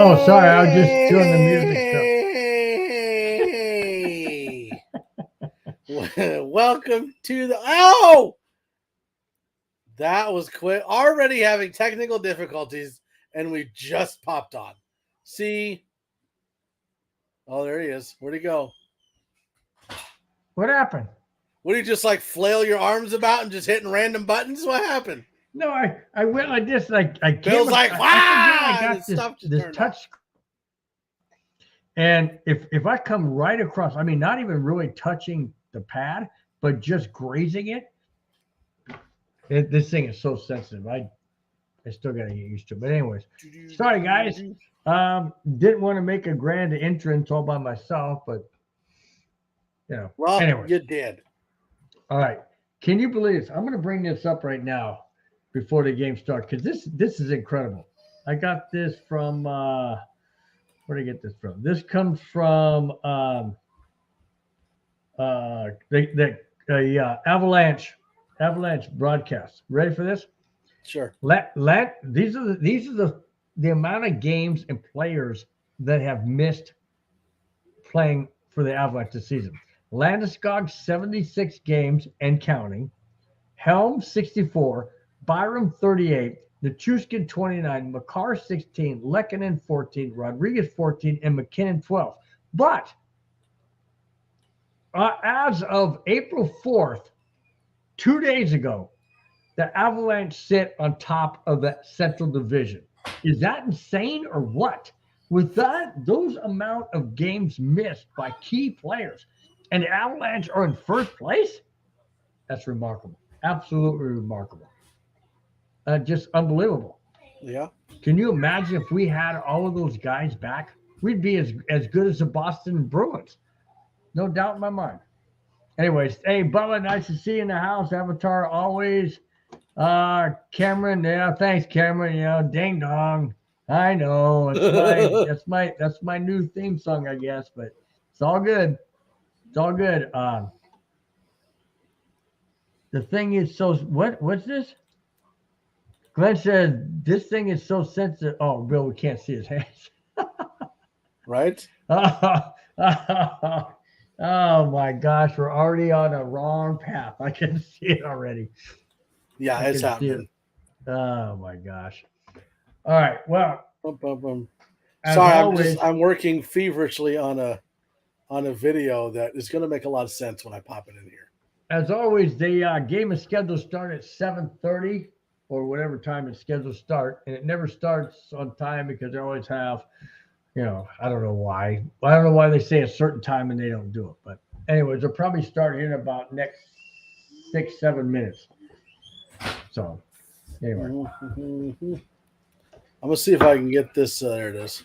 Oh, sorry. I was just doing the music stuff. Welcome to the... Oh! That was quick. Already having technical difficulties, and we just popped on. See? Oh, there he is. Where'd he go? What happened? What, do you just like flail your arms about and just hitting random buttons? What happened? No, I went like this. Like I Bill's came. like, I got this touch. And if I come right across, I mean, not even really touching the pad, but just grazing it, this thing is so sensitive. I still got to get used to it. But anyways, sorry guys. Didn't want to make a grand entrance all by myself, but you know. Well, anyways. You did. All right. Can you believe this? I'm going to bring this up right now before the game starts because this is incredible. I got this from where did I get this from? This comes from the Avalanche broadcast. Ready for this? Sure. These are the amount of games and players that have missed playing for the Avalanche this season. Landeskog 76 games and counting, Helm 64, Byram 38, Nichushkin 29, Makar 16, Lehkonen 14, Rodriguez 14, and McKinnon 12. But as of April 4th, 2 days ago, the Avalanche sit on top of that Central Division. Is that insane or what? With those amount of games missed by key players, and the Avalanche are in first place? That's remarkable. Absolutely remarkable. Just unbelievable. Yeah. Can you imagine if we had all of those guys back? We'd be as good as the Boston Bruins. No doubt in my mind. Anyways, hey, Bubba, nice to see you in the house. Avatar always. Cameron, yeah, thanks, Cameron. You know, ding dong. I know. That's my new theme song, I guess, but it's all good. It's all good. The thing is so what's this? Glenn says this thing is so sensitive. Oh, Bill, we can't see his hands. Right? Oh my gosh, we're already on a wrong path. I can see it already. Yeah, it's happening. Oh my gosh. All right. Well, sorry, always, I'm working feverishly on a video that is going to make a lot of sense when I pop it in here. As always, the game is scheduled to start at 7:30 or whatever time it's scheduled to start, and it never starts on time because they always have, you know, I don't know why. I don't know why they say a certain time and they don't do it. But anyways, they'll probably start here in about next 6-7 minutes. So anyway. I'm going to see if I can get this. There it is.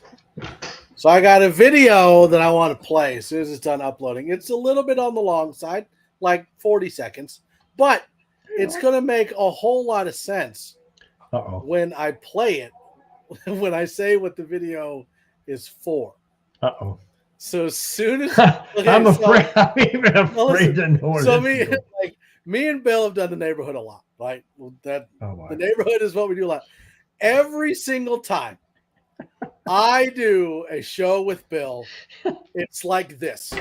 So I got a video that I want to play as soon as it's done uploading. It's a little bit on the long side, like 40 seconds, but it's going to make a whole lot of sense when I play it, when I say what the video is for. So as soon as I'm even afraid to know. So me and Bill have done the neighborhood a lot, right? The neighborhood is what we do a lot. Every single time I do a show with Bill, it's like this.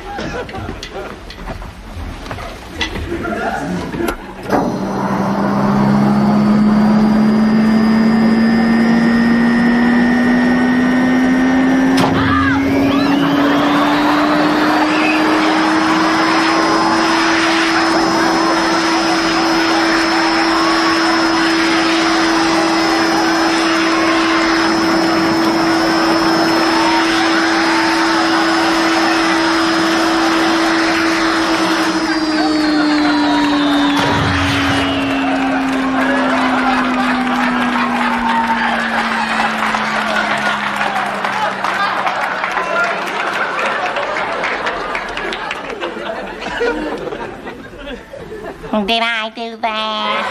Did I do that?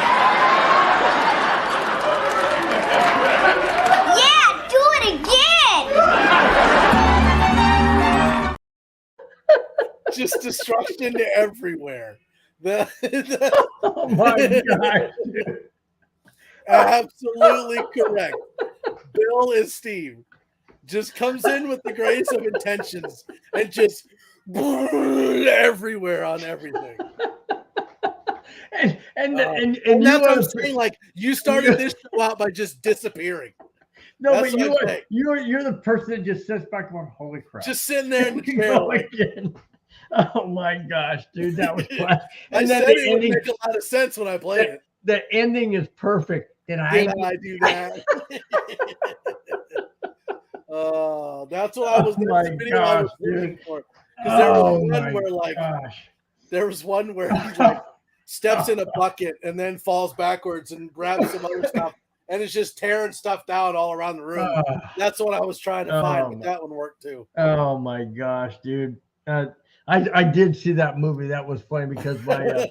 Yeah, do it again! Just destruction everywhere. Oh my God. Absolutely correct. Bill is Steve. just comes in with the greatest of intentions and just everywhere on everything. And that's what I'm saying. Like, you started this show out by just disappearing. No, but you're the person that just sits back going, holy crap. Just sitting there in the chair. Like, oh my gosh, dude, that was fun. I said it would make a lot of sense when I played it. The ending is perfect. Did I do that? That's what I was looking for. Because there was one where he like steps in a bucket and then falls backwards and grabs some other stuff. And it's just tearing stuff down all around the room. That's what I was trying to find, but that one worked too. Oh my gosh, dude! I did see that movie. That was funny because my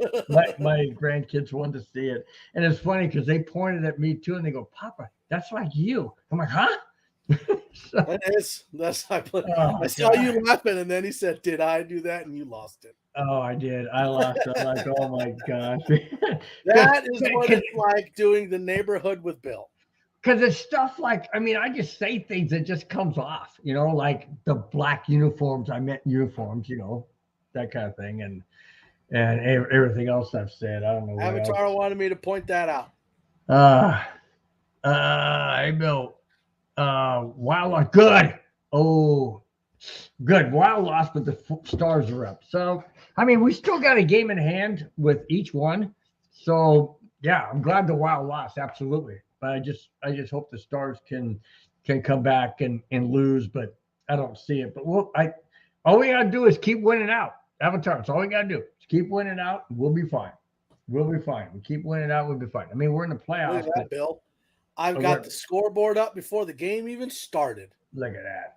grandkids wanted to see it, and it's funny because they pointed at me too, and they go, "Papa, that's like you." I'm like, "Huh?" I saw you laughing, and then he said, "Did I do that?" And you lost it. Oh, I did. I lost it. I'm like, oh my gosh. That is what it's like doing the neighborhood with Bill. Because it's stuff like, I mean, I just say things that just comes off, you know, like the black uniforms. I meant uniforms, you know, that kind of thing, and everything else I've said. I don't know. Avatar wanted me to point that out. Hey Bill. Wow, good. Oh, good. Wild lost, but the Stars are up. So, I mean, we still got a game in hand with each one. So, yeah, I'm glad the Wild lost, absolutely. But I just hope the Stars can come back and lose, but I don't see it. But all we gotta do is keep winning out. Avatar, it's all we gotta do. Just keep winning out, and we'll be fine. We'll be fine. We keep winning out, we'll be fine. I mean, we're in the playoffs. Look at that, Bill. I've got the scoreboard up before the game even started. Look at that.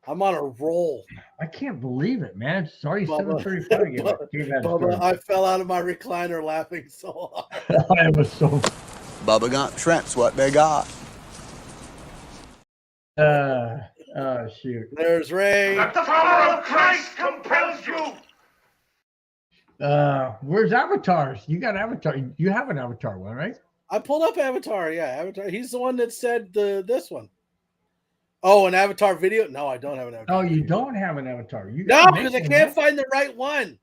I'm on a roll. I can't believe it, man. It's already 7:35 again. Bubba, I fell out of my recliner laughing so hard. I was so. Bubba got Trent's what they got. Oh shoot. There's Ray. That the power of Christ compels you. Where's Avatars? You got Avatar. You have an Avatar one, right? I pulled up Avatar. Yeah, Avatar. He's the one that said this one. Oh, an Avatar video? No, I don't have an Avatar. Oh, you don't have an Avatar. No, because I can't find the right one.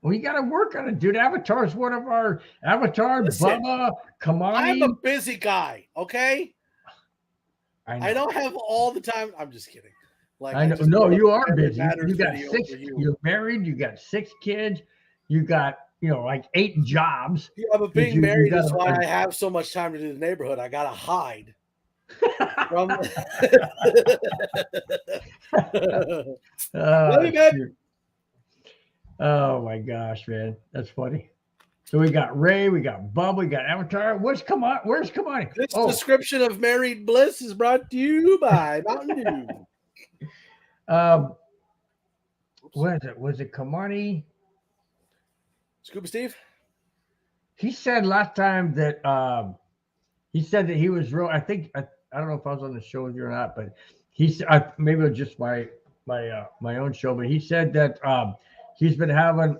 Well, you got to work on it, dude. Avatar is one of our Avatar. Bubba, Kamani. I'm a busy guy. Okay. I don't have all the time. I'm just kidding. Like I know. No, you are busy. You got 6. You're married. You got 6 kids. You got like 8 jobs. Yeah, but being married is why I have so much time to do the neighborhood. I gotta hide. Oh my gosh, man, that's funny. So we got Ray, we got Bubba, we got Avatar. Where's Kamani? This description of married bliss is brought to you by Mountain Dew. What is it? Was it Kamani? Scuba Steve? He said last time that he said that he was real. I think I don't know if I was on the show with you or not, but he said maybe it was just my own show. But he said that he's been having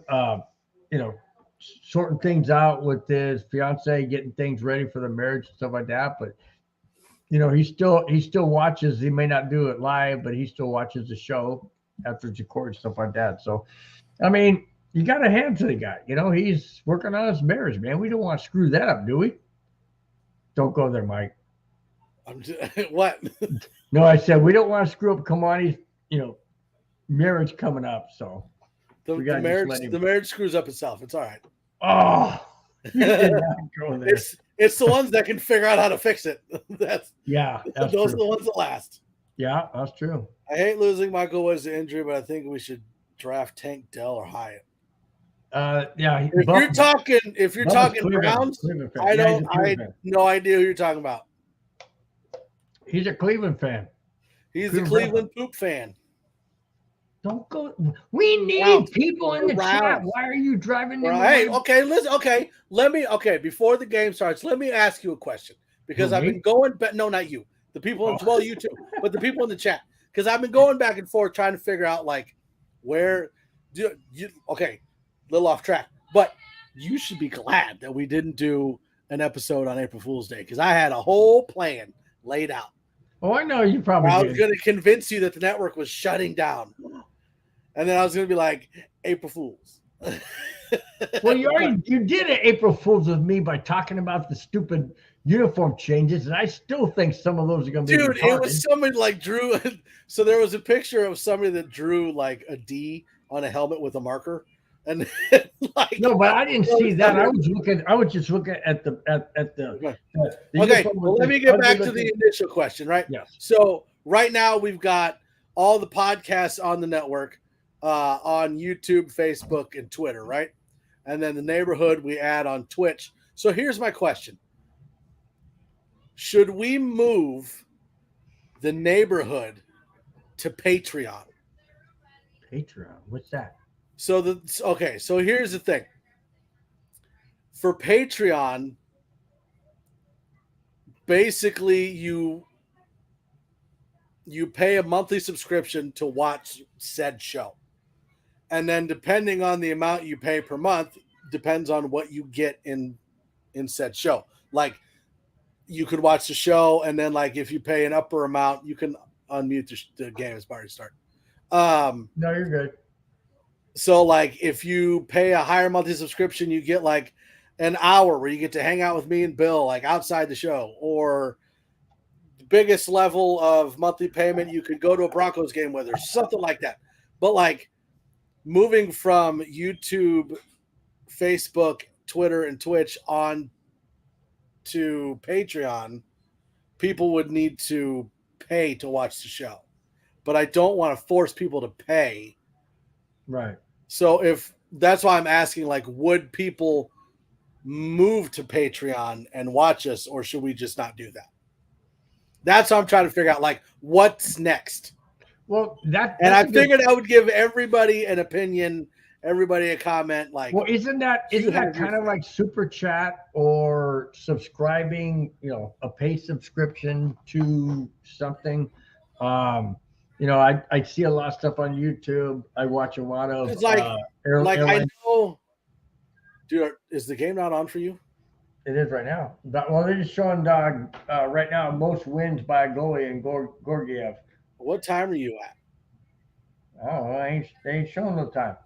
sorting things out with his fiance, getting things ready for the marriage and stuff like that. But he still watches. He may not do it live, but he still watches the show after it's recorded, stuff like that. So, I mean, you got to hand to the guy. He's working on his marriage, man. We don't want to screw that up, do we? Don't go there, Mike. What? No, I said we don't want to screw up Kamani's, marriage coming up. So the marriage screws up itself. It's all right. Oh, go there. It's the ones that can figure out how to fix it. Those true. Are the ones that last. Yeah, that's true. I hate losing Michael Woods to injury, but I think we should draft Tank Dell or Hyatt. Yeah. If you're talking Browns, I have no idea who you're talking about. He's a Cleveland fan. He's a Cleveland poop fan. Don't go. We need people in the chat. Why are you driving them? Hey, okay, listen. Okay, before the game starts, let me ask you a question because I've been going. But no, not you. The people. Well, you too. But the people in the chat, because I've been going back and forth trying to figure out where do you. Okay, a little off track, but you should be glad that we didn't do an episode on April Fool's Day because I had a whole plan laid out. Oh, I know you probably I was did. going to convince you that the network was shutting down. And then I was going to be like, April Fools. Well, you did an April Fool's with me by talking about the stupid uniform changes, and I still think some of those are going to be Dude, retarded. it was somebody like drew. So there was a picture of somebody that drew like a D on a helmet with a marker. And like, No, but I didn't see that. I was just looking at the okay. the Okay, uniform well, with let this me get back ugly to the looking- initial question, right? Yes. So right now we've got all the podcasts on the network, on YouTube, Facebook, and Twitter, right? And then the neighborhood we add on Twitch. So here's my question. Should we move the neighborhood to Patreon? Patreon. What's that? So here's the thing. For Patreon, basically you pay a monthly subscription to watch said show. And then depending on the amount you pay per month, depends on what you get in said show. Like you could watch the show, and then like if you pay an upper amount, you can unmute the game as part of start. No, you're good. So like if you pay a higher monthly subscription, you get like an hour where you get to hang out with me and Bill, like outside the show. Or the biggest level of monthly payment, you could go to a Broncos game with, or something like that. But like moving from YouTube, Facebook, Twitter, and Twitch on to Patreon, people would need to pay to watch the show. But I don't want to force people to pay. Right. So if that's why I'm asking, like, would people move to Patreon and watch us, or should we just not do that? That's what I'm trying to figure out, like, what's next. Well, I figured I would give everybody an opinion, everybody a comment. Like, well, isn't that kind of like super chat or subscribing? A pay subscription to something. I see a lot of stuff on YouTube. I watch a lot of. It's I know. Dude, is the game not on for you? It is right now. Well, they're just showing right now most wins by a goalie in Gorgiev. What time are you at? Oh, they ain't showing no time.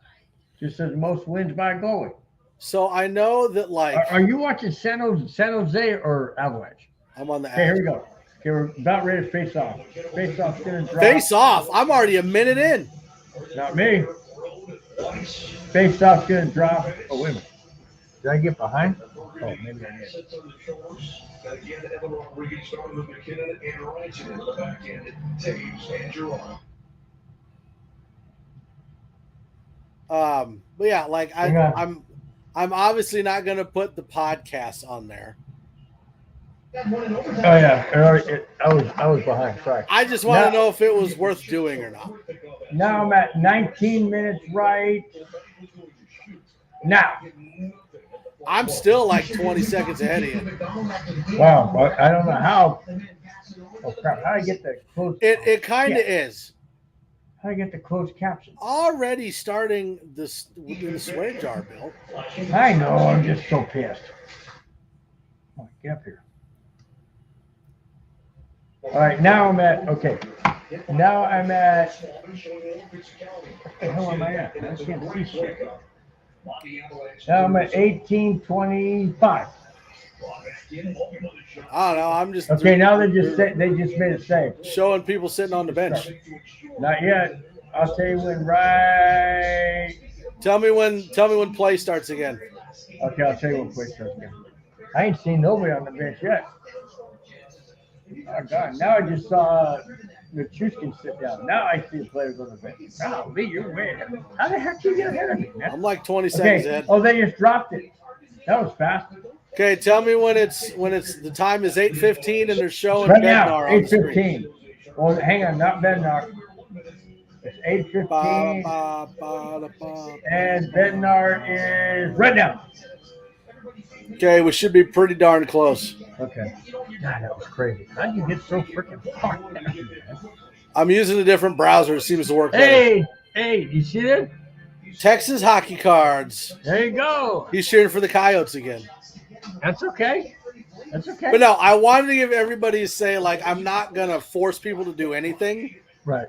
Just says most wins by a goalie. So I know that, like, are you watching San Jose or Avalanche? I'm on the. Okay, here we go. Okay, we're about ready to face off. Face off's gonna drop. Face off. I'm already a minute in. Not me. Face off's gonna drop. Oh, wait a minute. Did I get behind? Oh, maybe I did. But yeah, like I'm obviously not gonna put the podcast on there. Oh yeah, I was behind. Sorry. I just want to know if it was worth doing or not. Now I'm at 19 minutes right now. I'm still like 20 seconds ahead of you. Wow, but I don't know how. Oh crap! How do I get the closed? It kind of is. How do I get the closed caption? Already starting this in the swear jar, Bill. I know. I'm just so pissed. Oh, get up here. All right, now I'm at. Okay. Now I'm at. What the hell am I at? I can't see shit. Now I'm at 18:25. I don't know. I'm just okay. Now they just made it save. Showing people sitting on the bench. Not yet. I'll tell you when. Right. Tell me when play starts again. Okay, I'll tell you when play starts again. I ain't seen nobody on the bench yet. Oh God! Now I just saw Nichushkin sit down. Now I see the players on the bench. Oh, Lee, you're way ahead. How the heck you get ahead of me, man? I'm like 20 seconds ahead. Oh, they just dropped it. That was fast. Okay, tell me when it's the time is 8:15 and they're showing right now. 8:15. Well, hang on, not Bednar. It's 8:15, and Bednar is right now. Okay, we should be pretty darn close. Okay. God, that was crazy. How did you get so freaking far? I'm using a different browser. It seems to work better. Hey, you see that? Texas hockey cards. There you go. He's cheering for the Coyotes again. That's okay. That's okay. But no, I wanted to give everybody a say, like, I'm not going to force people to do anything. Right.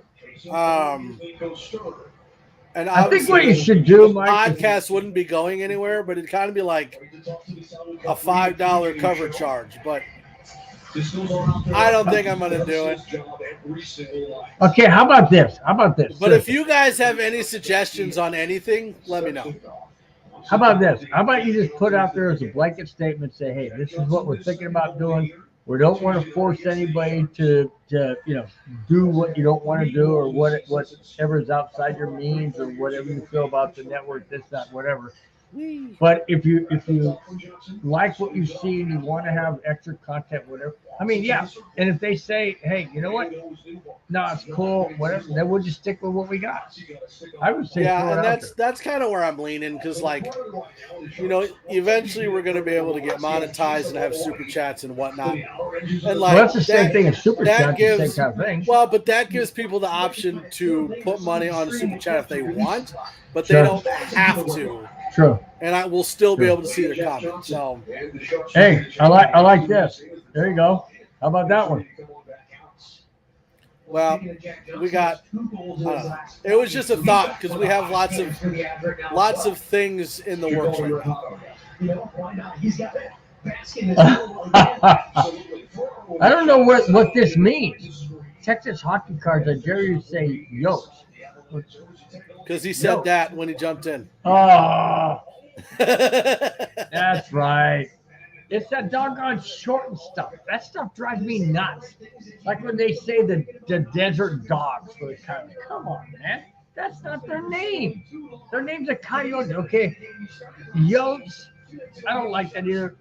And I think what you should do, Mike, podcast wouldn't be going anywhere, but it'd kind of be like a $5 cover charge. But I don't think I'm going to do it. Okay, how about this? But if you guys have any suggestions on anything, let me know. How about this? How about you just put out there as a blanket statement, say, hey, this is what we're thinking about doing. We don't want to force anybody to do what you don't want to do, or whatever is outside your means, or whatever you feel about the network, this, that, whatever. But if you like what you see and you want to have extra content, whatever, I mean, yeah. And if they say, hey, you know what? No, it's cool, whatever, then we'll just stick with what we got. I would say, yeah, and that's kind of where I'm leaning, because, like, eventually we're going to be able to get monetized and have super chats and whatnot. And like, that's the same thing as super chat. The same kind of thing. Well, but that gives people the option to put money on a super chat if they want, but they don't have to. True. And I will still be able to see their comments. So, hey, I like this. There you go. How about that one? Well, we got. It was just a thought, because we have lots of things in the works right now. I don't know what this means. Texas hockey cards. I dare you to say yotes. Because he said that when he jumped in. Oh, that's right. It's that doggone shortened stuff. That stuff drives me nuts. Like when they say the desert dogs for the coyotes. Come on, man. That's not their name. Their name's a coyote. Okay. Yotes. I don't like that either.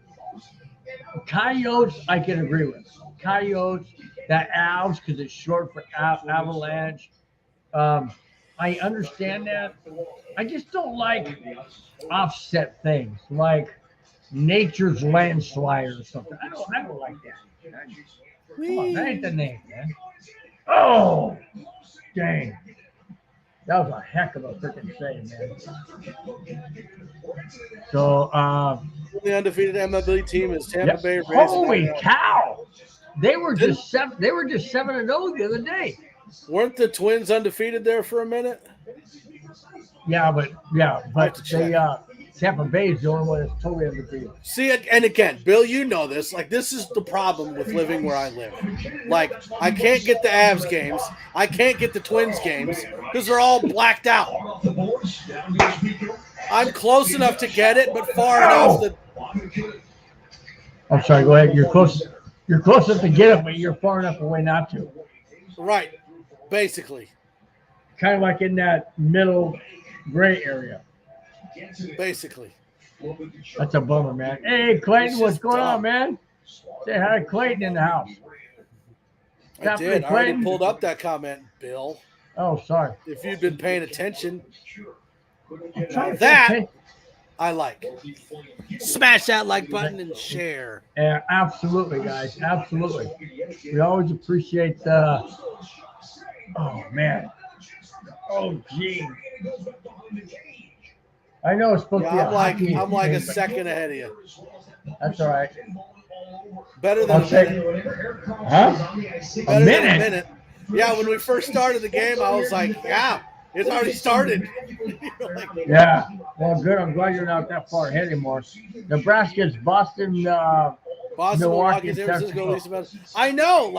Coyotes, I can agree with. Coyotes, that Avs, because it's short for Avalanche. I understand that. I just don't like offset things like Nature's Landslide or something. I don't like that. Come on, that ain't the name, man. Oh, dang. That was a heck of a freaking save, man. So, the undefeated MLB team is Tampa Bay Rays. Holy cow! They were just 7-0 the other day. Weren't the Twins undefeated there for a minute? Yeah, but they Tampa Bay is the only one that's totally undefeated. See, and again, Bill, you know this. Like, this is the problem with living where I live. Like, I can't get the Avs games. I can't get the Twins games because they're all blacked out. I'm close enough to get it, but far enough that. I'm sorry. Go ahead. You're close. You're close enough to get it, but you're far enough away not to. Right. Basically. Kind of like in that middle gray area. Basically. That's a bummer, man. Hey, Clayton, what's going on, man? Say hi to Clayton in the house. I did. I already pulled up that comment, Bill. Oh, sorry. If you'd been paying attention. That I like. Smash that like button and share. Yeah, absolutely, guys. Absolutely. We always appreciate the. Oh, man. Oh, gee. I know it's supposed to be I'm like a second ahead of you. That's all right. Better than a minute. Huh? Better than a minute. Yeah, when we first started the game, I was like, yeah, it's already started. Yeah. Well, good. I'm glad you're not that far ahead anymore. Nebraska's Boston, Milwaukee, San Francisco. I know,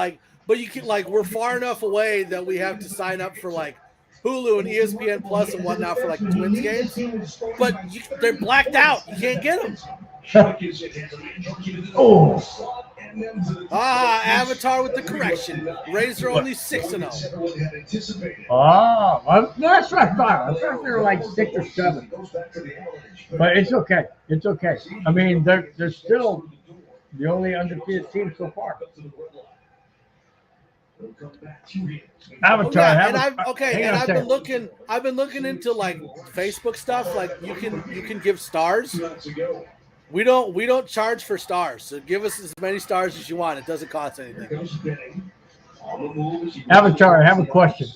but you can, we're far enough away that we have to sign up for, Hulu and ESPN Plus and whatnot for, Twins games. But they're blacked out. You can't get them. Oh. Avatar with the correction. Rays are only 6-0. Oh, well, that's what I thought. I thought they were 6 or 7. But it's okay. It's okay. I mean, they're still the only undefeated team so far. Avatar. I've been looking into Facebook stuff. You can give stars. We don't charge for stars, so give us as many stars as you want. It doesn't cost anything. Avatar, I have a question.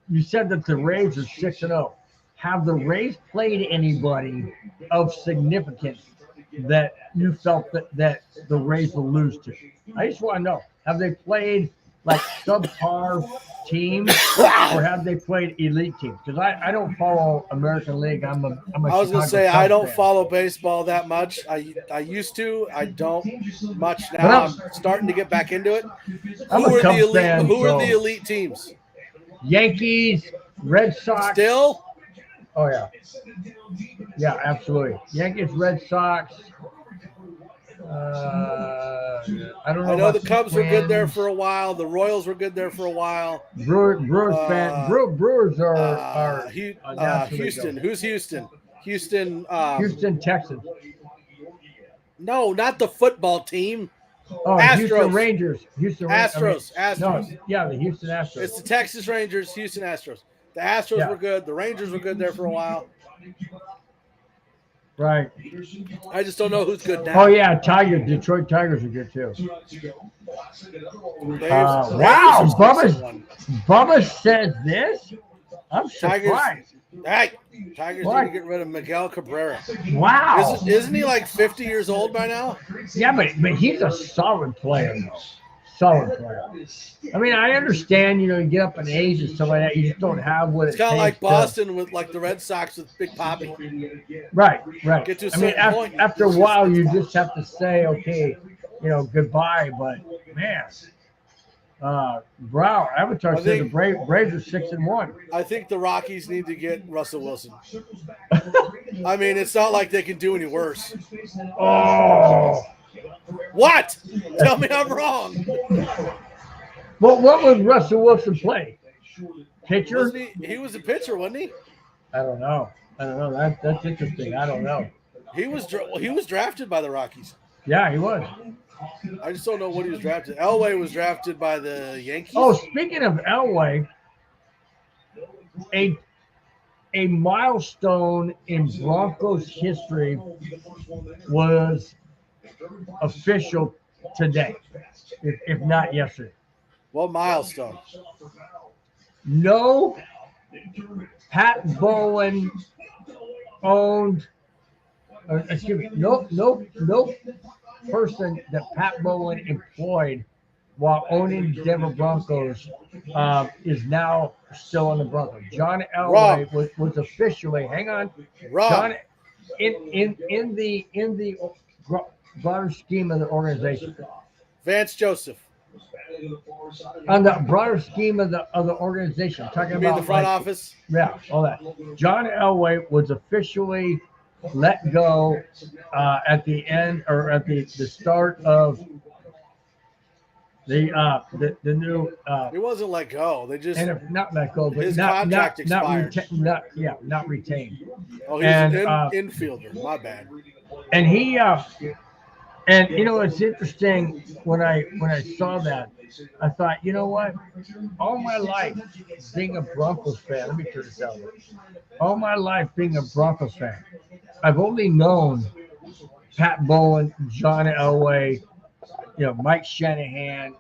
You said that the Rays are 6-0. Have the Rays played anybody of significance that you felt that the Rays will lose to? I just want to know: have they played like subpar teams, or have they played elite teams? Because I don't follow American League. I'm a I was gonna Chicago say Cubs I don't fan. follow baseball that much. I used to. I don't much But now. I'm- I'm starting to get back into it. I'm Who a are the Cubs elite? fan, Who are so- the elite teams? Yankees, Red Sox. Still, Oh yeah, yeah, absolutely. Yankees, Red Sox. I don't know. I know about the Cubs were good there Twins. for a while. The Royals were good there for a while. Brewers fan. Brewers are National League Houston. though. Who's Houston? Houston. Houston Texans. No, not the football team. Oh, Astros. Houston Rangers. Astros. No, yeah, the Houston Astros. It's the Texas Rangers, Houston Astros. The Astros Yeah. were good. The Rangers were good there for a while. Right. I just don't know who's good now. Oh yeah, Tigers. Detroit Tigers are good too. Braves Wow, are 6-1. Bubba says this. I'm Tigers. surprised. Hey, Tigers What? need to get rid of Miguel Cabrera. Wow. Isn't he like 50 years old by now? Yeah, but he's a solid player, though. Solid player. I mean, I understand, you get up in age and stuff like that. You just don't have what It's it kind of like takes Boston with like the Red Sox with Big Poppy. Right. Get to a I mean, certain point. after a while, you just have to say, okay, goodbye. But man, Avatar said the Braves are 6-1. I think the Rockies need to get Russell Wilson. I mean, it's not like they can do any worse. Oh. What? Tell me I'm wrong. Well, what would Russell Wilson play? Pitcher? Wasn't he was a pitcher, wasn't he? I don't know. That's interesting. I don't know. He was drafted by the Rockies. Yeah, he was. I just don't know what he was drafted. Elway was drafted by the Yankees. Oh, speaking of Elway, a milestone in Broncos history was official today, if not yesterday. What milestone? No Pat Bowen owned, no person that Pat Bowen employed while owning Denver Broncos is now still on the Broncos. John Elway was officially, hang on, Wrong. John, in the broader scheme of the organization. Vance Joseph. On the broader scheme of the organization, talking You mean about the front office? Yeah, all that. John Elway was officially let go at the end or at the start of the new. He wasn't let go. They just And if not let go, but his not contract expired. not retained. Oh, he's and, an infielder. My bad. And he and it's interesting when I saw that, I thought, you know what? All my life being a Broncos fan, let me turn this down. All my life being a Broncos fan, I've only known Pat Bowen, John Elway, Mike Shanahan,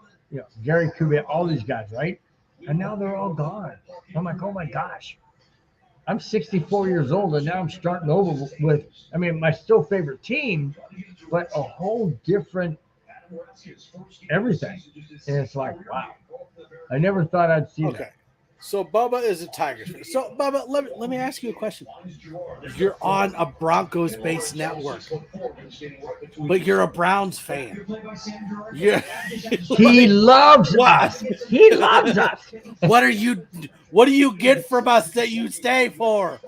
Gary Kubiak, all these guys, right? And now they're all gone. I'm like, oh my gosh. I'm 64 years old, and now I'm starting over with, my still favorite team, but a whole different everything. And it's like, wow. I never thought I'd see that. So Bubba is a Tigers fan. So Bubba, let me ask you a question. You're on a Broncos-based network, but you're a Browns fan. He loves us. He loves us. What do you get from us that you stay for?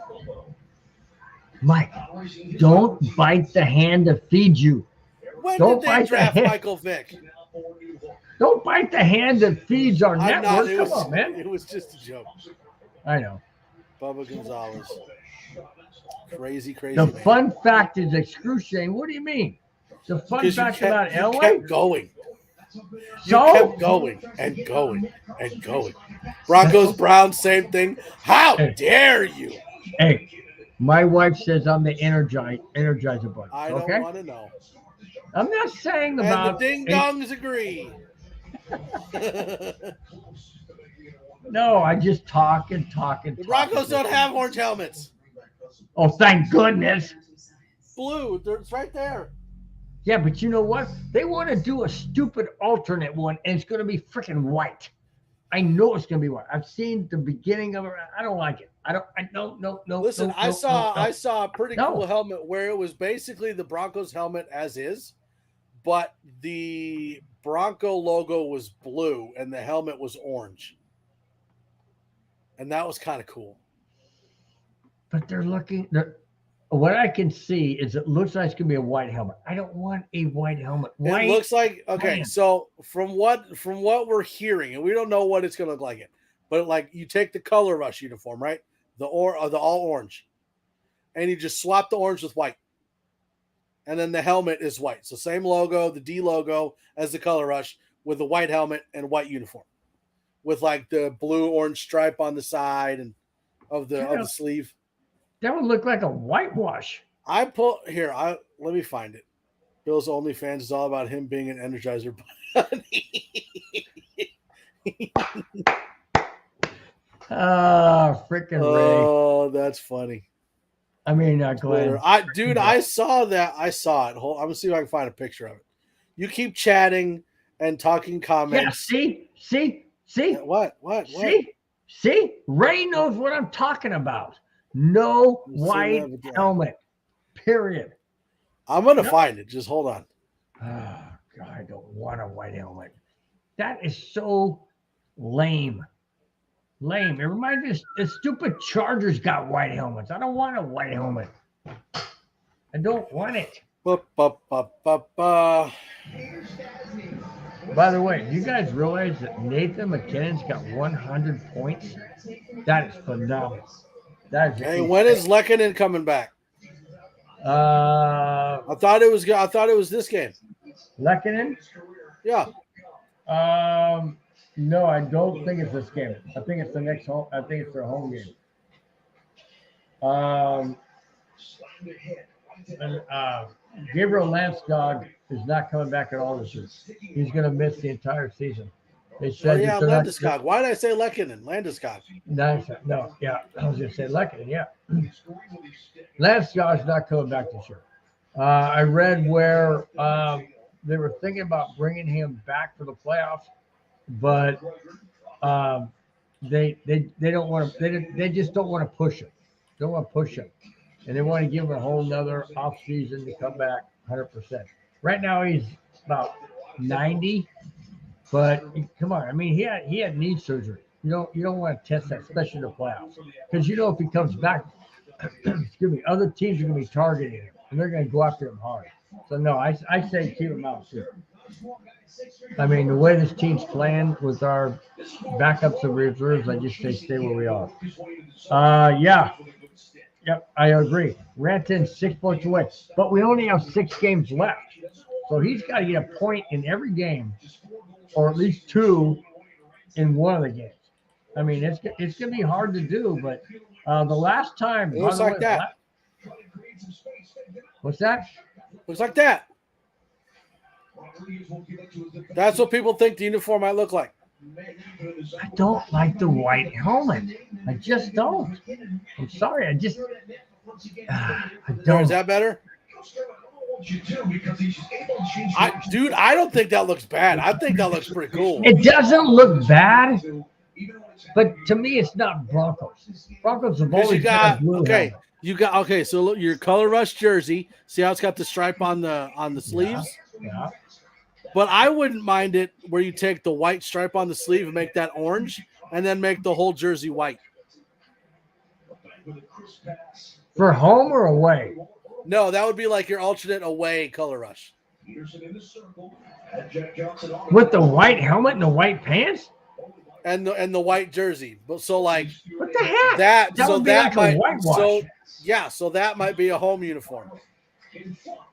Mike, don't bite the hand that feeds you. When Don't did they bite draft the hand. Michael Vick? Don't bite the hand that feeds our I'm network. not. Come on, man. It was just a joke. I know. Bubba Gonzalez. Crazy The man. fun fact is excruciating. What do you mean? The fun fact about You LA? kept going. You So? kept going and going and going. Broncos, Browns, same thing. How dare you? Hey, my wife says I'm the energizer bunny. I don't Okay? want to know. I'm not saying And about the ding dongs agree. No, I just talk and talk and The talk. Broncos don't have orange helmets. Oh, thank goodness. Blue. It's right there. Yeah, but you know what? They want to do a stupid alternate one, and it's going to be freaking white. I know it's going to be white. I've seen the beginning of it. I don't like it. No. Listen, I saw a pretty No. cool helmet where it was basically the Broncos helmet as is, but the Bronco logo was blue and the helmet was orange. And that was kind of cool. But what I can see is it looks like it's going to be a white helmet. I don't want a white helmet. White, it looks like, okay, man. so from what we're hearing, and we don't know what it's going to look like, but like you take the Color Rush uniform, right? The all orange, and you just swap the orange with white. And then the helmet is white. So same logo, the D logo as the Color Rush with the white helmet and white uniform with like the blue-orange stripe on the side and of the sleeve. That would look like a whitewash. Let me find it. Bill's OnlyFans is all about him being an Energizer Bunny. Freaking Ray. Oh, that's funny. I mean, Glenn. I saw that. I saw it. I'm gonna see if I can find a picture of it. You keep chatting and talking comments. Yeah, see. What? See. Ray knows what I'm talking about. No white helmet. Period. I'm gonna find it. Just hold on. Oh God, I don't want a white helmet. That is so lame. It reminds me of the stupid Chargers got white helmets. I don't want a white helmet. I don't want it. By the way, you guys realize that Nathan McKinnon's got 100 points? That is phenomenal. Hey, when is Lekkonen coming back? I thought it was this game. Lekkonen? Yeah. No, I don't think it's this game. I think it's the next home. I think it's their home game. Gabriel Landeskog is not coming back at all this year. He's going to miss the entire season. They said Landeskog. Why did I say Lekkonen? Landeskog. No, yeah, I was going to say Lekkonen. Yeah, Landeskog is not coming back this year. I read where they were thinking about bringing him back for the playoffs, but they don't want to. They just don't want to push him. Don't want to push him, and they want to give him a whole nother off season to come back 100%. Right now he's about 90, but come on. I mean, he had knee surgery. You don't want to test that, especially in the playoffs, because if he comes back, excuse me, other teams are going to be targeting him, and they're going to go after him hard. So no, I say keep him out too. I mean, the way this team's playing with our backups and reserves, I just say stay where we are. Yep, I agree. Ranton's 6 points away, but we only have 6 games left. So he's got to get a point in every game, or at least 2 in one of the games. I mean, it's going to be hard to do, but the last time. It looks like that. What's that? Looks like that. That's what people think the uniform might look like. I don't like the white helmet. I just don't. I'm sorry. I don't. Is that better? I don't think that looks bad. I think that looks pretty cool. It doesn't look bad, but to me, it's not Broncos. Broncos have always got blue helmet. So look, your Color Rush jersey. See how it's got the stripe on the sleeves? Yeah. But I wouldn't mind it where you take the white stripe on the sleeve and make that orange, and then make the whole jersey white. For home or away? No, that would be like your alternate away Color Rush. With the white helmet and the white pants? And the white jersey. But so like what the heck? So that might be a home uniform.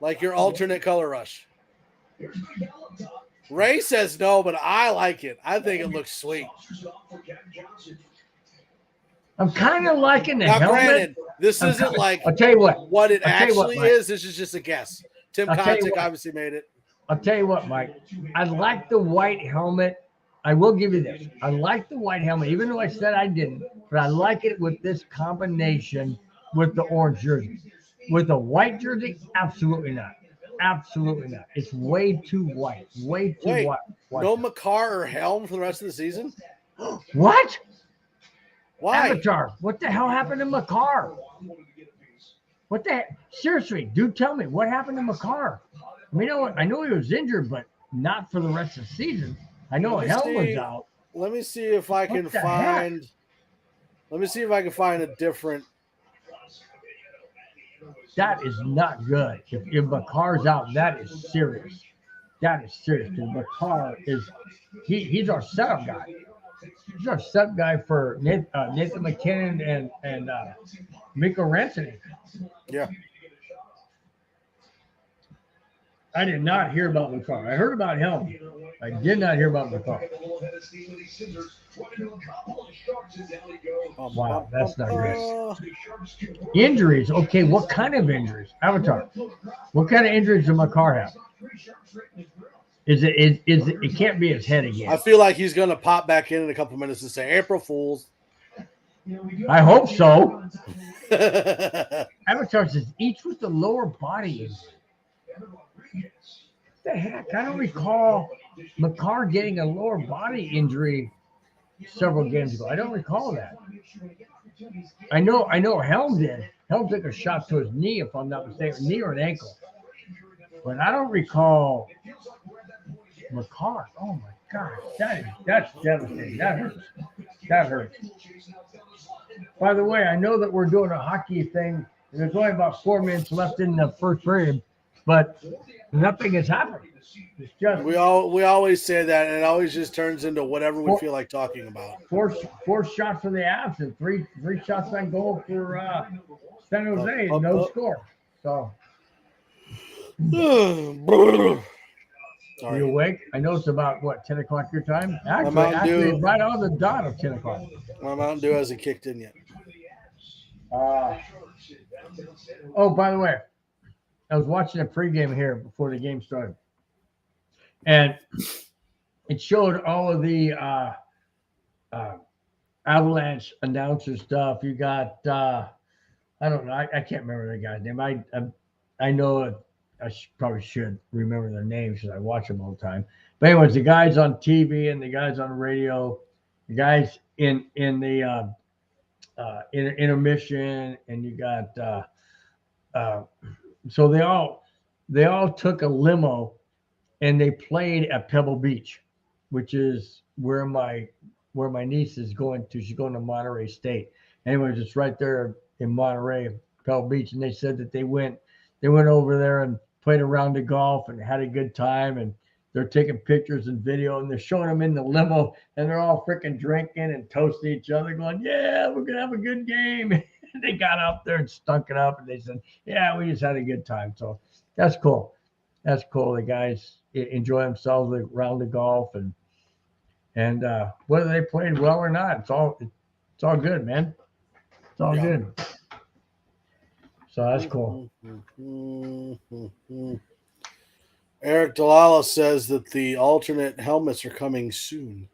Like your alternate Color Rush. Ray says no, but I like it. I think it looks sweet. I'm kind of liking the helmet. Granted, this isn't like I'll tell you what it actually is. This is just a guess. Tim Kotick obviously made it. I'll tell you what, Mike. I like the white helmet. I will give you this. I like the white helmet, even though I said I didn't. But I like it with this combination with the orange jersey. With the white jersey, absolutely not. Absolutely not. It's way too white. Way too Wait, white. no McCarr or Helm for the rest of the season? What? Why? Avatar. What the hell happened to McCarr? What the heck? Seriously, dude, tell me what happened to McCarr. I mean, I know he was injured, but not for the rest of the season. I know Helm was out. Let me see if I can find. Heck? Let me see if I can find a different. That is not good. If McCarr's out, that is serious. That is serious because McCarr he's our setup guy. He's our setup guy for Nathan McKinnon and Mikko Rantanen. Yeah. I did not hear about McCarr. I heard about Helm. I did not hear about McCarr. Wow, that's not good. Injuries. Okay, what kind of injuries? Avatar. What kind of injuries does McCarr have? Is it can't be his head again. I feel like he's going to pop back in a couple minutes and say, April Fools. I hope so. Avatar says each with the lower body injury. What the heck? I don't recall McCarr getting a lower body injury several games ago. I don't recall that. I know Helm did. Helm took a shot to his knee, if I'm not mistaken, knee or an ankle. But I don't recall McCarr. Oh my gosh, that's devastating. That hurts. That hurts. By the way, I know that we're doing a hockey thing, and there's only about 4 minutes left in the first period, but nothing has happened. It's just we always say that, and it always just turns into whatever we feel like talking about. Four shots for the Avs and three shots on goal for San Jose, and no score. So, Sorry. you awake? I know it's about 10 o'clock your time. Actually, right on the dot of 10 o'clock. My Mountain Dew hasn't kicked in yet. Oh, by the way, I was watching a pregame here before the game started, and it showed all of the Avalanche announcer stuff. You got I don't know, I can't remember the guy's name. I know it. I probably should remember their names because I watch them all the time. But anyways, the guys on TV and the guys on the radio, the guys in the intermission, and you got so they all took a limo and they played at Pebble Beach, which is where my niece is going to. She's going to Monterey State. Anyways, it's right there in Monterey, Pebble Beach, and they said that they went over there and played a round of golf and had a good time, and they're taking pictures and video, and they're showing them in the limo, and they're all freaking drinking and toasting each other, going, "Yeah, we're gonna have a good game." They got out there and stunk it up, and they said, "Yeah, we just had a good time." So that's cool. That's cool. The guys enjoy themselves a round of golf, and whether they played well or not, it's all good, man. It's all good. So that's cool. Eric Delala says that the alternate helmets are coming soon.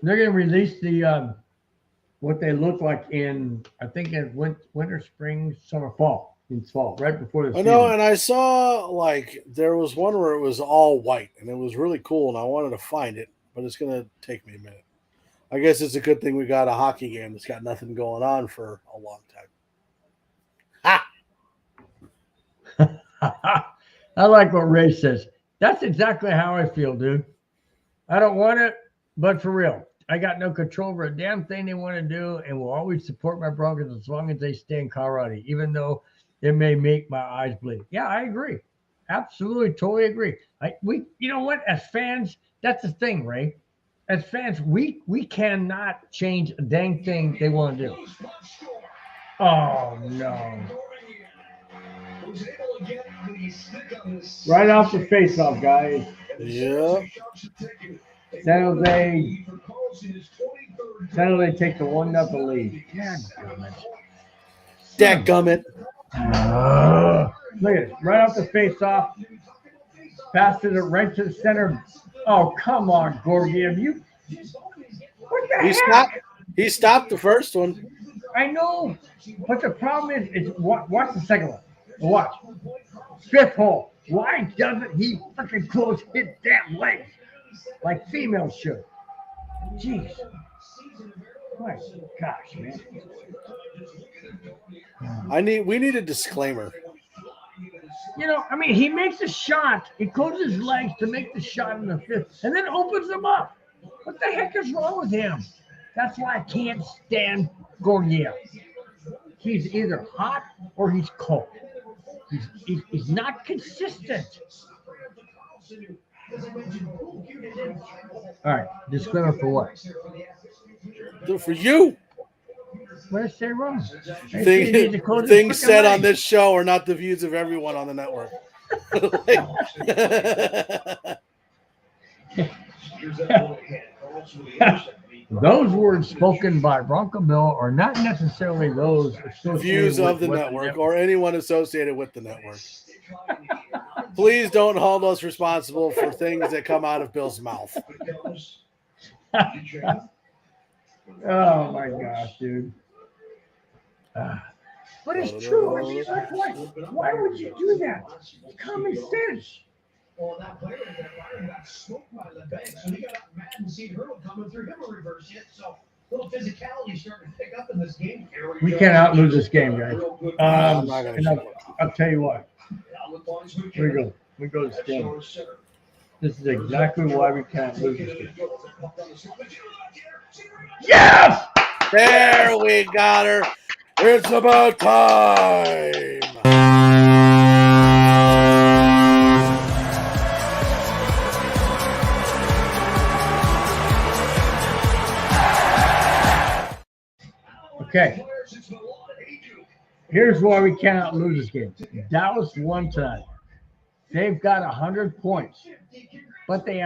They're going to release the what they look like in, I think, in winter, spring, summer, fall. It's fall, right before the season. I know, and I saw like there was one where it was all white, and it was really cool, and I wanted to find it, but it's going to take me a minute. I guess it's a good thing we got a hockey game that's got nothing going on for a long time. Ha! I like what Ray says. That's exactly how I feel, dude. I don't want it, but for real, I got no control over a damn thing they want to do, and will always support my Broncos as long as they stay in Colorado, even though it may make my eyes bleed. Yeah, I agree. Absolutely, totally agree. You know what? As fans, that's the thing, Ray. As fans, we cannot change a dang thing they want to do. Oh, no. Right off the face-off, guys. Yeah. San Jose take the 1-0 lead. Dadgummit. Look at it. Right off the face-off. Pass it right to the center. Oh, come on, Gorgiev. What the heck? He stopped the first one. I know. But the problem is watch the second one. Watch. Fifth hole. Why doesn't he freaking close his damn legs like females should? Jeez. My gosh, man. We need a disclaimer. You know, I mean, he makes a shot. He closes his legs to make the shot in the fifth, and then opens them up. What the heck is wrong with him? That's why I can't stand Gurriel. He's either hot or he's cold. He's not consistent. All right, disclaimer for what? For you. What did I say wrong? I said he needs to close his Things freaking said on legs. this show are not the views of everyone on the network. Those words spoken by Bronco Bill are not necessarily those associated Views of with the what network or anyone associated with the network. Please don't hold us responsible for things that come out of Bill's mouth. Oh my gosh, dude. But it's true. I mean, why would you do that? Common sense. Well, that player got smoked by the bench, so he got up mad and seen Hurdle coming through him a reverse hit. So a little physicality starting to pick up in this game. We cannot lose this game, guys. I'm not gonna I'll tell you what. Here we go. We go to this game. This is exactly why we can't lose this game. Yes! There we got her. It's about time. Okay. Here's why we cannot lose this game. Dallas won tonight. They've got 100 points, but they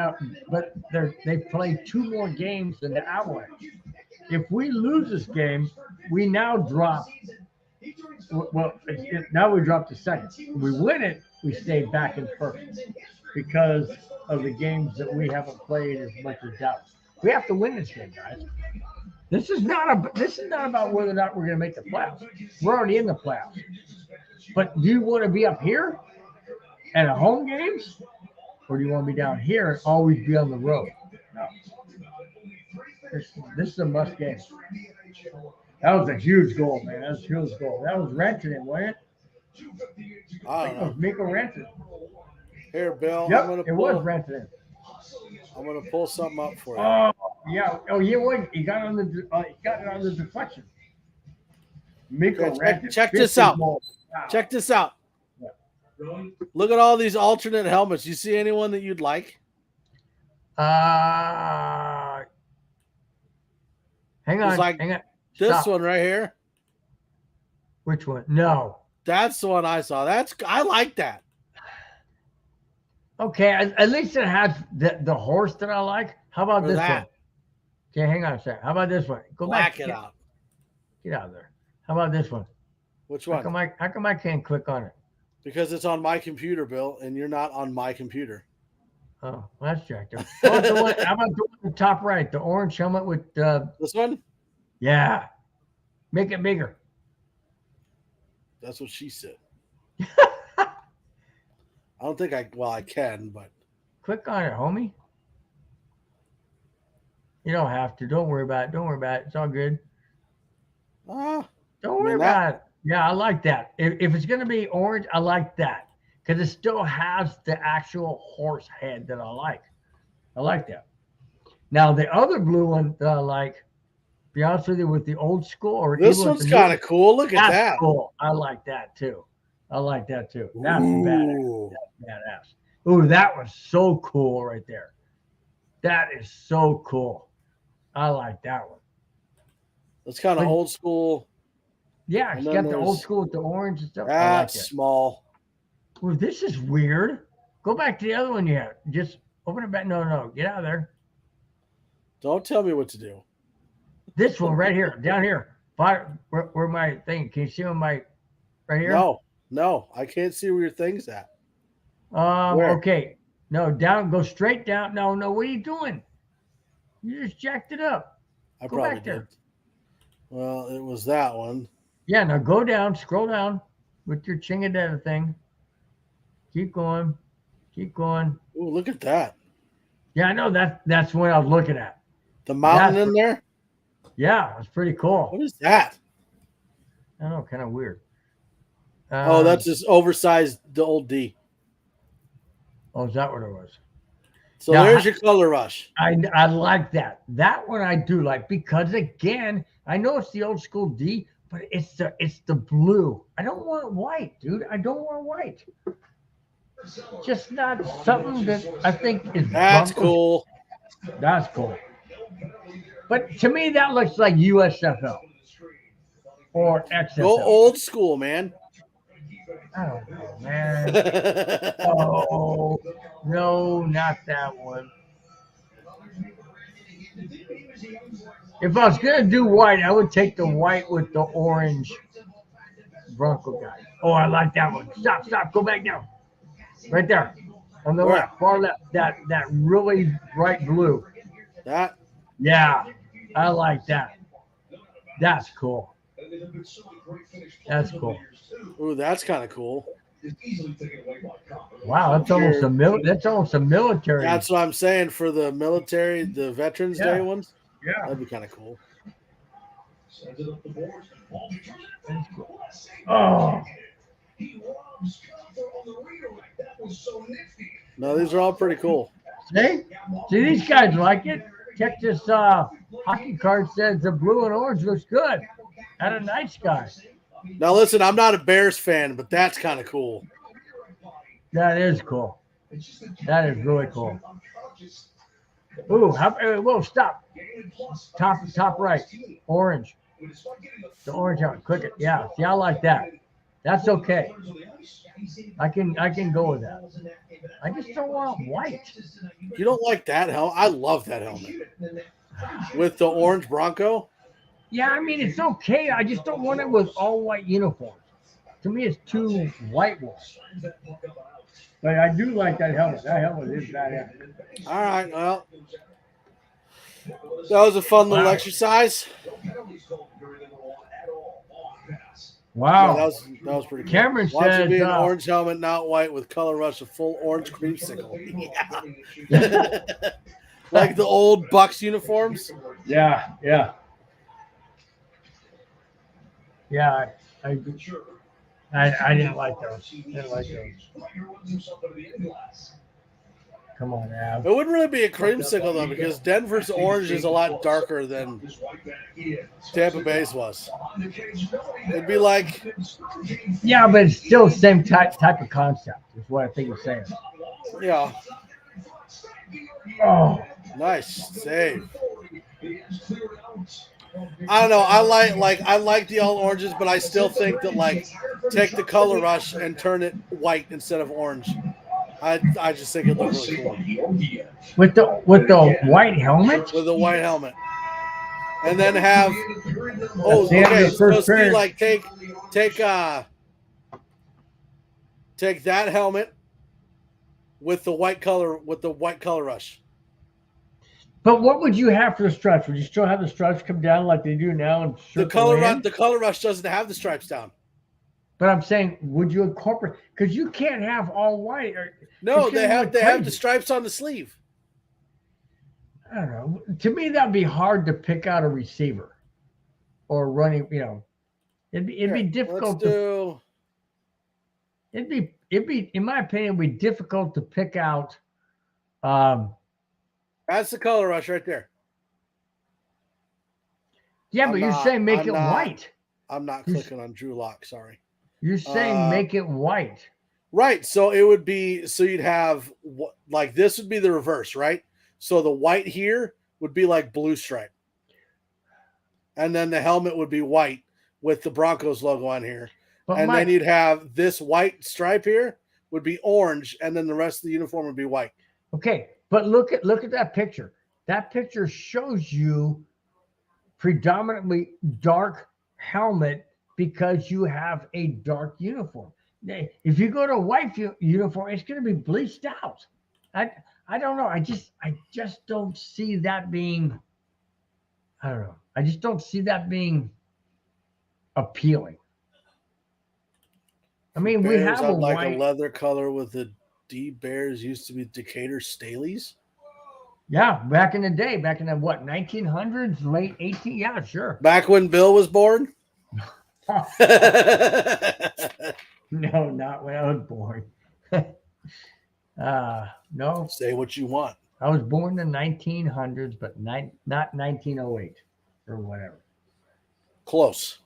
played 2 more games than the Avalanche. If we lose this game, we now drop. Well, now we drop to second. If we win it, we stay back in first because of the games that we haven't played as much as Dallas. We have to win this game, guys. This is not about whether or not we're going to make the playoffs. We're already in the playoffs. But do you want to be up here at a home games, or do you want to be down here and always be on the road? No. This is a must game. That was a huge goal, man. That was a huge goal. That was Renton, wasn't it? I don't know. Miko Renton. Here, Bill. Yep, it was Renton. I'm gonna pull something up for you. Oh yeah. Oh, you would. He got it on the deflection. Miko Renton. Check this out. Wow. Check this out. Look at all these alternate helmets. You see anyone that you'd like? Hang on. Like hang on. This Stop. one right here. Which one? No. That's the one I saw. I like that. Okay, at least it has the horse that I like. How about this one? Okay, hang on a second. How about this one? Go Black back. it out. Get out of there. How about this one? Which one? How come I can't click on it? Because it's on my computer, Bill, and you're not on my computer. Oh, well, that's jacked up. How about the one in the top right? The orange helmet with this one? Yeah. Make it bigger. That's what she said. I don't think I can, but click on it, homie. You don't have to. Don't worry about it. Don't worry about it. It's all good. Don't worry about it. Yeah, I like that. If it's going to be orange, I like that because it still has the actual horse head that I like. I like that. Now, the other blue one that I like, to be honest with you, with the old school. Or this one's kind of cool. Look at that. Cool. I like that too. That's badass. That's badass. Ooh, that was so cool right there. That is so cool. I like that one. It's kind of old school. Yeah, it's got the old school with the orange and stuff. That's small. Well, this is weird. Go back to the other one you had. Just open it back. No. Get out of there. Don't tell me what to do. This one right here, down here. Where my thing? Can you see on my right here? No, I can't see where your thing's at. Where? Okay. No, down. Go straight down. No. What are you doing? You just jacked it up. Go probably did. Well, it was that one. Yeah. Now go down. Scroll down. with your chingadetta thing. Keep going. Keep going. Ooh, look at that. Yeah, I know that's what I was looking at. The mountain That's in there. Yeah, it's pretty cool. What is that? I don't know, kind of weird. Oh, that's just oversized the old D. Oh, is that what it was? So Now, there's your color rush. I like that. That one I do like because again, I know it's the old school D, but it's the blue. I don't want white, dude. I don't want white. Just not something that I think is. That's Broncos. cool. That's cool. But to me, that looks like USFL or XFL. Go old school, man. I don't know, man. Oh, no, not that one. If I was going to do white, I would take the white with the orange Bronco guy. Oh, I like that one. Stop. Go back down. Right there. On the left, far left. That really bright blue. That? Yeah, I like that. That's cool. That's cool. Ooh, that's kind of cool. Wow, that's almost a military. That's what I'm saying for the military, the Veterans Day ones. Yeah, That'd be kind of cool. Oh, No, these are all pretty cool. see, these guys like it. Check this hockey card. Says the blue and orange looks good. That a nice guy. Now listen, I'm not a Bears fan, but that's kind of cool. That is cool. That is really cool. Ooh, whoa, stop. Top right. Orange. The orange out. Click it. Yeah. See, I like that. That's okay. I can go with that. I just don't want white. You don't like that helmet? I love that helmet. With the orange Bronco? Yeah, I mean it's okay. I just don't want it with all white uniforms. To me, it's too whitewashed. But I do like that helmet. That helmet is badass. All right, well. That was a fun little exercise. Wow. Yeah, that was pretty cool. Cameron Watch it said be an orange helmet, not white, with color rush, a full orange creamsicle. Yeah. Like the old Bucks uniforms. Yeah. I didn't like those. Come on, Av. It wouldn't really be a creamsicle though, because Denver's orange is a lot darker than Tampa Bay's was. It'd be like, Yeah, but it's still the same type of concept. Is what I think you're saying. yeah, Oh, nice save. I don't know. I like the all oranges, but I still think that take the color rush and turn it white instead of orange. I just think it looks really cool. with the white helmet. With the white helmet, and then have That's the end of the first so period. take that helmet with the white color rush. But what would you have for the stripes? Would you still have the stripes come down like they do now? And The color rush doesn't have the stripes down. But I'm saying, would you incorporate? Because you can't have all white. No, they have the stripes on the sleeve. I don't know. To me, that'd be hard to pick out a receiver or running. It'd be difficult. It'd be in my opinion, it'd be difficult to pick out. That's the color rush right there. Yeah, but you're saying make it white. I'm not clicking on Drew Lock. Sorry. You're saying make it white. Right. So it would be, you'd have this would be the reverse, right? So the white here would be like blue stripe. And then the helmet would be white with the Broncos logo on here. But then you'd have this white stripe here would be orange. And then the rest of the uniform would be white. Okay. But look at that picture. That picture shows you predominantly dark helmet because you have a dark uniform. If you go to a white uniform, it's going to be bleached out. I don't know. I just don't see that being. I don't know. I just don't see that being appealing. I mean, we Bears have a on like white. a leather color with the D Bears used to be Decatur Staleys. Yeah, back in the day, back in the what 1900s, late 18. Yeah, sure. Back when Bill was born. No, not when I was born. No, Say what you want. I was born in the 1900s, but not 1908 or whatever. Close.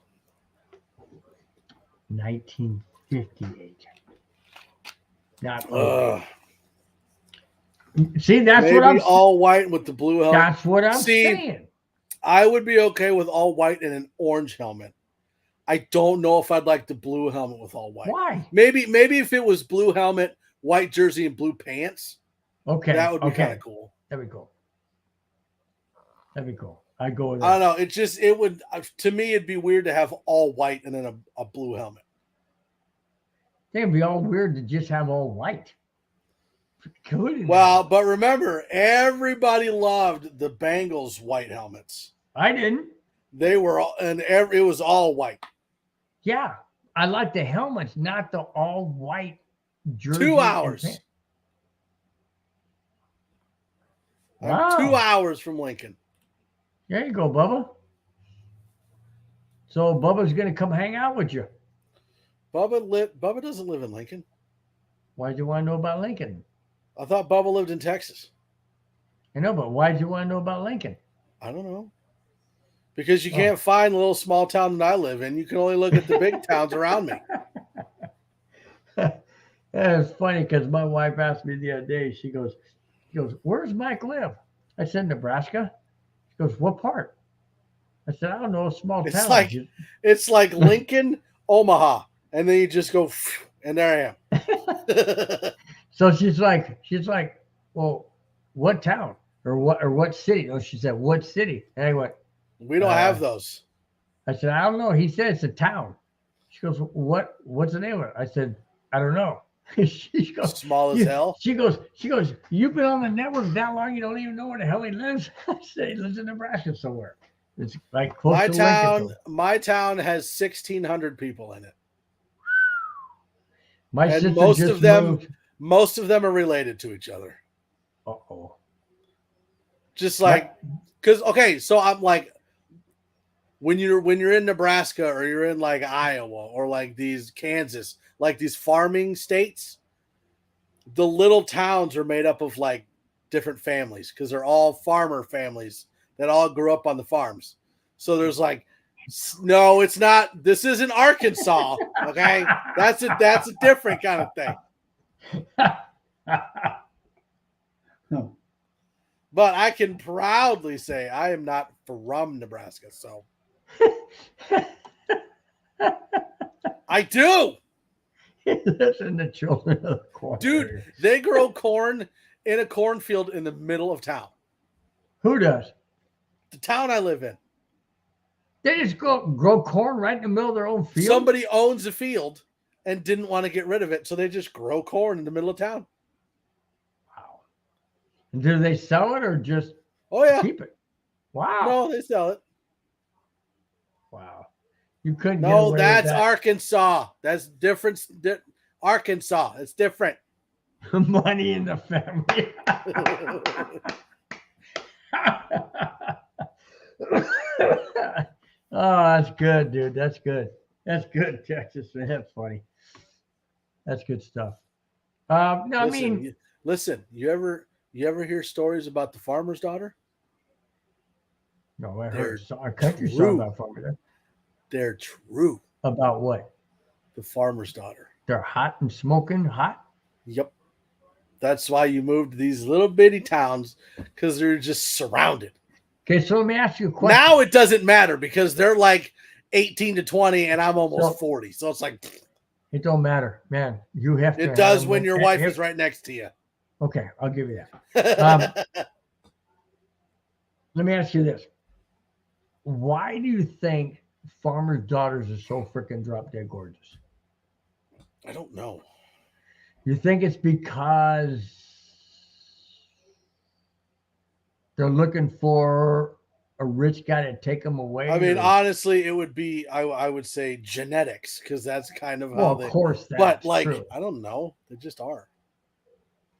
1958. Not See, that's maybe what I'm all white with the blue helmet. That's what I'm See, saying. I would be okay with all white and an orange helmet. I don't know if I'd like the blue helmet with all white. Why? Maybe if it was blue helmet, white jersey, and blue pants. Okay. That would be kind of cool. That'd be cool. That'd be cool. I'd go with that. I don't know. It would, to me, it'd be weird to have all white and then a blue helmet. I think it'd be all weird to just have all white. Well, but remember, everybody loved the Bengals white helmets. I didn't. They were all, and it was all white. Yeah, I like the helmets, not the all white jersey. 2 hours. Wow. 2 hours from Lincoln. There you go, Bubba. So Bubba's gonna come hang out with you. Bubba doesn't live in Lincoln. Why do you want to know about Lincoln? I thought Bubba lived in Texas. I know, but why do you want to know about Lincoln? I don't know. Because you can't find the little small town that I live in. You can only look at the big towns around me. It's funny because my wife asked me the other day, she goes, where's Mike live? I said, Nebraska. She goes, what part? I said, I don't know, a small town. It's like Lincoln, Omaha. And then you just go, and there I am. So she's like, well, what town or what city? Oh, she said, what city? And I went, we don't have those. I said, I don't know. He said it's a town. She goes, what's the name of it? I said, I don't know. She goes, small as hell. She goes, you've been on the network that long, you don't even know where the hell he lives? I said, he lives in Nebraska somewhere. It's like close to Lincoln. My town has 1,600 people in it. My and sister most of them are related to each other. Uh-oh. Just like, because, okay, so I'm like, when you're in Nebraska or you're in like Iowa or like these Kansas, like these farming states, the little towns are made up of like different families because they're all farmer families that all grew up on the farms. So there's like, no, it's not. This isn't Arkansas. Okay, that's a different kind of thing. But I can proudly say I am not from Nebraska, so I do. Listen to children of the corn. Dude, they grow corn in a cornfield in the middle of town. Who does? The town I live in. They just grow corn right in the middle of their own field? Somebody owns a field and didn't want to get rid of it, so they just grow corn in the middle of town. Wow. And do they sell it or just keep it? Wow. No, they sell it. Wow. You couldn't get No, away that's with that. Arkansas. That's different. Arkansas. It's different. Money in the family. Oh, that's good, dude. That's good. That's good, Texas. That's funny. That's good stuff. No, listen. You ever hear stories about the farmer's daughter? No, I heard a country song about farmer. They're true. About what? The farmer's daughter. They're hot and smoking hot? Yep. That's why you moved to these little bitty towns, because they're just surrounded. Okay, so let me ask you a question. Now it doesn't matter because they're like 18 to 20 and I'm almost 40. So it's like, it don't matter, man. You have to. It does when your wife is right next to you. Okay, I'll give you that. Let me ask you this. Why do you think farmers' daughters are so freaking drop dead gorgeous? I don't know. You think it's because they're looking for a rich guy to take them away. I mean, or- honestly, it would be I would say genetics, because that's kind of how well, they. of course, that's But like, true. I don't know, they just are.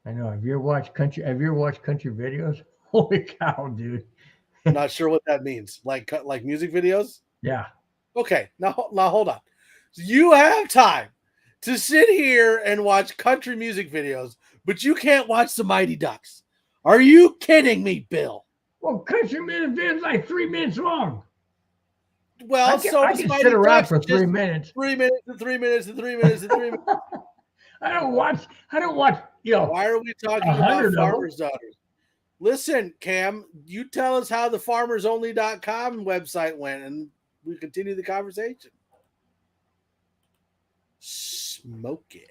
I know. Have you ever watched country videos? Holy cow, dude! I'm not sure what that means. Like music videos. Yeah. Okay, now hold on. So you have time to sit here and watch country music videos, but you can't watch the Mighty Ducks. Are you kidding me, Bill? Well, country music video is like 3 minutes long. Well, I does can Mighty sit around Ducks, for just 3 minutes. 3 minutes and 3 minutes and 3 minutes and 3 minutes. I don't watch. You know, Why are we talking 100 about of them. farmers' daughters? Listen, Cam, you tell us how the farmersonly.com website went, and we continue the conversation. Smoking.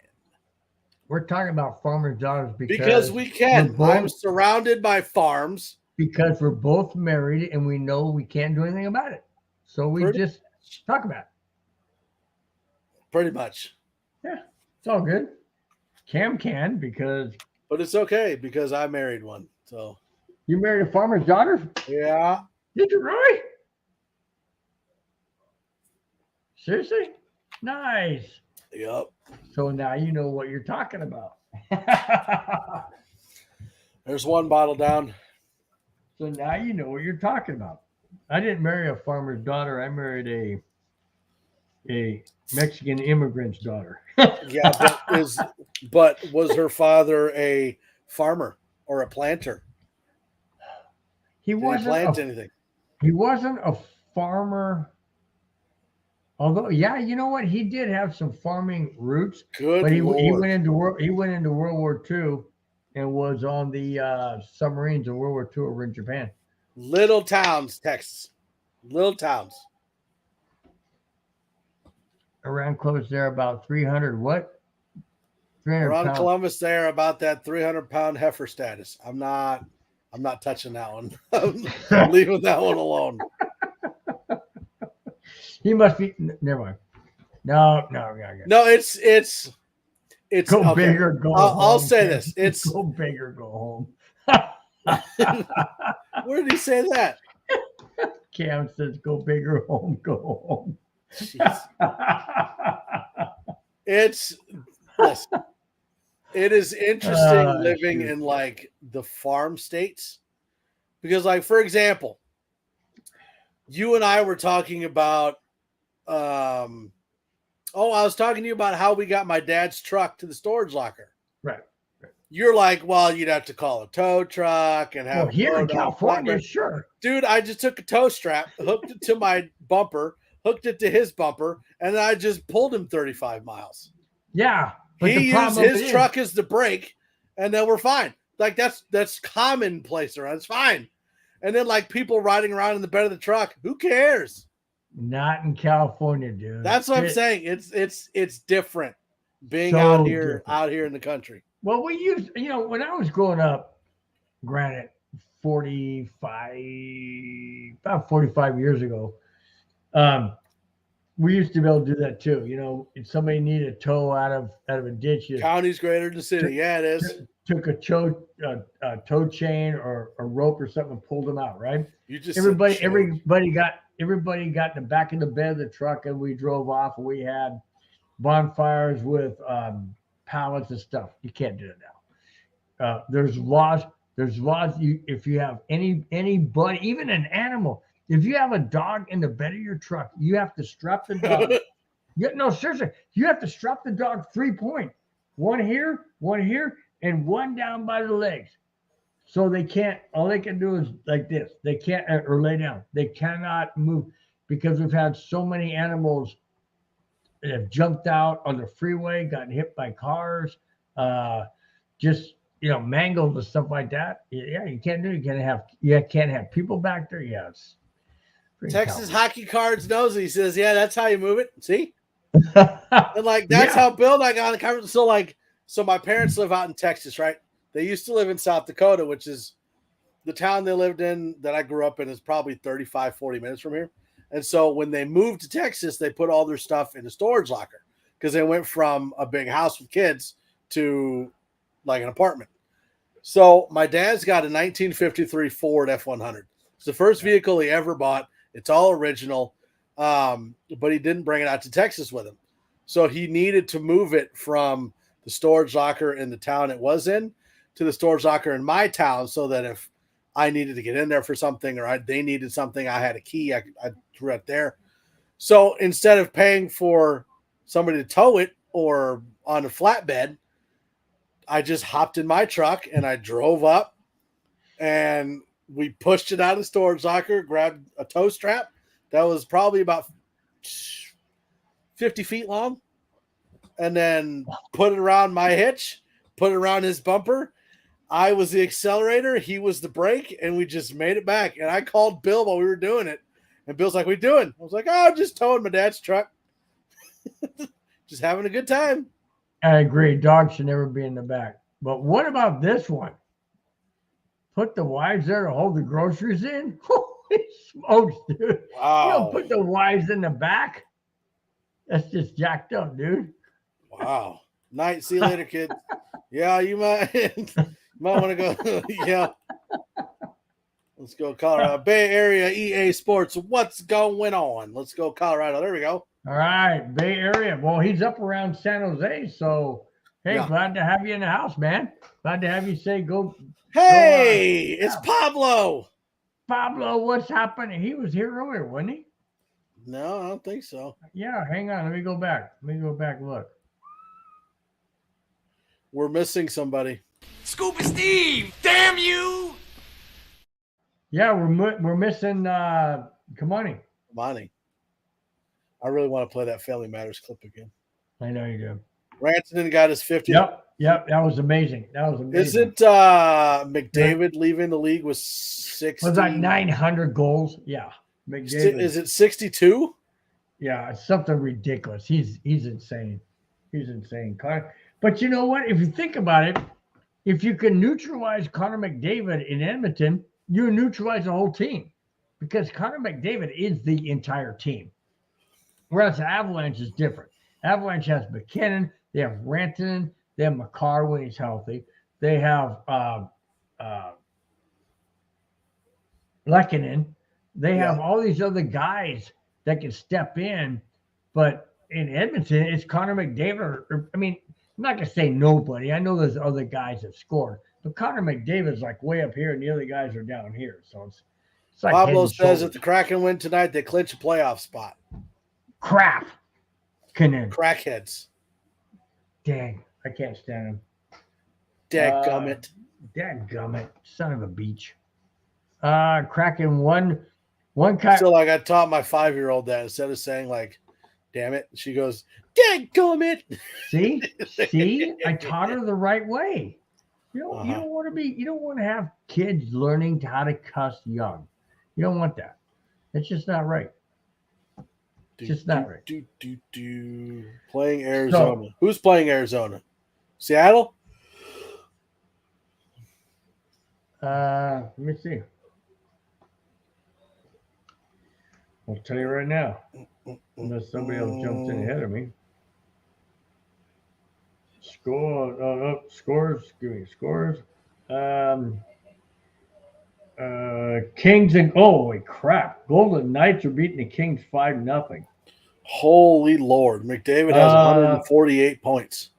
we're talking about farmers' daughters Because we can. we're I'm both, surrounded by farms. because we're both married and we know we can't do anything about it. So we Pretty- just talk about it. Pretty much. Yeah, it's all good. Cam can because But it's okay because I married one. So, you married a farmer's daughter. yeah. Did you really? Seriously? Nice. Yep. So now you know what you're talking about. There's one bottle down. So now you know what you're talking about. I didn't marry a farmer's daughter. I married a Mexican immigrant's daughter. Yeah, but was her father a farmer or a planter? He Did he wasn't plant a, anything? he wasn't a farmer. Although, yeah, you know what? He did have some farming roots, Good but he Lord. went into World War II and was on the submarines in World War II over in Japan. Little towns, Texas. Little towns. Around close there, about 300 what? 300 Around pounds. Columbus there, about that 300-pound heifer status. I'm not touching that one. I'm leaving that one alone. He must be. Never mind. No. No, it's Go okay. big or go home. I'll say Cam. this. It's Go big or go home. where did he say that? Cam says, "Go big or home, go home." Jeez. Listen, it is interesting living shoot. in like the farm states because, like, for example, you and I were talking about I was talking to you about how we got my dad's truck to the storage locker. Right. You're like, well, you'd have to call a tow truck and have Well, here in it load on California, flatbed. sure. Dude, I just took a tow strap, hooked it to my bumper, hooked it to his bumper, and then I just pulled him 35 miles. Yeah. But He the used problem his is- truck as the brake, and then we're fine. Like that's commonplace around. It's fine. And then like people riding around in the bed of the truck, who cares? Not in California, dude. That's what I'm It- saying. It's different being So out here different. in the country. Well, we used, when I was growing up, granted, about 45 years ago, we used to be able to do that too. If somebody needed a tow out of a ditch, you County's greater than the city. Yeah, it is. took a tow chain or a rope or something and pulled them out, right? You just Everybody said got in the back of the bed of the truck and we drove off and we had bonfires with pallets and stuff. You can't do it now. There's laws. If you have anybody, even an animal, if you have a dog in the bed of your truck, you have to strap the dog. No, seriously, you have to strap the dog 3-point. One here, and one down by the legs. So they can't, all they can do is like this. They can't, or lay down. They cannot move because we've had so many animals that have jumped out on the freeway, gotten hit by cars, just, mangled and stuff like that. Yeah, you can't do it. You can't have people back there. Yeah, it's pretty Texas tough. hockey cards knows it. He says, yeah, that's how you move it. See? And like that's Yeah. how Bill and I got in the conversation. So my parents live out in Texas, right? They used to live in South Dakota, which is the town they lived in that I grew up in is probably 35, 40 minutes from here. And so when they moved to Texas, they put all their stuff in a storage locker because they went from a big house with kids to like an apartment. So my dad's got a 1953 Ford F-100. It's the first vehicle he ever bought. It's all original, but he didn't bring it out to Texas with him. So he needed to move it from the storage locker in the town it was in to the storage locker in my town, so that if I needed to get in there for something or they needed something, I had a key. I threw it there. So instead of paying for somebody to tow it or on a flatbed, I just hopped in my truck and I drove up and we pushed it out of the storage locker, grabbed a tow strap that was probably about 50 feet long, and then put it around my hitch, put it around his bumper. I was the accelerator, he was the brake, and we just made it back. And I called Bill while we were doing it. And Bill's like, "What are you doing?" I was like, "Oh, just towing my dad's truck." Just having a good time. I agree. Dogs should never be in the back. But what about this one? Put the wives there to hold the groceries in? Holy smokes, dude. Wow. You don't put the wives in the back? That's just jacked up, dude. Wow. Night. See you later, kid. Yeah, you might want to go. Yeah. Let's go, Colorado. Bay Area EA Sports. What's going on? Let's go, Colorado. There we go. All right, Bay Area. Well, he's up around San Jose, so hey, Yeah. glad to have you in the house, man. Glad to have you say go. Hey, it's Pablo. Pablo, what's happening? He was here earlier, wasn't he? No, I don't think so. Yeah, hang on. Let me go back. Look. We're missing somebody. Scuba Steve, damn you! Yeah, we're missing Kamani. Monty. I really want to play that Family Matters clip again. I know you do. Rantanen got his 50. Yep. That was amazing. Isn't McDavid leaving the league with 60? Was like 900 goals? Yeah. McDavid. Is it 62? Yeah, it's something ridiculous. He's insane. He's insane. But you know what? If you think about it, if you can neutralize Connor McDavid in Edmonton, you neutralize the whole team, because Connor McDavid is the entire team. Whereas Avalanche is different. Avalanche has McKinnon, they have Rantanen, they have Makar when he's healthy, they have Lehkonen, they have all these other guys that can step in. But in Edmonton, it's Connor McDavid. I mean, I'm not going to say nobody. I know there's other guys that scored, but Connor McDavid is like way up here, and the other guys are down here. So it's like Pablo says if the Kraken win tonight, they clinch a playoff spot. Crap. Crackheads. Dang, I can't stand him. Dadgummit. Dadgummit. Son of a beach. Kraken one kind. So like I taught my 5-year-old that instead of saying like, damn it, she goes, dadgummit. See, I taught her the right way. You don't want to have kids learning how to cuss young. You don't want that. It's just not right. Just not right. Playing Arizona. So, who's playing Arizona? Seattle? Let me see. I'll tell you right now. Unless somebody else jumps in ahead of me. Scores. Give me scores. Kings and holy crap! Golden Knights are beating the Kings 5-0. Holy Lord! McDavid has 148 points.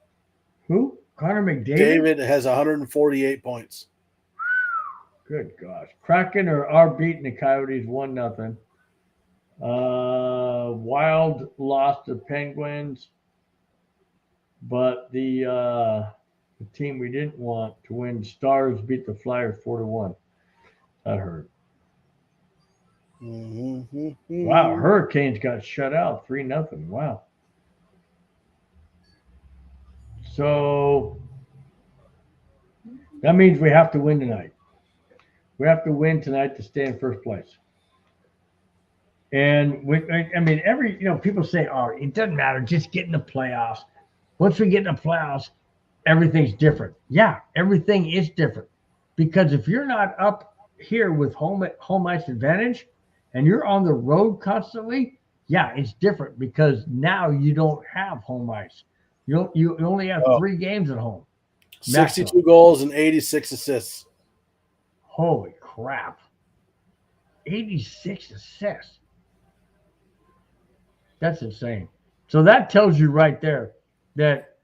Who? Connor McDavid. David has 148 points. Good gosh! Kraken are beating the Coyotes 1-0. Wild lost to Penguins, but the team we didn't want to win, Stars, beat the Flyers 4-1. That hurt. Wow, Hurricanes got shut out 3-0. Wow. So that means we have to win tonight. We have to win tonight to stay in first place. And people say, "Oh, it doesn't matter, just get in the playoffs." Once we get in the playoffs, everything's different. Yeah, everything is different, because if you're not up here with home ice advantage and you're on the road constantly, yeah, it's different, because now you don't have home ice. You only have 3 games at home. 62 goals and 86 assists. Holy crap. 86 assists. That's insane. So that tells you right there that,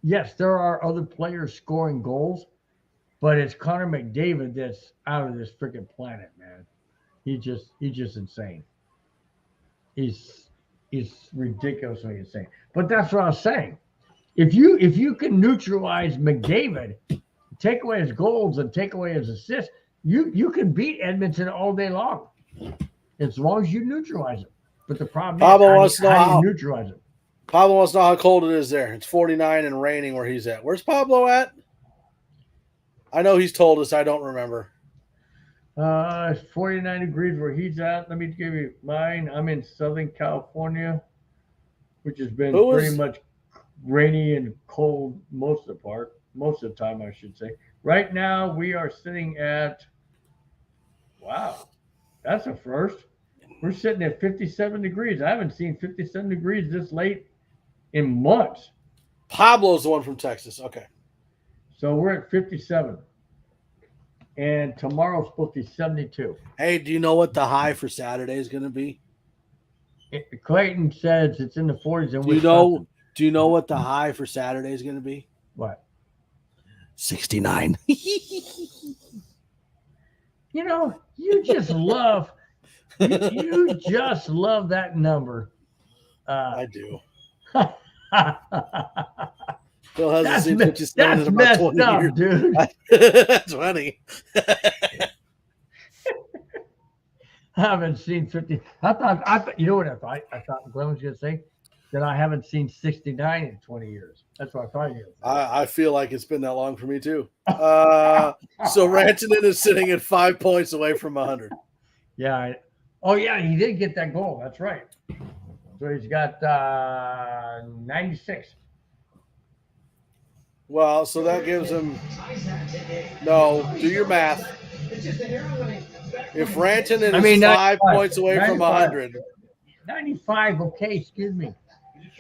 yes, there are other players scoring goals, but it's Connor McDavid that's out of this freaking planet, man. He's just insane. He's ridiculously insane. But that's what I was saying. If you can neutralize McDavid, take away his goals and take away his assists, you can beat Edmonton all day long, as long as you neutralize him. But the problem is how you neutralize him. Pablo wants to know how cold it is there. It's 49 and raining where he's at. Where's Pablo at? I know he's told us. I don't remember. It's 49 degrees where he's at. Let me give you mine. I'm in Southern California, which has been pretty much rainy and cold most of the time, I should say. Right now, we are sitting at, wow, that's a first. We're sitting at 57 degrees. I haven't seen 57 degrees this late in months. Pablo's the one from Texas. Okay. So we're at 57. And tomorrow's supposed to be 72. Hey, do you know what the high for Saturday is going to be? Clayton says it's in the 40s. And do you know what the high for Saturday is going to be? What? 69. You know, you just love you just love that number. I do. Phil hasn't seen 57 in about 20 years. Dude. That's funny. I haven't seen 50. I thought, you know what I thought? I thought Glenn was going to say that I haven't seen 69 in 20 years. That's what I thought you. I feel like it's been that long for me too. So Rantanen is sitting at 5 points away from 100. Yeah. Yeah, he did get that goal. That's right. So he's got 96. Well, so that gives him. No, do your math. If Rantanen is 5 points away 95. From 100. 95, okay, excuse me.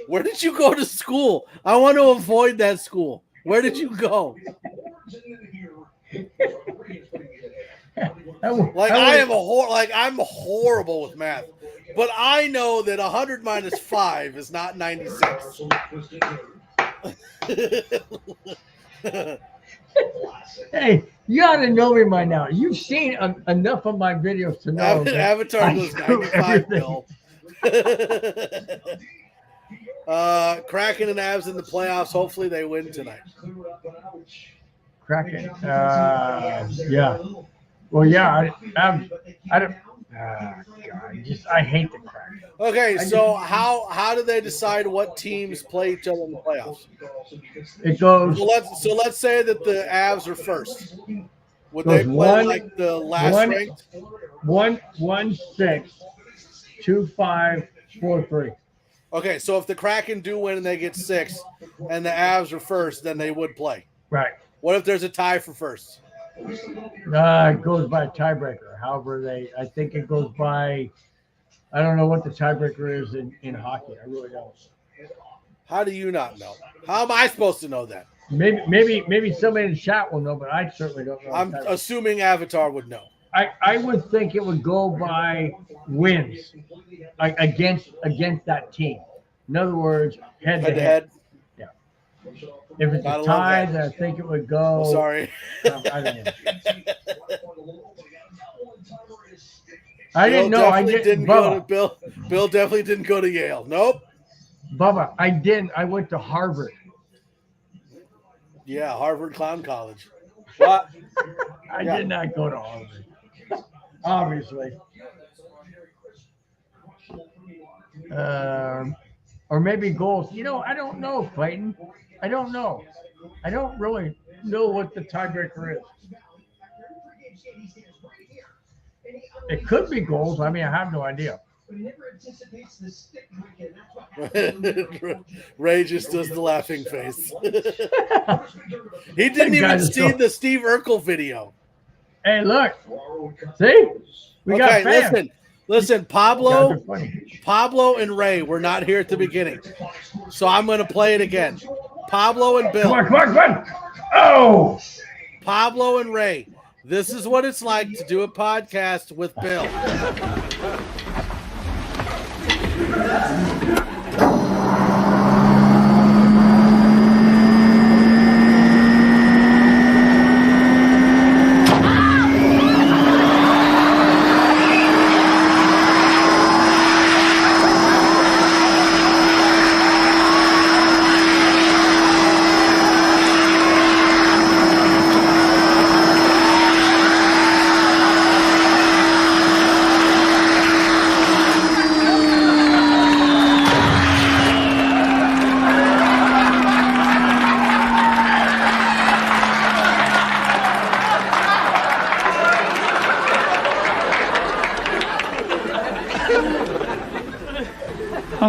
Where did you go to school? I want to avoid that school. Where did you go? I'm horrible with math. But I know that 100 minus 5 is not 96. Hey, you ought to know me by now. You've seen enough of my videos to know. Avatar was 95, Bill. Kraken and Avs in the playoffs. Hopefully they win tonight. Kraken. Yeah. Well, yeah. I don't. God, I hate the Kraken. Okay, so how do they decide what teams play each other in the playoffs? It goes. So let's say that the Avs are first. Would they play like the last ranked? 1-6, 2-5, 4-3. Okay, so if the Kraken do win and they get 6, and the Avs are first, then they would play. Right. What if there's a tie for first? It goes by tiebreaker. However, I think it goes by. I don't know what the tiebreaker is in hockey. I really don't. How do you not know? How am I supposed to know that? Maybe somebody in the chat will know, but I certainly don't know. I'm assuming Avatar would know. I would think it would go by wins against that team. In other words, head to head. Yeah. If it's a tie, then I think it would go. I'm sorry. I don't know. I didn't know. I didn't go to Bill. Bill definitely didn't go to Yale. Nope. Bubba, I didn't. I went to Harvard. Yeah, Harvard Clown College. What? I did not go to Harvard. Obviously. Or maybe goals. You know, I don't know, Clayton. I don't know. I don't really know what the tiebreaker is. It could be goals. I mean, I have no idea. Ray just does the laughing face. He didn't even see the Steve Urkel video. Hey, look. See? We got fans. Listen, Pablo and Ray were not here at the beginning. So I'm going to play it again. Pablo and Bill. Come on. Oh! Pablo and Ray. This is what it's like to do a podcast with Bill.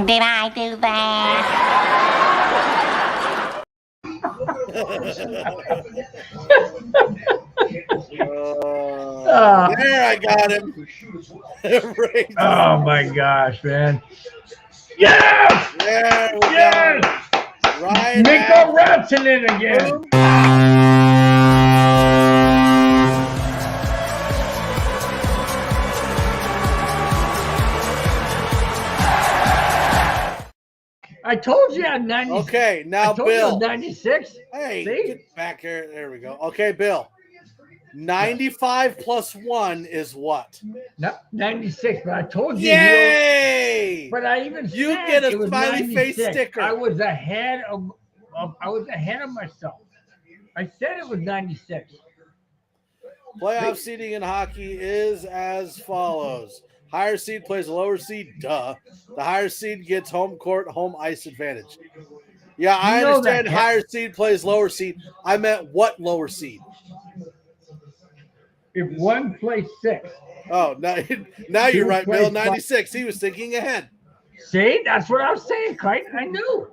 Did I do that? There, I got him. Right. Oh my gosh, man! Yes! There we Yes! go. Right. Nico Ratsonin again. I told you I had 90. Okay, now I told you I Bill. was 96. Hey, See? get back here. There we go. Okay, Bill. 95 plus 1 is what? No, 96, but I told you. Yay! But I even You said get a it was smiley face 96. sticker. I was ahead of myself. I said it was 96. Playoff seeding in hockey is as follows. Higher seed plays a lower seed. Duh. The higher seed gets home court, home ice advantage. Yeah, I You know understand that. higher seed plays lower seed. I meant what lower seed? If one plays 6. Oh, now you're right, plays Bill. 96. He was thinking ahead. See, that's what I was saying, Clayton. I knew.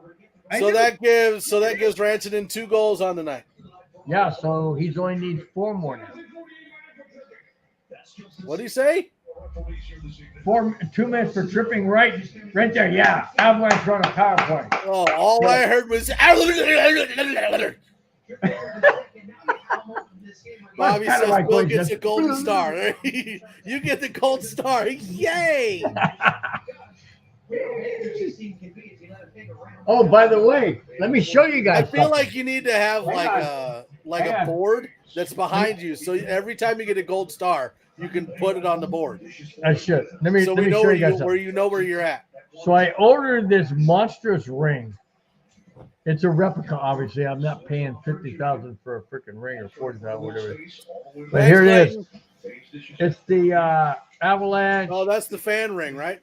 I So knew. that gives Rantanen 2 goals on the night. Yeah, so he's only needs 4 more now. What do you say? 2 minutes for tripping right there. Yeah, Avalanche run a power play. Oh, all I heard was Bobby That's kinda says like Bill what gets you a golden star. You get the gold star. Yay! Oh, by the way, let me show you I guys. feel something. like you need to have like Hang a on. board that's behind you, so every time you get a gold star, you can put it on the board, I should. Let me so let we me know show where you guys you something. know where you're at. So I ordered this monstrous ring. It's a replica, obviously. I'm not paying $50,000 for a freaking ring or $40,000, whatever. But here it is. It's the Avalanche. Oh, that's the fan ring, right?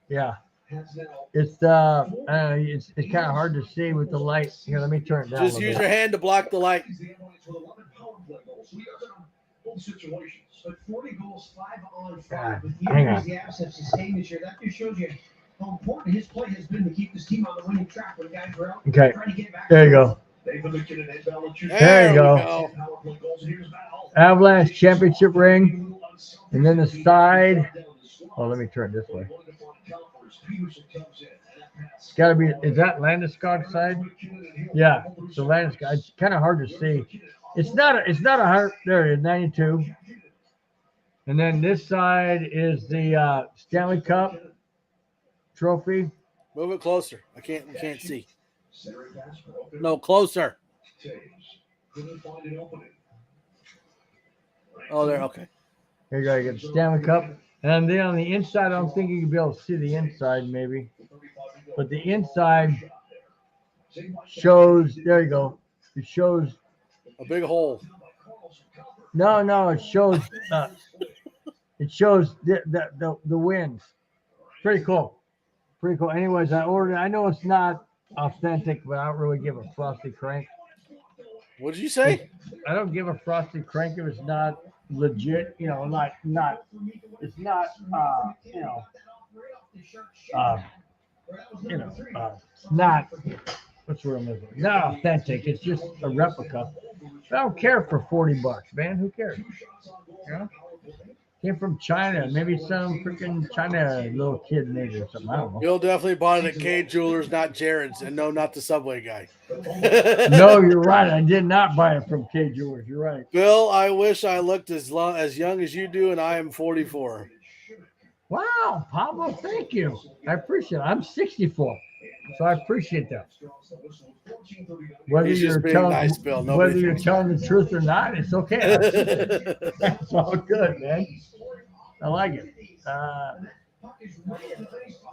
Yeah. It's it's kind of hard to see with the light. Here, let me turn it down. Just a use little your bit. hand to block the light. Hang on. The assets sustained this year. That just shows you how important his play has been to keep this team on the winning track when guys are out. Okay. Trying to get back. There you go. There There you go. Avalanche championship ring, and then the side. Oh, let me turn it this way. It's got to be. Is that Landeskog side? Yeah, it's the Landeskog. It's kind of hard to see. It's not a hard. There it is, 92. And then this side is the Stanley Cup trophy. Move it closer. We can't see. No, closer. Oh, there. Okay. Here you go. You get the Stanley Cup. And then on the inside, I don't think you can be able to see the inside, maybe. But the inside shows. There you go. It shows. A big hole. No. It shows. It shows the wins. Pretty cool. Pretty cool. Anyways, I ordered. I know it's not authentic, but I don't really give a frosty crank. What did you say? I don't give a frosty crank if it's not legit. You know, not. It's not. Not. What's the word I'm looking for? Not authentic. It's just a replica. I don't care for $40, man. Who cares? You know? Came from China. Maybe some freaking China little kid made it or something. I don't know. Bill definitely bought it at K Jewelers, not Jared's, and no, not the Subway guy. No, you're right. I did not buy it from K Jewelers. You're right. Bill, I wish I looked as young as you do, and I am 44. Wow, Pablo, thank you. I appreciate it. I'm 64, so I appreciate that. Whether He's you're just being telling nice, Bill. Nobody whether you're thinks telling the truth or not, it's okay. It's all good, man. I like it.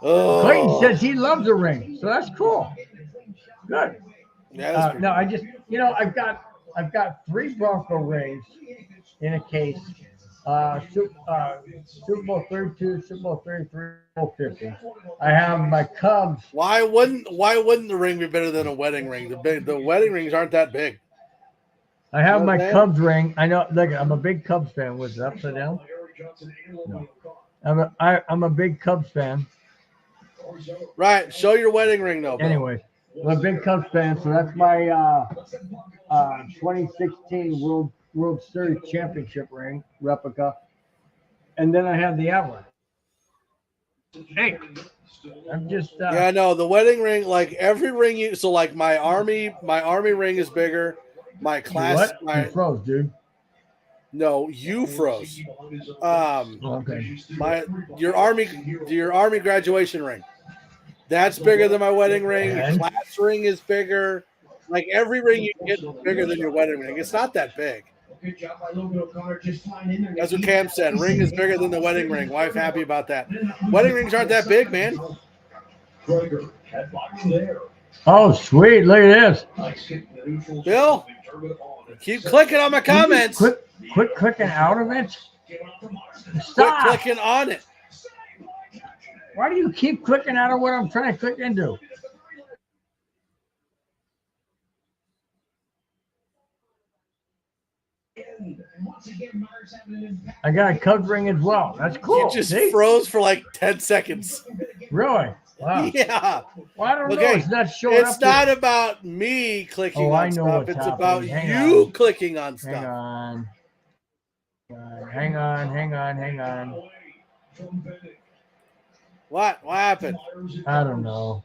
Clayton Oh, says he loves the ring, so that's cool. Good. yeah, that's pretty No, I just, I've got 3 Bronco rings in a case. Super Bowl 32, Super Bowl 33, Super Bowl 50. I have my Cubs. Why wouldn't the ring be better than a wedding ring? The wedding rings aren't that big. I have my Okay. Cubs ring. I know. Look, I'm a big Cubs fan. Was it upside down? No. I'm a big Cubs fan. Right. Show your wedding ring, though. Bill. Anyway, I'm a big Cubs fan, so that's my 2016 World Series championship ring replica, and then I have the Avalanche. Hey, I'm just Yeah, no, the wedding ring, like every ring you. So, like my army ring is bigger. My class, what? You froze, dude. no, you froze. Okay. Your army graduation ring. That's bigger than my wedding ring. Your And? class ring is bigger. Like every ring you get is bigger than your wedding ring. It's not that big. Good job by Logan O'Connor, just flying in there. That's what Cam said. Ring is bigger than the wedding ring. Wife happy about that. Wedding rings aren't that big, man. Oh, sweet! Look at this. Bill, keep clicking on my comments. Quit clicking out of it. Quit Stop! clicking on it. Why do you keep clicking out of what I'm trying to click into? I got a Cubs ring as well. That's cool. You just See? froze for like 10 seconds. Really? Wow. Yeah. Well, I don't know. Okay, It's not showing up. It's not about me clicking Oh, I on know stuff. what's It's happening. about Hang you on. clicking on Hang stuff. on. Hang on. What? What happened? I don't know.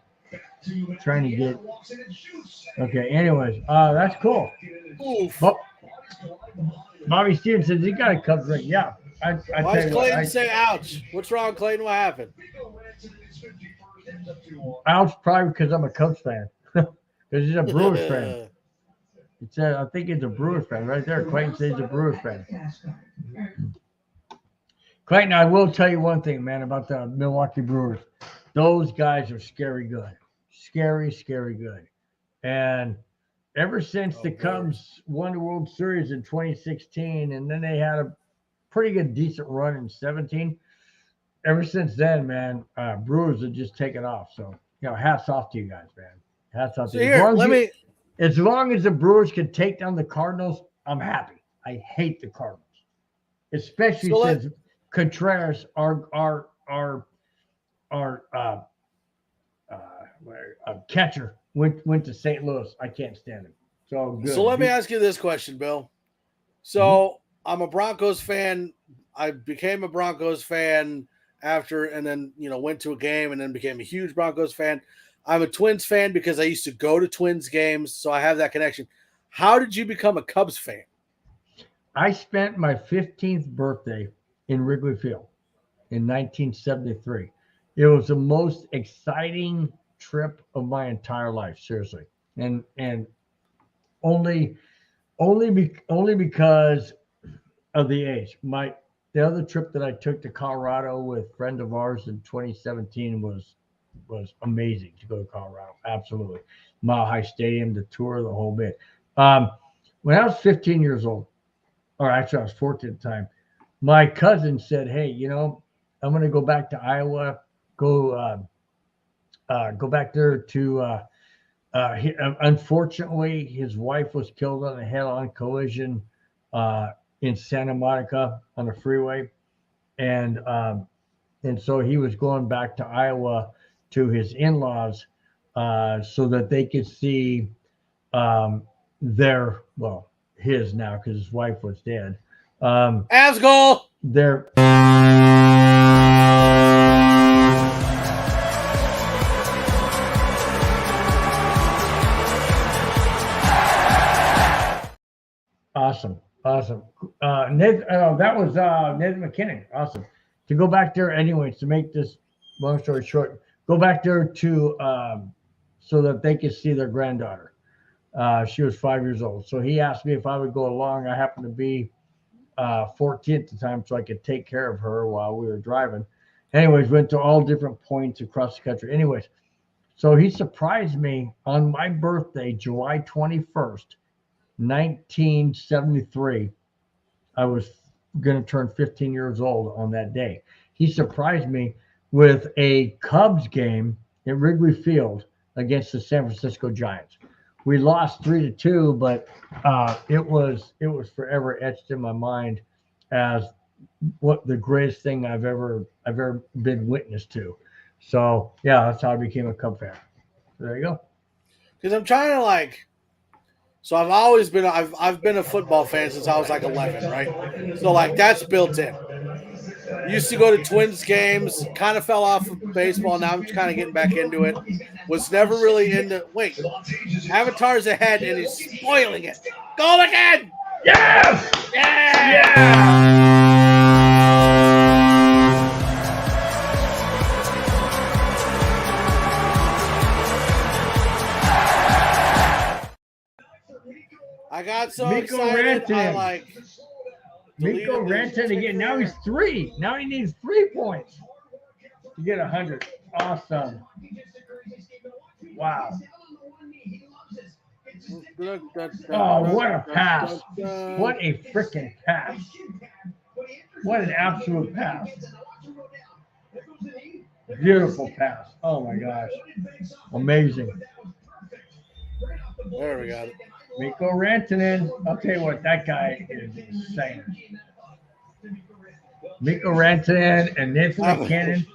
Trying to get. Okay. Anyways, that's cool. Oof. Oh, Bobby Stevens says he got a Cubs ring. Yeah. I Why tell does you what, Clayton say ouch? What's wrong, Clayton? What happened? ouch, probably because I'm a Cubs fan. Because he's a Brewers fan. It said, I think he's a Brewers fan right there. Clayton says he's a Brewers fan. Clayton, I will tell you one thing, man, about the Milwaukee Brewers. Those guys are scary good. Scary good. And ever since the Cubs won the World Series in 2016, and then they had a pretty good, decent run in 17, ever since then, man, Brewers have just taken off. So, hats off to you guys, man. Hats off to you. As long as the Brewers can take down the Cardinals, I'm happy. I hate the Cardinals, especially since Contreras, our catcher, went to St. Louis. I can't stand him. So good. So let me ask you this question, Bill. So I'm a Broncos fan. I became a Broncos fan after, and then went to a game, and then became a huge Broncos fan. I'm a Twins fan because I used to go to Twins games, so I have that connection. How did you become a Cubs fan? I spent my 15th birthday in Wrigley Field in 1973. It was the most exciting trip of my entire life, seriously, and only because of the age. The other trip that I took to Colorado with a friend of ours in 2017 was amazing to go to Colorado. Absolutely. Mile High Stadium, the tour, the whole bit. When I was 15 years old, or actually I was 14 at the time, my cousin said, hey, I'm going to go back to Iowa, go back there to, unfortunately, his wife was killed on a head-on collision in Santa Monica on the freeway. And so he was going back to Iowa to his in-laws so that they could see his now, because his wife was dead. Asgol! Their Awesome. That was Ned McKinnon. Awesome. To go back there, anyways, to make this long story short, go back there to so that they could see their granddaughter. She was 5 years old. So he asked me if I would go along. I happened to be 14 at the time, so I could take care of her while we were driving. Anyways, went to all different points across the country. Anyways, so he surprised me on my birthday, July 21st, 1973. I was going to turn 15 years old on that day. He surprised me with a Cubs game at Wrigley Field against the San Francisco Giants. We lost 3-2, but it was forever etched in my mind as what the greatest thing I've ever been witness to. So yeah, that's how I became a Cub fan. So there you go. Because I'm trying to like. So I've been a football fan since I was like 11, right? So like that's built in. Used to go to Twins games, kind of fell off of baseball. Now I'm kind of getting back into it. Was never really into. Wait, Avatar's ahead and he's spoiling it. Goal again! Yes! Yeah! I got so Mikko excited. Rantanen. I like. Mikko Rantanen again. Now he's 3. Now he needs 3 points to get 100. Awesome. Wow. Oh, what a pass. What a freaking pass. What an absolute pass. Beautiful pass. Oh my gosh. Amazing. There we got it. Mikko Rantanen. I'll tell you what, that guy is insane. Mikko Rantanen and Nathan McKinnon.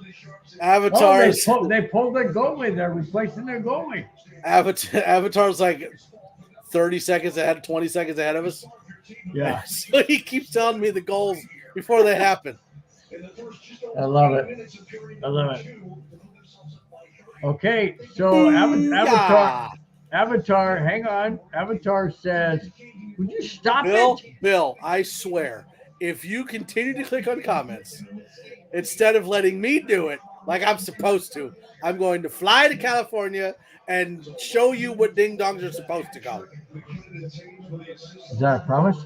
Avatar's. Oh, they pulled their goalie. They're replacing their goalie. Avatar's like 30 seconds ahead, 20 seconds ahead of us. Yeah. So he keeps telling me the goals before they happen. I love it. Okay, so Avatar, hang on. Avatar says, would you stop it? Bill, I swear, if you continue to click on comments, instead of letting me do it like I'm supposed to, I'm going to fly to California and show you what ding-dongs are supposed to go. Is that a promise?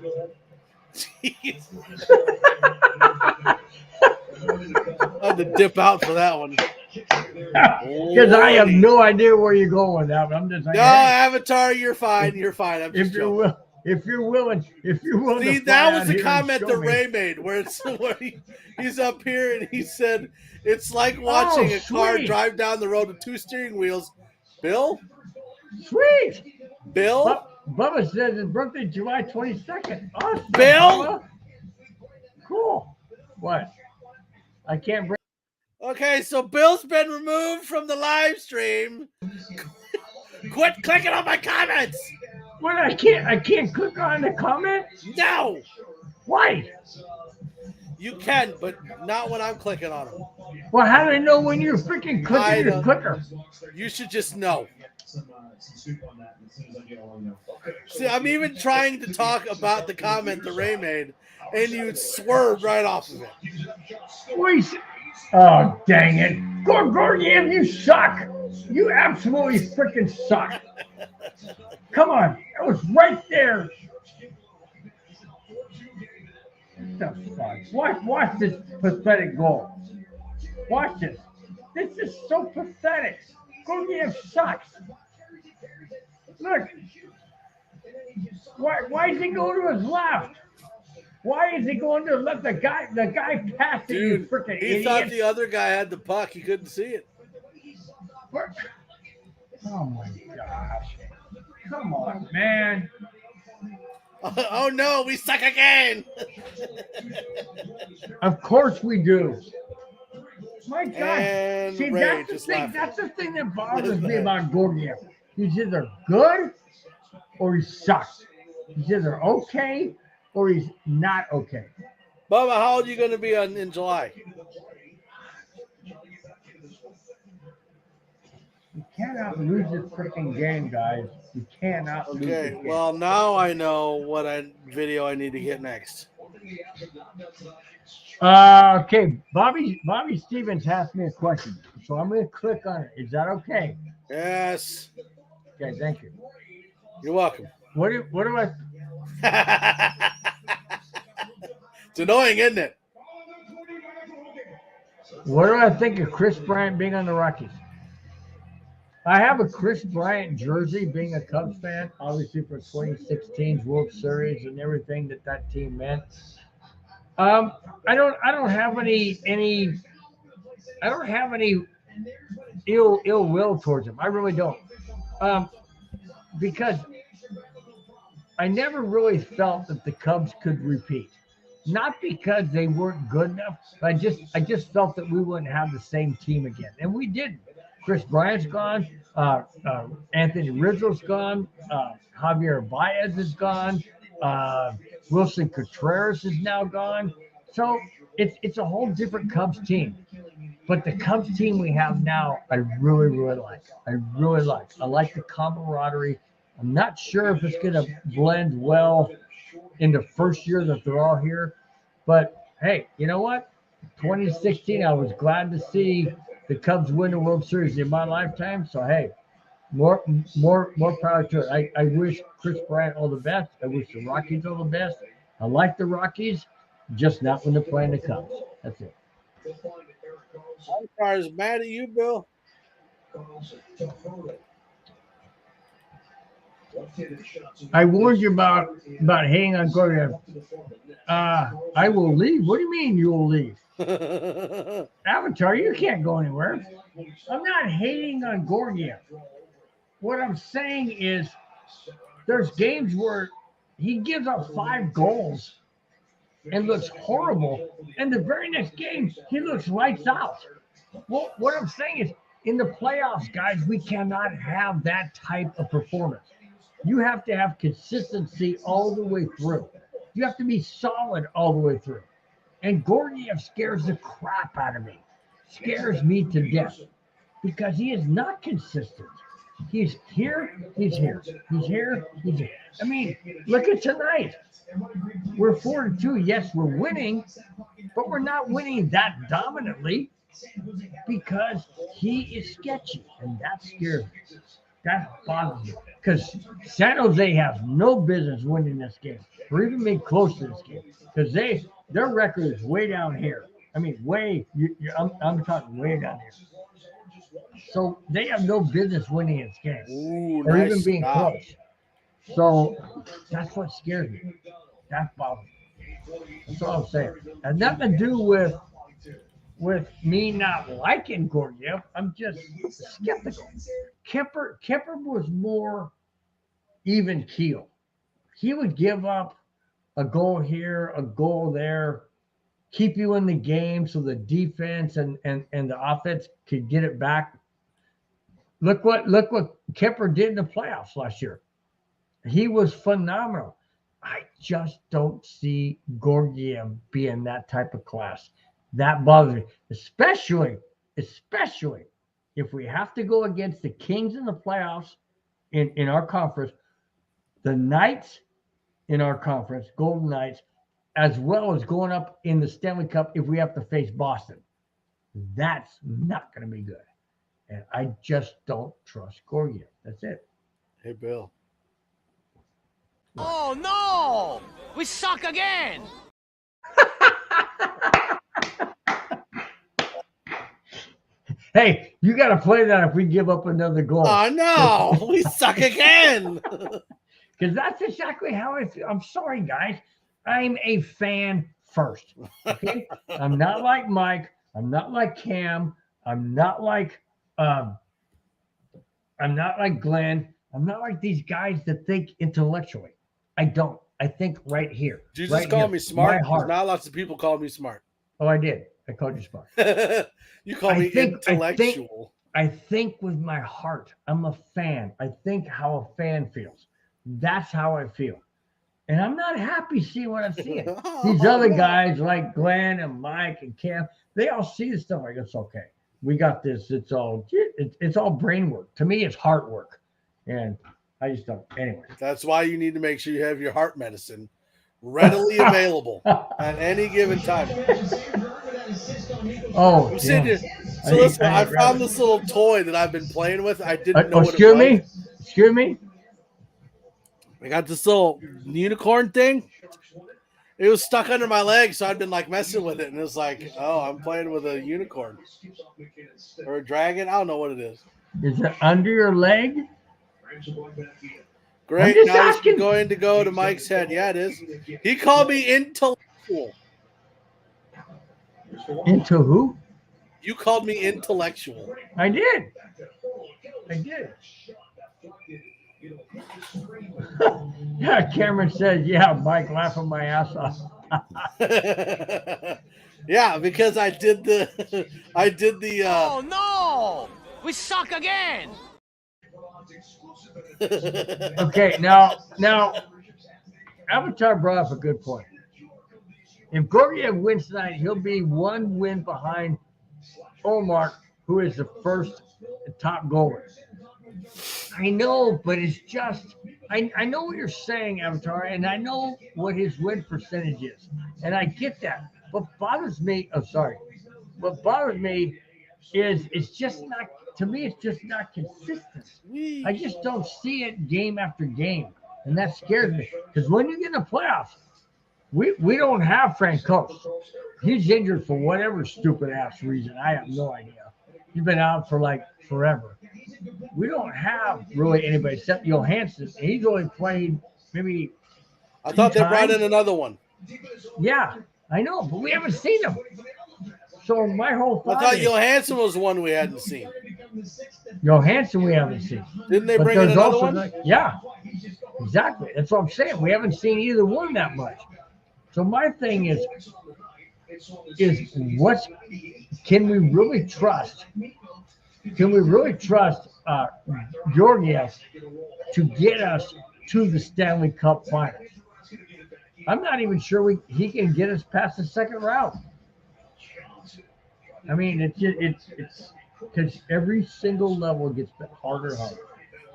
I had to dip out for that one. Because I have no idea where you're going with that. But I'm just like, no, hey, Avatar, you're fine. You're fine. I'm just joking. If you're willing. See, that was the comment that Ray made, where he's up here and he said it's like watching a car drive down the road with 2 steering wheels. Bill? Sweet. Bill? Bubba says his birthday July 22nd. Awesome. Bill? Bubba. Cool. What? I can't bring. Okay, so Bill's been removed from the live stream. Quit clicking on my comments. What? I can't click on the comment? No. Why? You can, but not when I'm clicking on them. Well, how do I know when you're freaking clicking your clicker? You should just know. See, I'm even trying to talk about the comment that Ray made, and you swerved right off of it. Wait. Oh, dang it. Gorgiev, you suck. You absolutely freaking suck. Come on. That was right there. What the fuck? Watch this pathetic goal. Watch this. This is so pathetic. Gorgiev sucks. Look. Why is he going to his left? Why is he going to let the guy pass it, you freaking idiot? He thought the other guy had the puck. He couldn't see it. Oh, my gosh. Come on, man. Oh, no. We suck again. Of course we do. My God. And see, Ray that's the thing that bothers me about Gorgiev. He's either good or he sucks. He's either okay or he's not okay. Bubba, how old are you going to be in July? You cannot lose this freaking game, guys. You cannot lose Okay, the game. well, now I know what video I need to get next. Okay, Bobby Stevens asked me a question, so I'm going to click on it. Is that okay? Yes. Okay, thank you. You're welcome. What do I? It's annoying, isn't it? What do I think of Chris Bryant being on the Rockies? I have a Chris Bryant jersey, being a Cubs fan, obviously for 2016's World Series and everything that team meant. I don't have any ill will towards him. I really don't. Because I never really felt that the Cubs could repeat. Not because they weren't good enough, but I just felt that we wouldn't have the same team again, and we didn't. Chris Bryant's gone. Anthony Rizzo's gone. Javier Baez is gone. Wilson Contreras is now gone. So it's a whole different Cubs team. But the Cubs team we have now, I really, really like. I like the camaraderie. I'm not sure if it's going to blend well in the first year that they're all here. But, hey, you know what? 2016, I was glad to see the Cubs win the World Series in my lifetime. So, hey, more power to it. I wish Chris Bryant all the best. I wish the Rockies all the best. I like the Rockies, just not when they're playing the Cubs. That's it. I'm as mad at you, Bill. I warned you about hating on Goryev. I will leave. What do you mean you will leave? Avatar, you can't go anywhere. I'm not hating on Goryev. What I'm saying is there's games where he gives up 5 goals and looks horrible, and the very next game he looks lights out. Well, what I'm saying is in the playoffs, guys, we cannot have that type of performance. You have to have consistency all the way through. You have to be solid all the way through. And Goryev scares the crap out of me. Scares me to death because he is not consistent. He's here, he's here. He's here, he's here. I mean, look at tonight. We're 4-2. Yes, we're winning, but we're not winning that dominantly because he is sketchy, and that scares me. That bothers me because San Jose has no business winning this game or even being close to this game because their record is way down here. I mean, I'm talking way down here. So they have no business winning this game. Ooh, or nice even being stop. close. So that's what scares me. That bothers me. That's all I'm saying. It has nothing to do with me not liking Goryev. I'm just skeptical. Kemper was more even keel. He would give up a goal here, a goal there, keep you in the game so the defense and the offense could get it back. Look what Kemper did in the playoffs last year. He was phenomenal. I just don't see Goryev being that type of class. That bothers me, especially if we have to go against the Kings in the playoffs in our conference, the Knights in our conference, Golden Knights, as well as going up in the Stanley Cup if we have to face Boston. That's not going to be good. And I just don't trust Goryev. That's it. Hey, Bill. Oh no! We suck again! Hey, you got to play that if we give up another goal. Oh, no. We suck again. Because that's exactly how I feel. I'm sorry, guys. I'm a fan first. Okay? I'm not like Mike. I'm not like Cam. I'm not like Glenn. I'm not like these guys that think intellectually. I don't. I think right here. Did you right just call here, me smart? my heart. Not lots of people call me smart. Oh, I did. I called you smart. You call me intellectual. I think with my heart. I'm a fan. I think how a fan feels. That's how I feel. And I'm not happy seeing what I'm seeing. These other guys like Glenn and Mike and Cam, they all see this stuff like, it's okay. We got this. It's all brain work. To me, it's heart work. And I just don't. Anyway. That's why you need to make sure you have your heart medicine readily available at any given time. Oh, I'm yeah. sitting here. So listen, I found this little toy that I've been playing with. I didn't know what it excuse was. me? Excuse me? I got this little unicorn thing. It was stuck under my leg, so I'd been like messing with it, and it was like, oh, I'm playing with a unicorn or a dragon. I don't know what it is. Is it under your leg? Great. just Now it's asking. going to go to Mike's head. Yeah, it is. He called me intellectual. Into who? You called me intellectual. I did. I did. Yeah, Cameron says, yeah, Mike laughing my ass off. Yeah, because I did the Oh no! We suck again! Okay, now Avatar brought up a good point. If Gorgiev wins tonight, he'll be one win behind Omar, who is the first top goalie. I know, but it's just I know what you're saying, Avatar, and I know what his win percentage is, and I get that. What bothers me, what bothers me is it's just not, to me, it's just not consistent. I just don't see it game after game, and that scares me. Because when you get in the playoffs, we don't have Francouz. He's injured for whatever stupid ass reason. I have no idea. He's been out for like forever. We don't have really anybody except Johansson. He's only played maybe. I thought they brought in another one. Yeah, I know, but we haven't seen him. So my whole thought I thought is, Johansson was one we hadn't seen. Johansson we haven't seen. Didn't they But bring in there's another also one? yeah, exactly. That's what I'm saying. We haven't seen either one that much. So my thing is what can we really trust? Can we really trust Georgiev to get us to the Stanley Cup Finals? I'm not even sure he can get us past the second round. I mean, it's because every single level gets harder and harder.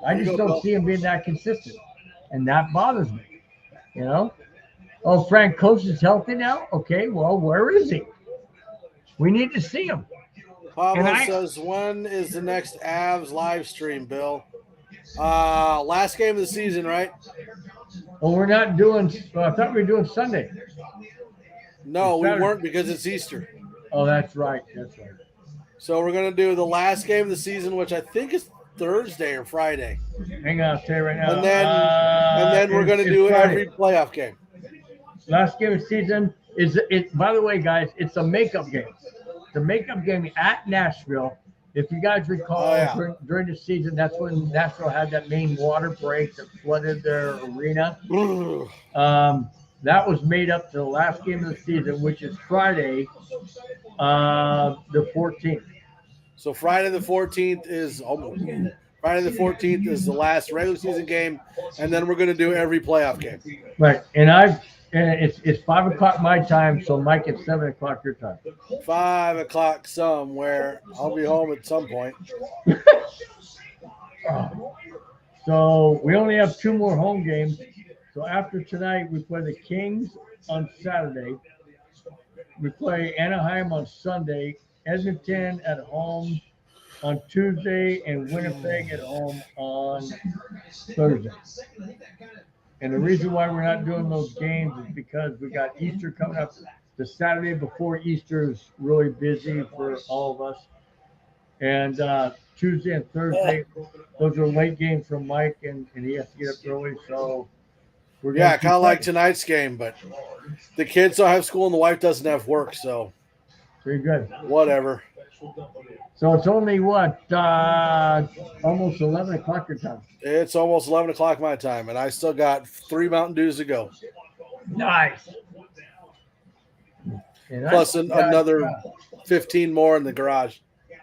I just don't see him being that consistent, and that bothers me. You know? Oh, Frank Coach is healthy now? Okay, well, where is he? We need to see him. Pablo says, when is the next Avs live stream, Bill? Last game of the season, right? Well, we're not doing I thought we were doing Sunday. No, we weren't because it's Easter. Oh, that's right. That's right. So we're going to do the last game of the season, which I think is Thursday or Friday. Hang on, I'll tell you right now. And then we're going to do Friday. every playoff game. Last game of the season is it. By the way, guys, it's a makeup game. The makeup game at Nashville. If you guys recall, during the season, that's when Nashville had that main water break that flooded their arena. That was made up to the last game of the season, which is Friday, the 14th. So Friday the 14th is Friday the 14th is the last regular season game, and then we're going to do every playoff game. Right, and it's 5 o'clock my time, so Mike, it's 7 o'clock your time. 5 o'clock somewhere. I'll be home at some point. So we only have 2 more home games. So after tonight, we play the Kings on Saturday. We play Anaheim on Sunday, Edmonton at home on Tuesday, and Winnipeg at home on Thursday. And the reason why we're not doing those games is because we got Easter coming up. The Saturday before Easter is really busy for all of us. And Tuesday and Thursday, those are late games from Mike, and he has to get up early. So we're kind of like tonight's game, but the kids don't have school and the wife doesn't have work, so pretty good. Whatever. So it's only what, almost 11 o'clock your time. It's almost 11 o'clock my time, and I still got 3 Mountain Dews to go. Nice. Plus another 15 more in the garage.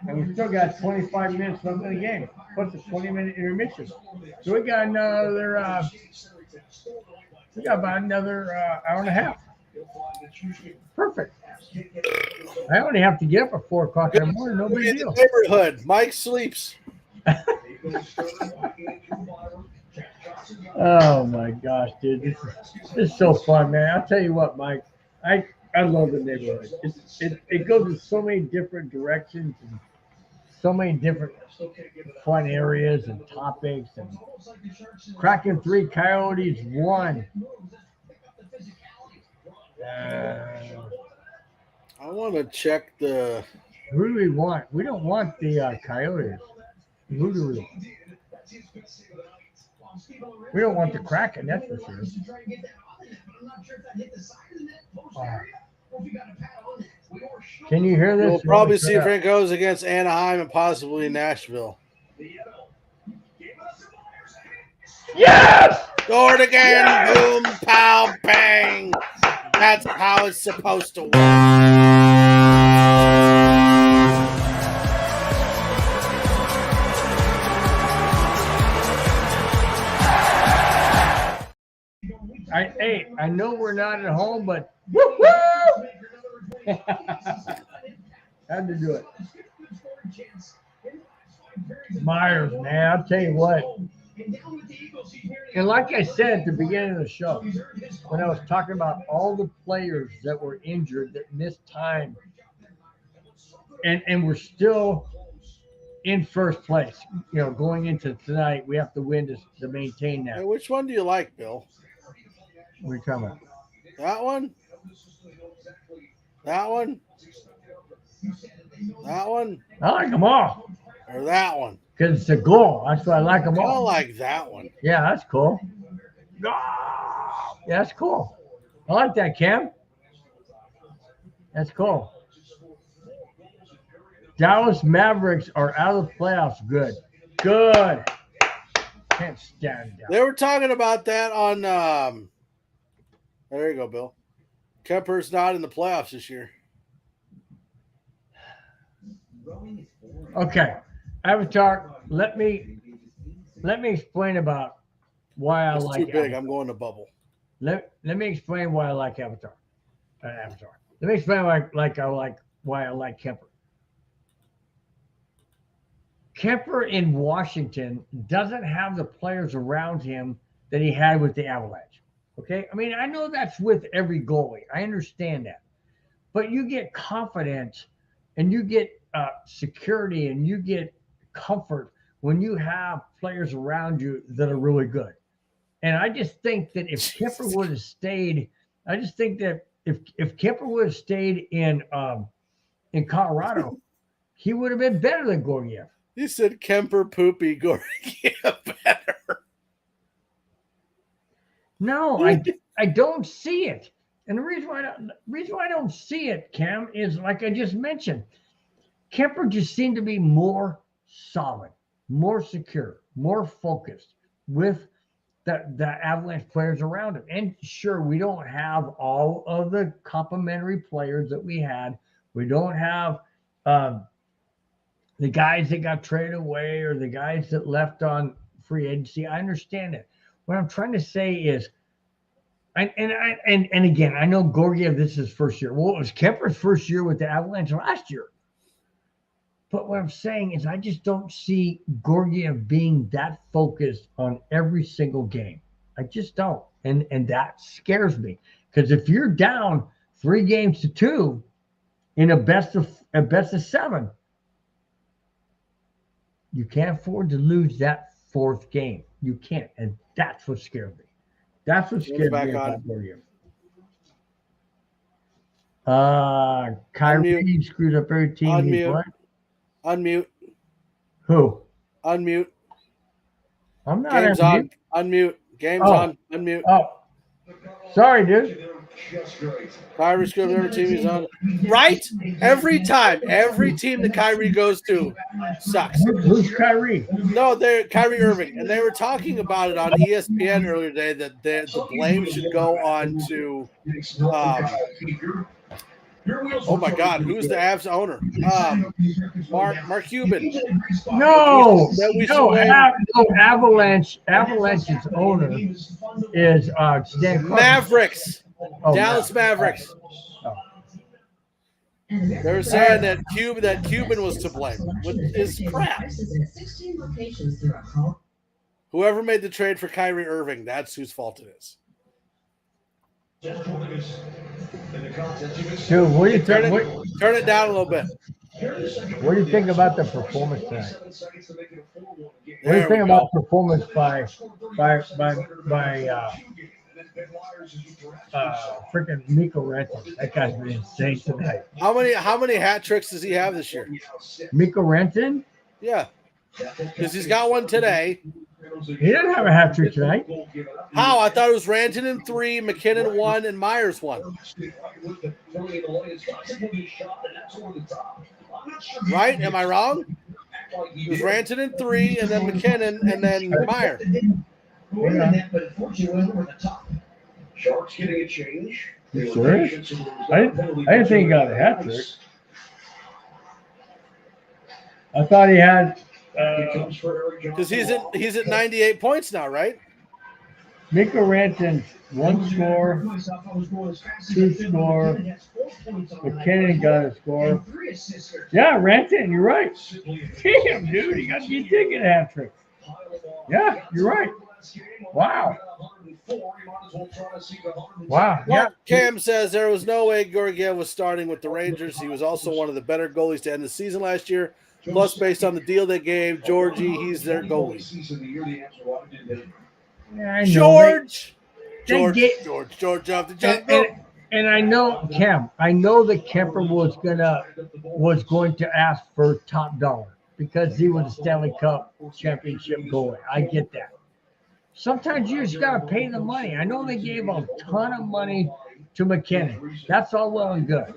And we still got 25 minutes left in the game, plus a 20-minute intermission. So we got another, about another hour and a half. Perfect. I only have to get up at 4 o'clock in the morning. No big deal. Neighborhood. Mike sleeps. Oh my gosh, dude, this is so fun, man. I'll tell you what, Mike, I love the neighborhood. It goes in so many different directions and so many different fun areas and topics. And Kraken 3, Coyotes 1. I want to check the. Who do we want? We don't want the Coyotes. Who do we want? We don't want the Kraken, that's for sure. Can you hear this? We'll probably see Broncos against Anaheim and possibly Nashville. Yes! Scored again! Yes! Boom, pow, bang! That's how it's supposed to work. I know we're not at home, but woo-hoo! Had to do it. Myers, man, I'll tell you what. And like I said at the beginning of the show, when I was talking about all the players that were injured that missed time, and we're still in first place, you know, going into tonight, we have to win to maintain that. Hey, which one do you like, Bill? What are you talking about? That one? That one? That one? I like them all. Or that one? Because it's a goal. That's why I like them all. I like that one. Yeah, that's cool. Yeah, that's cool. I like that, Cam. That's cool. Dallas Mavericks are out of the playoffs. Good. Good. Can't stand that. They were talking about that on there you go, Bill. Kemper's not in the playoffs this year. Okay. Avatar, let me explain about why I like too big. Avatar. I'm going to bubble. Let me explain why I like Avatar. Avatar. Let me explain why I like Kemper. Kemper in Washington doesn't have the players around him that he had with the Avalanche. Okay? I mean, I know that's with every goalie. I understand that. But you get confidence and you get security and you get comfort when you have players around you that are really good. And I just think that if Kemper would have stayed, I just think that if Kemper would have stayed in Colorado, he would have been better than Gorgiev. You said Kemper, Poopy, Gorgiev better. No, I don't see it. And the reason why I don't see it, Cam, is like I just mentioned. Kemper just seemed to be more solid, more secure, more focused with the Avalanche players around him. And sure, we don't have all of the complementary players that we had. We don't have the guys that got traded away or the guys that left on free agency. I understand it. What I'm trying to say is, and again, I know Gorgiev, this is his first year. Well, it was Kemper's first year with the Avalanche last year. But what I'm saying is I just don't see Gorgiev being that focused on every single game. I just don't. And that scares me. Because if you're down 3-2 in a best of 7, you can't afford to lose that 4th game. You can't. And that's what scared me. That's what scared me about Gorgiev. Kyrie screwed up every team. Unmute. Who? Unmute. I'm not. Game's on. Unmute. Game's on. Unmute. Oh, sorry, dude. Kyrie screwed every team he's on. Right? Every time. Every team that Kyrie goes to sucks. Who's Kyrie? No, they're Kyrie Irving. And they were talking about it on ESPN earlier today that the blame should go on to oh my God, who's the Avs owner? Mark Cuban. No, Avalanche's owner is Stan Carson. Mavericks. Dallas Mavericks. They're saying that Cuban was to blame. What is crap? Who Whoever made the trade for Kyrie Irving, that's whose fault it is. Dude, what do you think? Turn it down a little bit. What do you think about the performance tonight? What do you There we think go. about performance by freaking Miko Renton? That guy's been insane tonight. How many hat tricks does he have this year? Miko Renton? Yeah, because he's got one today. He didn't have a hat trick tonight. How? I thought it was Ranton in 3, McKinnon 1, and Myers 1. Right? Am I wrong? It was Ranton in 3, and then McKinnon, and then Meyer. Sharks getting a change. You serious? I didn't think he got a hat trick. I thought he had. Because he's at 98 points now, right? Miko Ranton, 1 score, 2 score. McKinnon got a score. Yeah, Ranton, you're right. Damn, dude, you did get a hat trick. Yeah, you're right. Wow. Wow. Yeah. Cam says there was no way Georgiev was starting with the Rangers. He was also one of the better goalies to end the season last year. Plus, based on the deal they gave Georgie, he's their goalie. Yeah, George off the jump. And I know Cam. I know that Kemper was going to ask for top dollar because he was a Stanley Cup championship goalie. I get that. Sometimes you just gotta pay the money. I know they gave a ton of money to McKinnon. That's all well and good.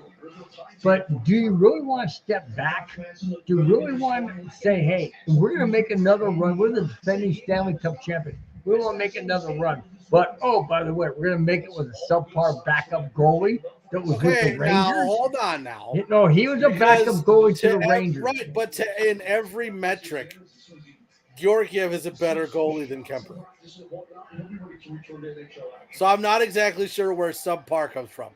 But do you really want to step back? Do you really want to say, hey, we're going to make another run? We're the defending Stanley Cup champion. We want to make another run. But, oh, by the way, we're going to make it with a subpar backup goalie that was with the Rangers. Now, hold on now. No, he was a backup goalie to the Rangers. Right, but in every metric, Georgiev is a better goalie than Kemper. So I'm not exactly sure where subpar comes from.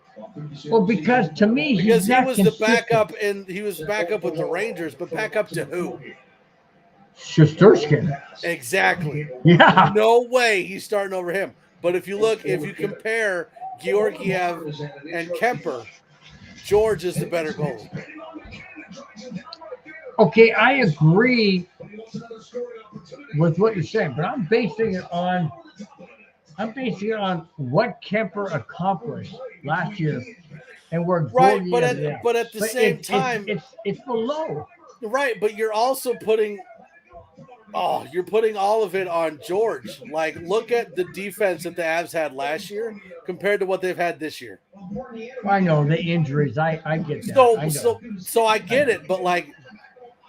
Well, because to me, he was the backup, and he was backup with the Rangers, but backup to who? Shesterkin. Exactly. Yeah. No way he's starting over him. But if you compare Georgiev and Kemper, George is the better goalie. Okay, I agree with what you're saying, but I'm basing it on what Kemper accomplished last year and where but at the same time, it's below. Right, but you're also putting all of it on George. Like, look at the defense that the Avs had last year compared to what they've had this year. I know the injuries. I get that. So I get it, but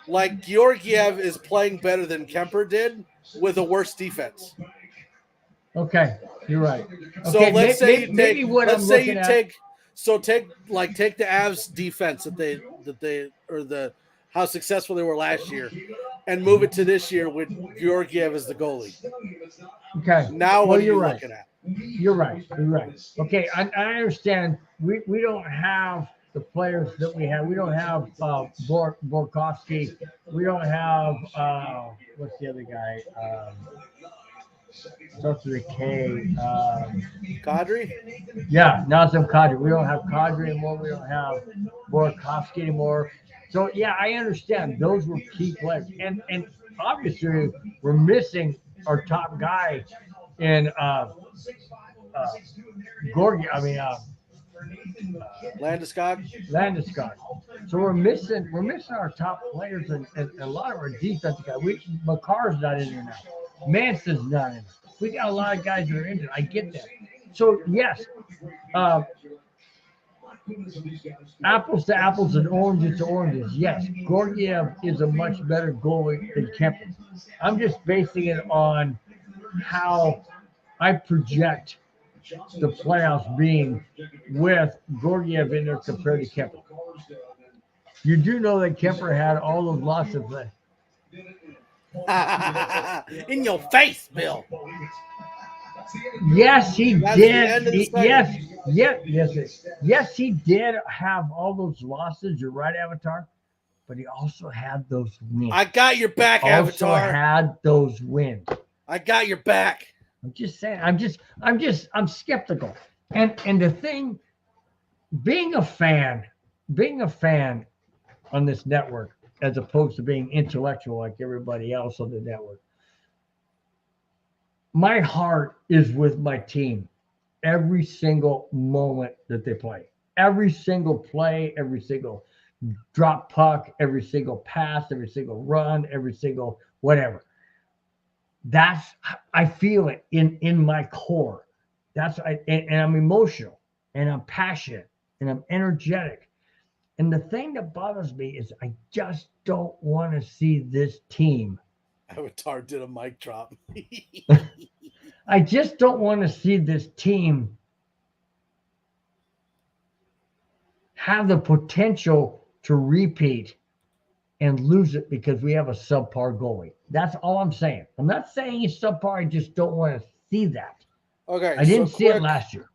like Georgiev is playing better than Kemper did with a worse defense. Okay, you're right. So okay, let's say you take the Avs defense that they how successful they were last year and move it to this year with Georgiev as the goalie. Okay. Now what are you looking at? You're right. Okay, I understand. We don't have the players that we have. We don't have Borkowski. We don't have what's the other guy? Starts with a K. Kadri? Yeah, Nazem Kadri. We don't have Kadri anymore. We don't have Borkowski anymore. So yeah, I understand. Those were key players, and obviously we're missing our top guy in Gorgie. Landeskog. So we're missing our top players and a lot of our defensive guys. Makar's not in there now. Manson's not in there. We got a lot of guys that are injured. I get that. So yes, apples to apples and oranges to oranges. Yes, Georgiev is a much better goalie than Kemper. I'm just basing it on how I project the playoffs being with Georgiev in there compared to Kemper. You do know that Kemper had all those losses. In your face, Bill. Yes, he did. Yes, he did have all those losses. You're right, Avatar. But he also had those wins. I got your back, Avatar. Also had those wins. I got your back. I'm just saying. I'm skeptical. And the thing, being a fan on this network, as opposed to being intellectual like everybody else on the network, my heart is with my team every single moment that they play. Every single play, every single drop puck, every single pass, every single run, every single whatever. I feel it in my core. And I'm emotional and I'm passionate and I'm energetic. And the thing that bothers me is I just don't want to see this team. Avatar did a mic drop. I just don't want to see this team have the potential to repeat and lose it because we have a subpar goalie. That's all I'm saying. I'm not saying he's subpar. I just don't want to see that. Okay. I didn't see it last year.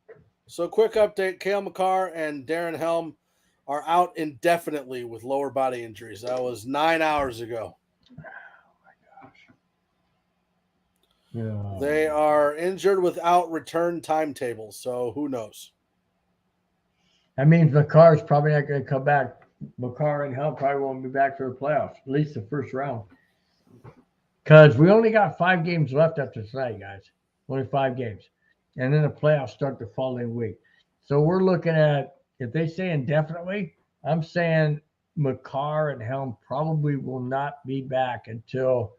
So quick update. Cale Makar and Darren Helm are out indefinitely with lower body injuries. That was 9 hours ago. Yeah. They are injured without return timetables, so who knows? That means Makar's probably not going to come back. Makar and Helm probably won't be back for the playoffs, at least the first round. Because we only got 5 games left after tonight, guys. Only 5 games. And then the playoffs start the following week. So we're looking at, if they say indefinitely, I'm saying Makar and Helm probably will not be back until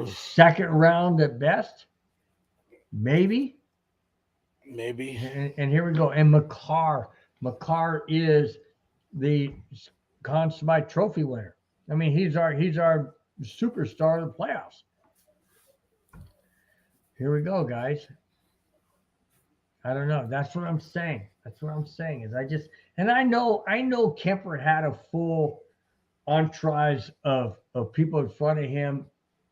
second round at best. Maybe. And here we go. And Makar is the Conn Smythe Trophy winner. I mean, he's our superstar of the playoffs. Here we go, guys. I don't know. That's what I'm saying. Is I know Kemper had a full entourage of people in front of him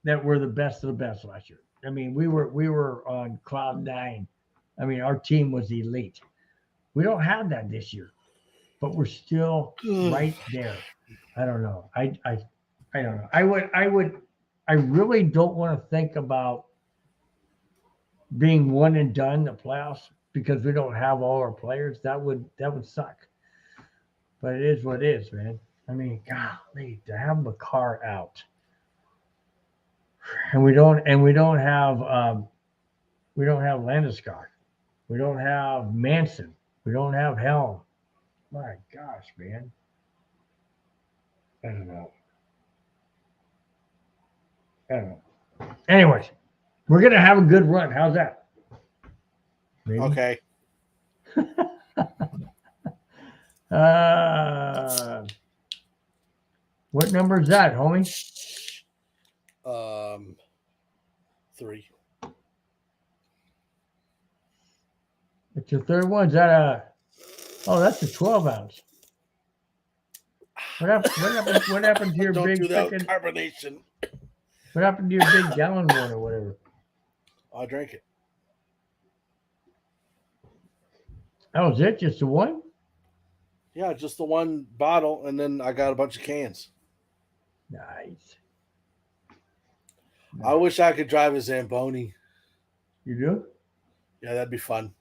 that were the best of the best last year. I mean, we were on cloud 9. I mean, our team was elite. We don't have that this year, but we're still right there. I don't know. I don't know. I really don't want to think about being one and done in the playoffs because we don't have all our players. That would suck. But it is what it is, man. I mean, golly, to have Makar out, and we don't have Landeskog, we don't have Manson, we don't have Helm. My gosh, man. I don't know. Anyways, we're gonna have a good run. How's that? Maybe? Okay. What number is that, homie? 3. It's your third one. Is that that's a 12 ounce. What happened to your Don't big do that fucking carbonation. What happened to your big gallon one or whatever? I drank it. That was it? Just the one? Yeah, just the one bottle, and then I got a bunch of cans. Nice. I wish I could drive a Zamboni. You do? Yeah, that'd be fun.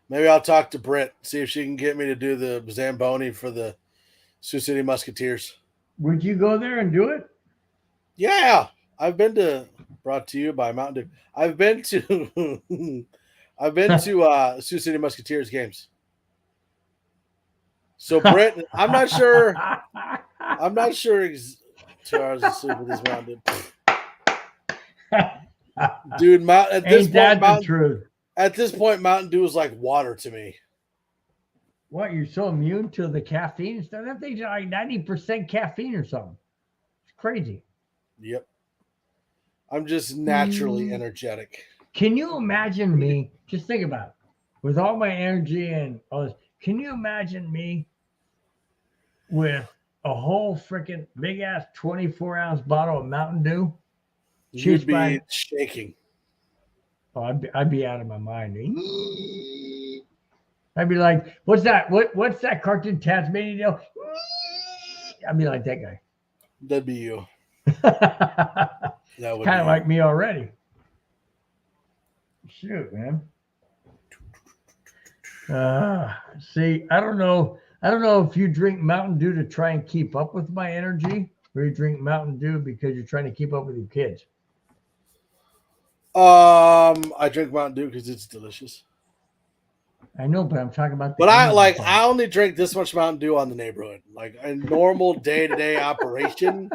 Maybe I'll talk to Britt, see if she can get me to do the Zamboni for the Sioux City Musketeers. Would you go there and do it? Yeah, brought to you by Mountain Dew. I've been to Sioux City Musketeers games. So Britt, I'm not sure. 2 hours of sleep with this Mountain Dew. Dude, at this point, Mountain Dew is like water to me. What? You're so immune to the caffeine and stuff? That thing's like 90% caffeine or something. It's crazy. Yep. I'm just naturally energetic. Can you imagine me? Just think about it. With all my energy and all this, can you imagine me with a whole freaking big ass 24-ounce bottle of Mountain Dew? You'd be shaking. Oh, I'd be out of my mind. I'd be like, what's that? What's that cartoon Tasmanian? I'd be like that guy. That'd be you. It's That would kind of be like me already. Shoot, man. See, I don't know. I don't know if you drink Mountain Dew to try and keep up with my energy, or you drink Mountain Dew because you're trying to keep up with your kids. I drink Mountain Dew because it's delicious. I know, but I'm talking about. But I only drink this much Mountain Dew on the neighborhood, like a normal day-to-day operation.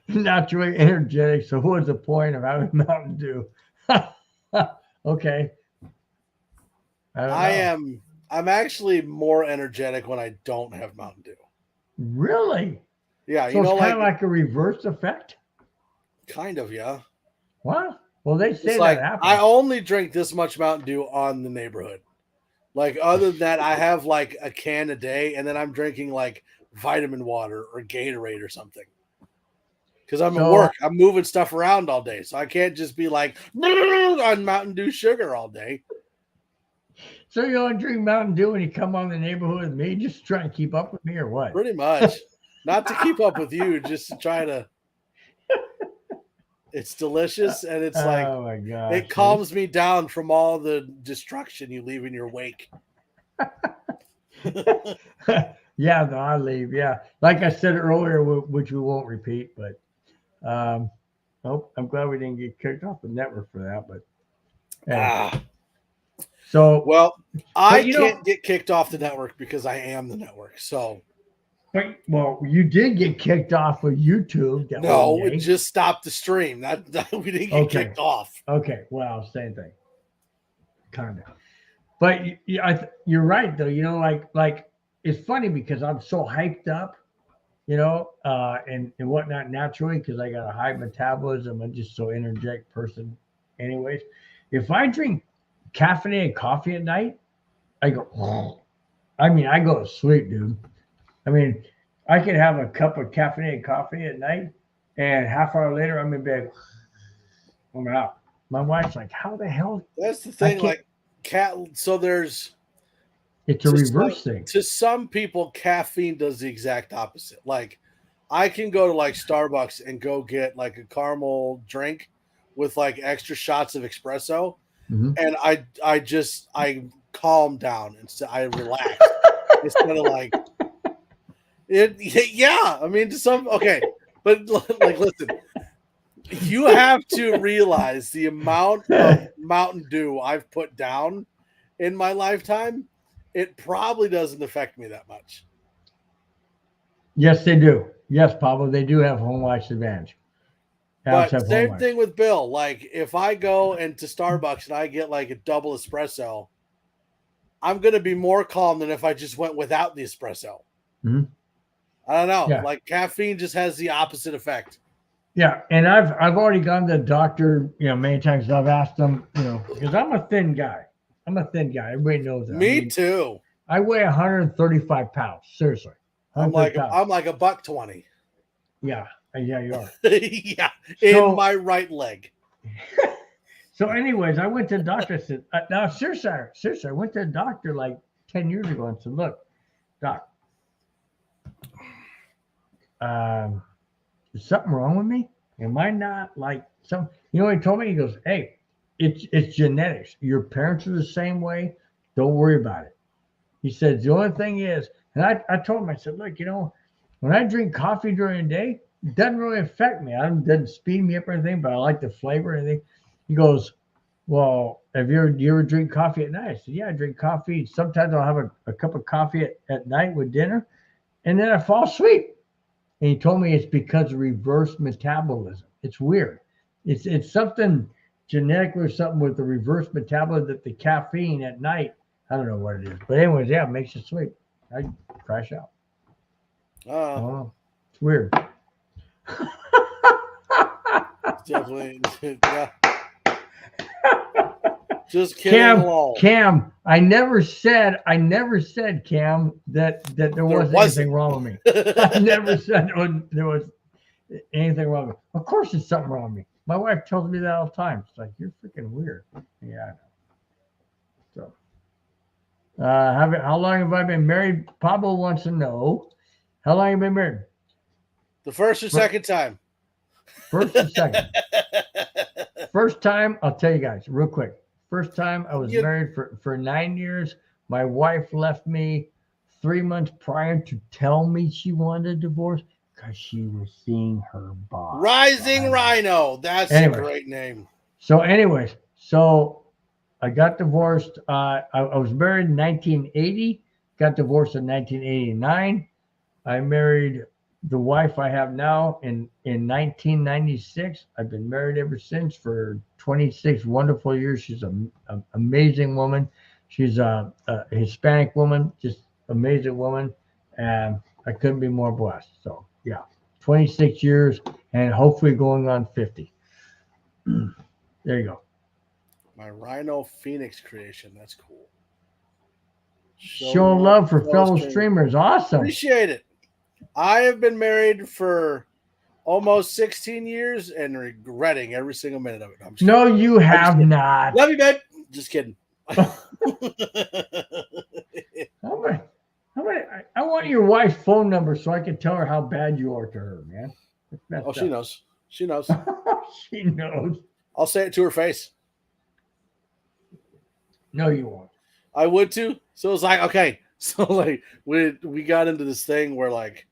Not very energetic. So what's the point of having Mountain Dew? Okay. I'm actually more energetic when I don't have Mountain Dew. Really? Yeah, So you know, it's kind of like a reverse effect. kind of, yeah. What? Well, they say It's that like happens. I only drink this much Mountain Dew on the neighborhood. Like other than that, I have like a can a day, and then I'm drinking like vitamin water or Gatorade or something. Because I'm at work, I'm moving stuff around all day, so I can't just be like on Mountain Dew sugar all day. So you only drink Mountain Dew when you come on the neighborhood with me, just trying to keep up with me, or what? Pretty much, not to keep up with you, just to try to. It's delicious, and it's like, oh my gosh, it calms me down from all the destruction you leave in your wake. Yeah, no, I leave. Yeah, like I said earlier, which we won't repeat, but nope. I'm glad we didn't get kicked off the network for that. But anyway. So well, I can't get kicked off the network because I am the network. So, well, you did get kicked off of YouTube. No, it just stopped the stream. That we didn't get kicked off. Okay, well, same thing, kind of. But you're right, though. You know, like it's funny because I'm so hyped up, you know, and whatnot naturally because I got a high metabolism. I'm just so energetic person. Anyways, if I drink caffeinated coffee at night, I go. Oh. I mean, I go to sleep, dude. I mean, I could have a cup of caffeinated coffee at night, and half hour later, I'm in bed. I'm out. My wife's like, "How the hell?" That's the thing. Like, so there's. It's a reverse thing. To some people, caffeine does the exact opposite. Like, I can go to like Starbucks and go get like a caramel drink with like extra shots of espresso, and I calm down and I relax instead of like it. Yeah, I mean, to some but like listen, you have to realize the amount of Mountain Dew I've put down in my lifetime. It probably doesn't affect me that much. Yes, they do. Yes, Pablo, they do have home life advantage. But same thing with Bill. Like if I go into Starbucks and I get like a double espresso, I'm going to be more calm than if I just went without the espresso. Mm-hmm. I don't know. Yeah. Like caffeine just has the opposite effect. Yeah, and I've already gone to the doctor, you know, many times. I've asked them, you know, because I'm a thin guy. Everybody knows that. Me too. I weigh 135 pounds. Seriously. I'm like $120. Yeah. Yeah, you are. Yeah. In my right leg. So anyways, I went to the doctor. I said, now seriously, I went to the doctor like 10 years ago and said, look, doc, is something wrong with me? Am I not like some, you know what he told me? He goes, hey, it's genetics. Your parents are the same way. Don't worry about it. He said, the only thing is, and I told him, I said, look, you know, when I drink coffee during the day, it doesn't really affect me. It doesn't speed me up or anything, but I like the flavor and everything. He goes, well, do you ever drink coffee at night? I said, yeah, I drink coffee. Sometimes I'll have a cup of coffee at night with dinner, and then I fall asleep. And he told me it's because of reverse metabolism. It's weird. It's something genetically or something with the reverse metabolism that the caffeine at night, I don't know what it is. But anyways, yeah, it makes you sleep. I crash out. I don't know. It's weird. Definitely. Yeah. Just kidding. Cam, I never said, Cam, that there wasn't anything wrong with me. I never said there was anything wrong with me. Of course there's something wrong with me. My wife tells me that all the time. It's like, you're freaking weird. Yeah, I know. So How long have I been married? Pablo wants to know. How long have you been married? The first or second time? First or second? First time, I'll tell you guys real quick. First time I was married for 9 years. My wife left me 3 months prior to tell me she wanted a divorce because she was seeing her boss. Rising Rhino. That's a great name. So anyways, I got divorced. I was married in 1980, got divorced in 1989. I married the wife I have now in 1996. I've been married ever since for 26 wonderful years. She's an amazing woman. She's a Hispanic woman, just amazing woman. And I couldn't be more blessed. So, yeah, 26 years and hopefully going on 50. There you go. My Rhino Phoenix creation. That's cool. Showing love for fellow streamers. Awesome. Appreciate it. I have been married for almost 16 years and regretting every single minute of it. No, you have not. Love you, babe. Just kidding. I want your wife's phone number so I can tell her how bad you are to her, man. Oh, she knows. She knows. She knows. I'll say it to her face. No, you won't. I would too. So it's like, okay. So like we got into this thing where like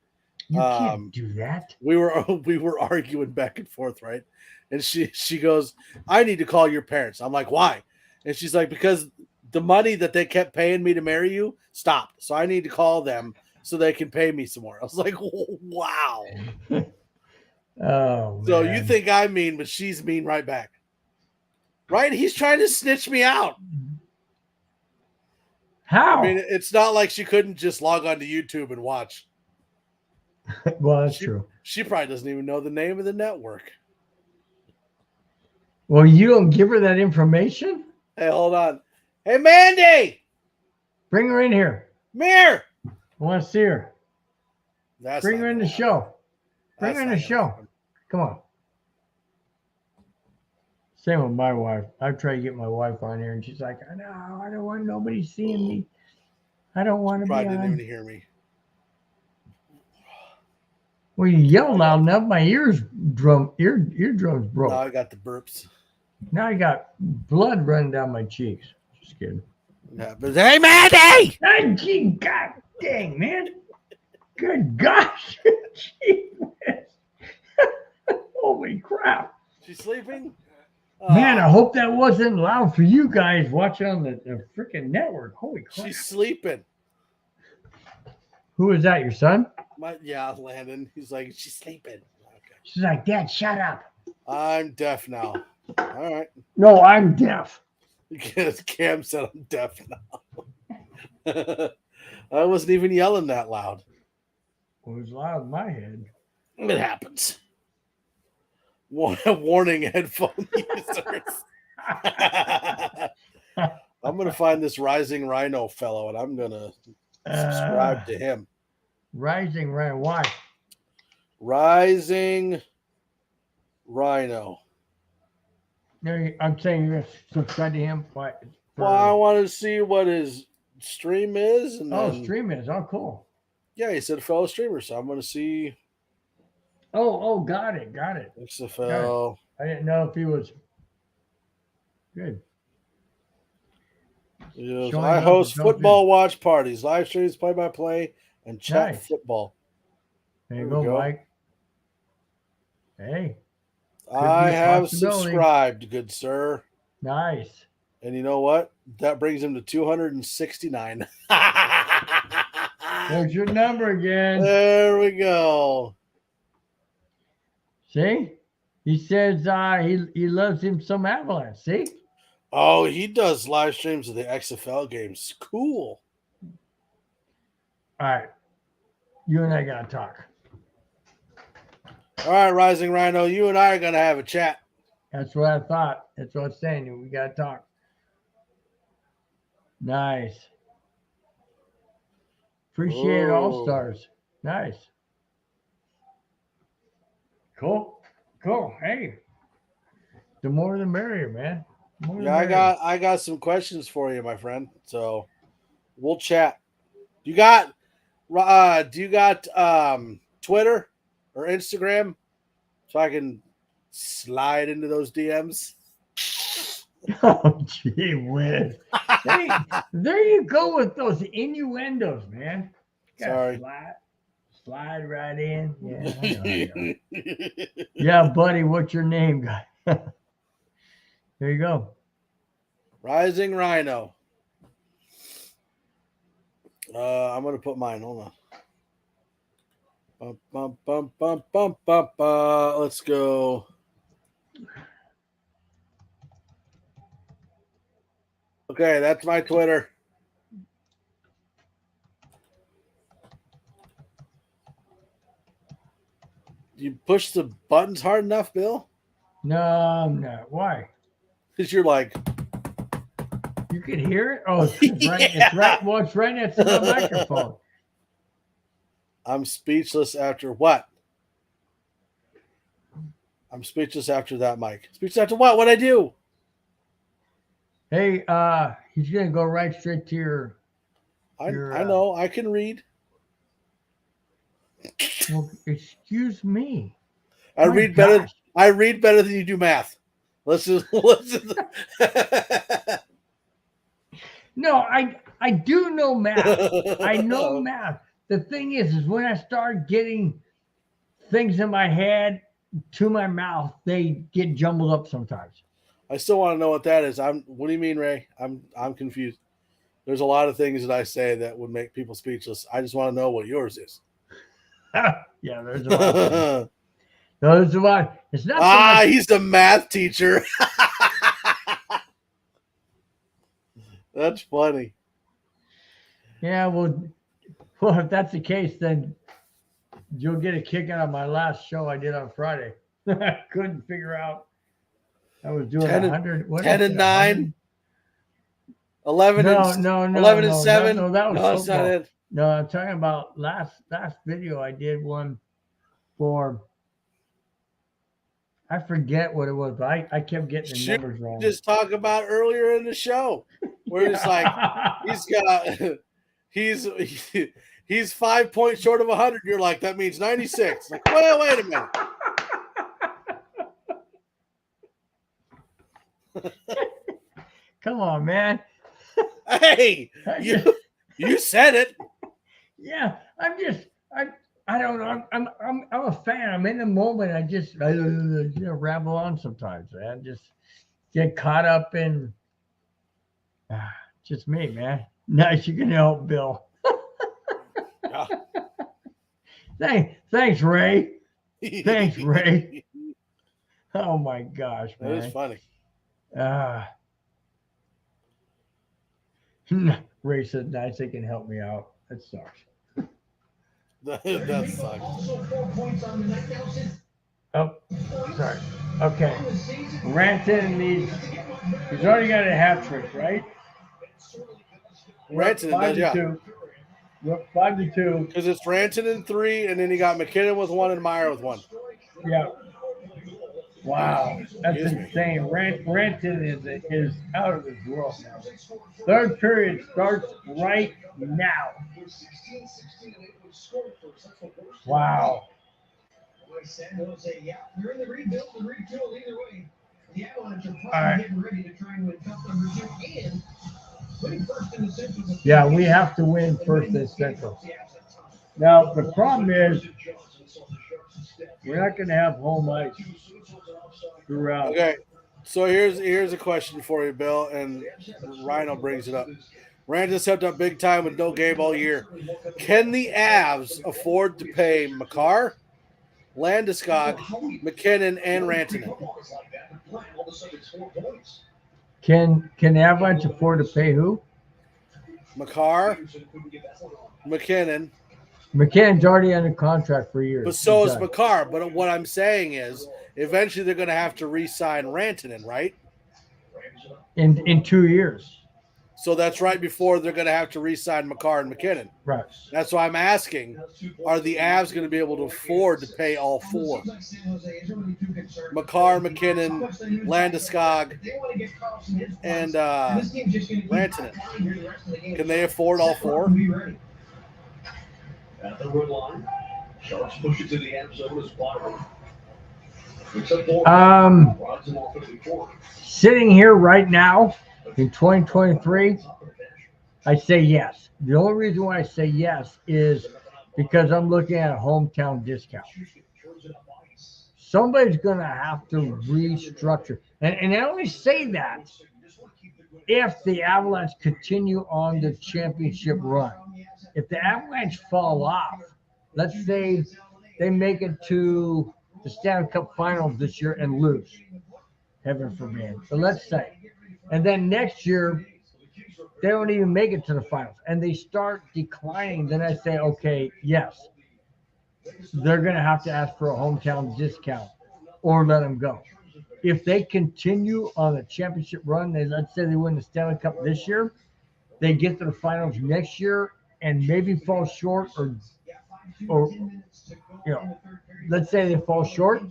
you can't do that. We were arguing back and forth, right? And she goes, I need to call your parents. I'm like, why? And she's like, because the money that they kept paying me to marry you stopped. So I need to call them so they can pay me some more. I was like, wow. Oh, so man. you think I'm mean, but she's mean right back. Right? He's trying to snitch me out. How? I mean, it's not like she couldn't just log on to YouTube and watch. Well, that's true. She probably doesn't even know the name of the network. Well, you don't give her that information? Hey, hold on. Hey, Mandy! Bring her in here. Mirror! I want to see her. Bring her in the show. Bring her in the show. Come on. Same with my wife. I try to get my wife on here, and she's like, "No, I don't want nobody seeing me. I don't want to be on." Probably didn't even hear me. Well, you yell loud enough, my eardrums broke. Now I got the burps. Now I got blood running down my cheeks. Just kidding. Yeah, but hey, Mandy! God dang, man. Good gosh. Holy crap. She's sleeping? Man, I hope that wasn't loud for you guys watching on the freaking network. Holy crap. She's sleeping. Who is that, your son? Yeah, Landon. He's like, she's sleeping. Okay. She's like, Dad, shut up. I'm deaf now. All right. No, I'm deaf. Because Cam said I'm deaf now. I wasn't even yelling that loud. It was loud in my head. It happens. Warning, headphone users. I'm going to find this Rising Rhino fellow, and I'm going to subscribe to him. Rising Rhino. Why? Rising Rhino. No, I'm saying you're going to subscribe to him. Why? Well, I want to see what his stream is. And stream is. Oh, cool. Yeah, he said fellow streamer, so I'm going to see. Oh, got it. XFL. I didn't know if he was good. Yes, I host football watch parties, live streams, play-by-play, and chat football. There you go, Mike. Hey. I have subscribed, good sir. Nice. And you know what? That brings him to 269. There's your number again. There we go. See? He says he loves him some Avalanche. See? Oh, he does live streams of the XFL games. Cool. All right. You and I got to talk. All right, Rising Rhino, you and I are going to have a chat. That's what I thought. That's what I'm saying. We got to talk. Nice. Appreciate All Stars. Nice. Cool. Hey, the more the merrier, man. I got some questions for you, my friend. So We'll chat. Do you got Twitter or Instagram so I can slide into those DMs? Oh, gee whiz. There you go with those innuendos, man. Sorry. Slide right in. Yeah, I know, I know. Yeah, buddy, what's your name, guy? There you go. Rising Rhino. I'm gonna put mine. Hold on. Let's go. Okay, that's my Twitter. You push the buttons hard enough, Bill? No, I'm not. Why? Because you're like, You can hear it? Oh, it's right. It's right. Well, it's right next to the microphone. I'm speechless after what? I'm speechless after that, Mike. Speechless after what? What'd I do? Hey, he's gonna go right straight to your. I know. I can read. Well, excuse me. I My read better. gosh. I read better than you do math. Listen. No, I do know math. I know math. The thing is when I start getting things in my head to my mouth, they get jumbled up sometimes. I still want to know what that is. What do you mean, Ray? I'm confused. There's a lot of things that I say that would make people speechless. I just want to know what yours is. Yeah, there's a lot. There's a lot. It's not. So much. He's the math teacher. That's funny. Yeah, well, if that's the case, then you'll get a kick out of my last show I did on Friday. I couldn't figure out. I was doing 10 and 9. 11 No, and no, 11 and 7. No, that was No, that's football. not it. No, I'm talking about last video. I did one for. I forget what it was, but I kept getting the numbers wrong. Just talk about earlier in the show, where it's like he's 5 points short of 100. You're like, that means 96. Like, wait a minute. Come on, man. Hey, you said it. Yeah, I don't know. I'm a fan. I'm in the moment. I just ramble on sometimes, man. Just get caught up in just me, man. Nice, you can help, Bill. Thanks, Ray. Thanks, Ray. Oh my gosh, man. That is funny. Ray said, "Nice, they can help me out." That sucks. That sucks. Also 4 points on the night now since. Oh, sorry. Okay. Ranton needs. He's already got a hat trick, right? Ranton does, yeah. 5-2. We're 5-2. Because it's Ranton in 3, and then you got McKinnon with 1 and Meyer with 1. Yeah. Wow, that's insane. Ranton is out of this world now. Third period starts right now. Wow. You're in the rebuild, either way. The Avalanche are All right. getting ready to try and win cup number 2 and winning first in the Central. Yeah, we have to win first in Central. Now, the problem is we're not going to have home ice throughout. Okay, so here's a question for you, Bill, and Rhino brings it up. Ranton stepped up big time with no game all year. Can the Avs afford to pay Makar, Landeskog, McKinnon, and Rantanen? Can Avalanche afford to pay who? Makar, McKinnon. McCann's already under contract for years. But so is Makar. But what I'm saying is, eventually they're going to have to re-sign Rantanen, right? In 2 years. So that's right before they're going to have to re-sign McCarr and McKinnon. Right. That's why I'm asking, are the Avs going to be able to afford to pay all four? McCarr, McKinnon, Landeskog, and Rantanen. Can they afford all four? At the red line, Sharks push it to the end zone as Byron. Sitting here right now in 2023, I say yes. The only reason why I say yes is because I'm looking at a hometown discount. Somebody's going to have to restructure. And I only say that if the Avalanche continue on the championship run. If the Avalanche fall off, let's say they make it to the Stanley Cup Finals this year and lose, heaven forbid. So let's say, and then next year they don't even make it to the finals and they start declining, then I say, okay, yes, they're going to have to ask for a hometown discount or let them go. If they continue on the championship run, and let's say they win the Stanley Cup this year, they get to the finals next year and maybe fall short or let's say they fall short,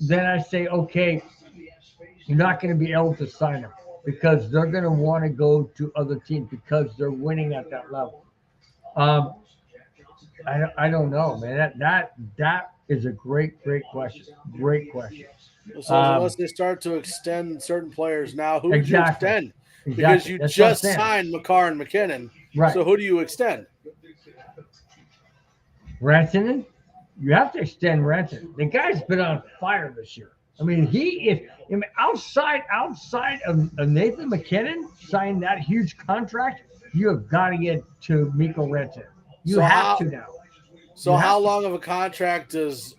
then I say, okay, you're not going to be able to sign them because they're going to want to go to other teams because they're winning at that level. I don't know, man. That is a great question. Great question. So unless they start to extend certain players now, who would you extend? Exactly. Because you just signed McCarr and McKinnon. Right. So who do you extend? Rantanen? You have to extend Rantanen. The guy's been on fire this year. I mean, outside of Nathan McKinnon signed that huge contract, you have got to get to Mikko Rantanen. You have to now. So how long of a contract does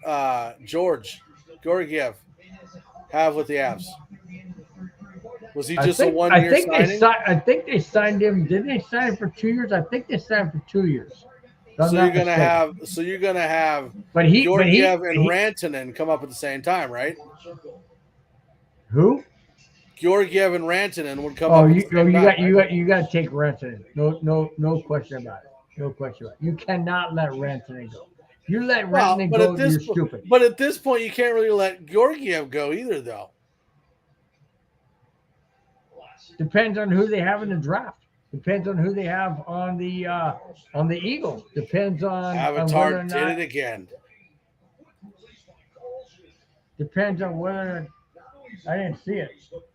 Georgiev have with the Avs? Was he just a 1 year signing? I think they signed him. Didn't they sign him for 2 years? I think they signed him for 2 years. So you're gonna have Georgiev and Rantanen come up at the same time, right? Who? Georgiev and Rantanen would come up. You got to take Rantanen. No question about it. No question about it. You cannot let Rantanen go. You let Rantanen go, you're stupid. But at this point, you can't really let Georgiev go either, though. Depends on who they have in the draft. Depends on who they have on the Eagles. Depends on Avatar on did it again. Depends on whether I didn't see it.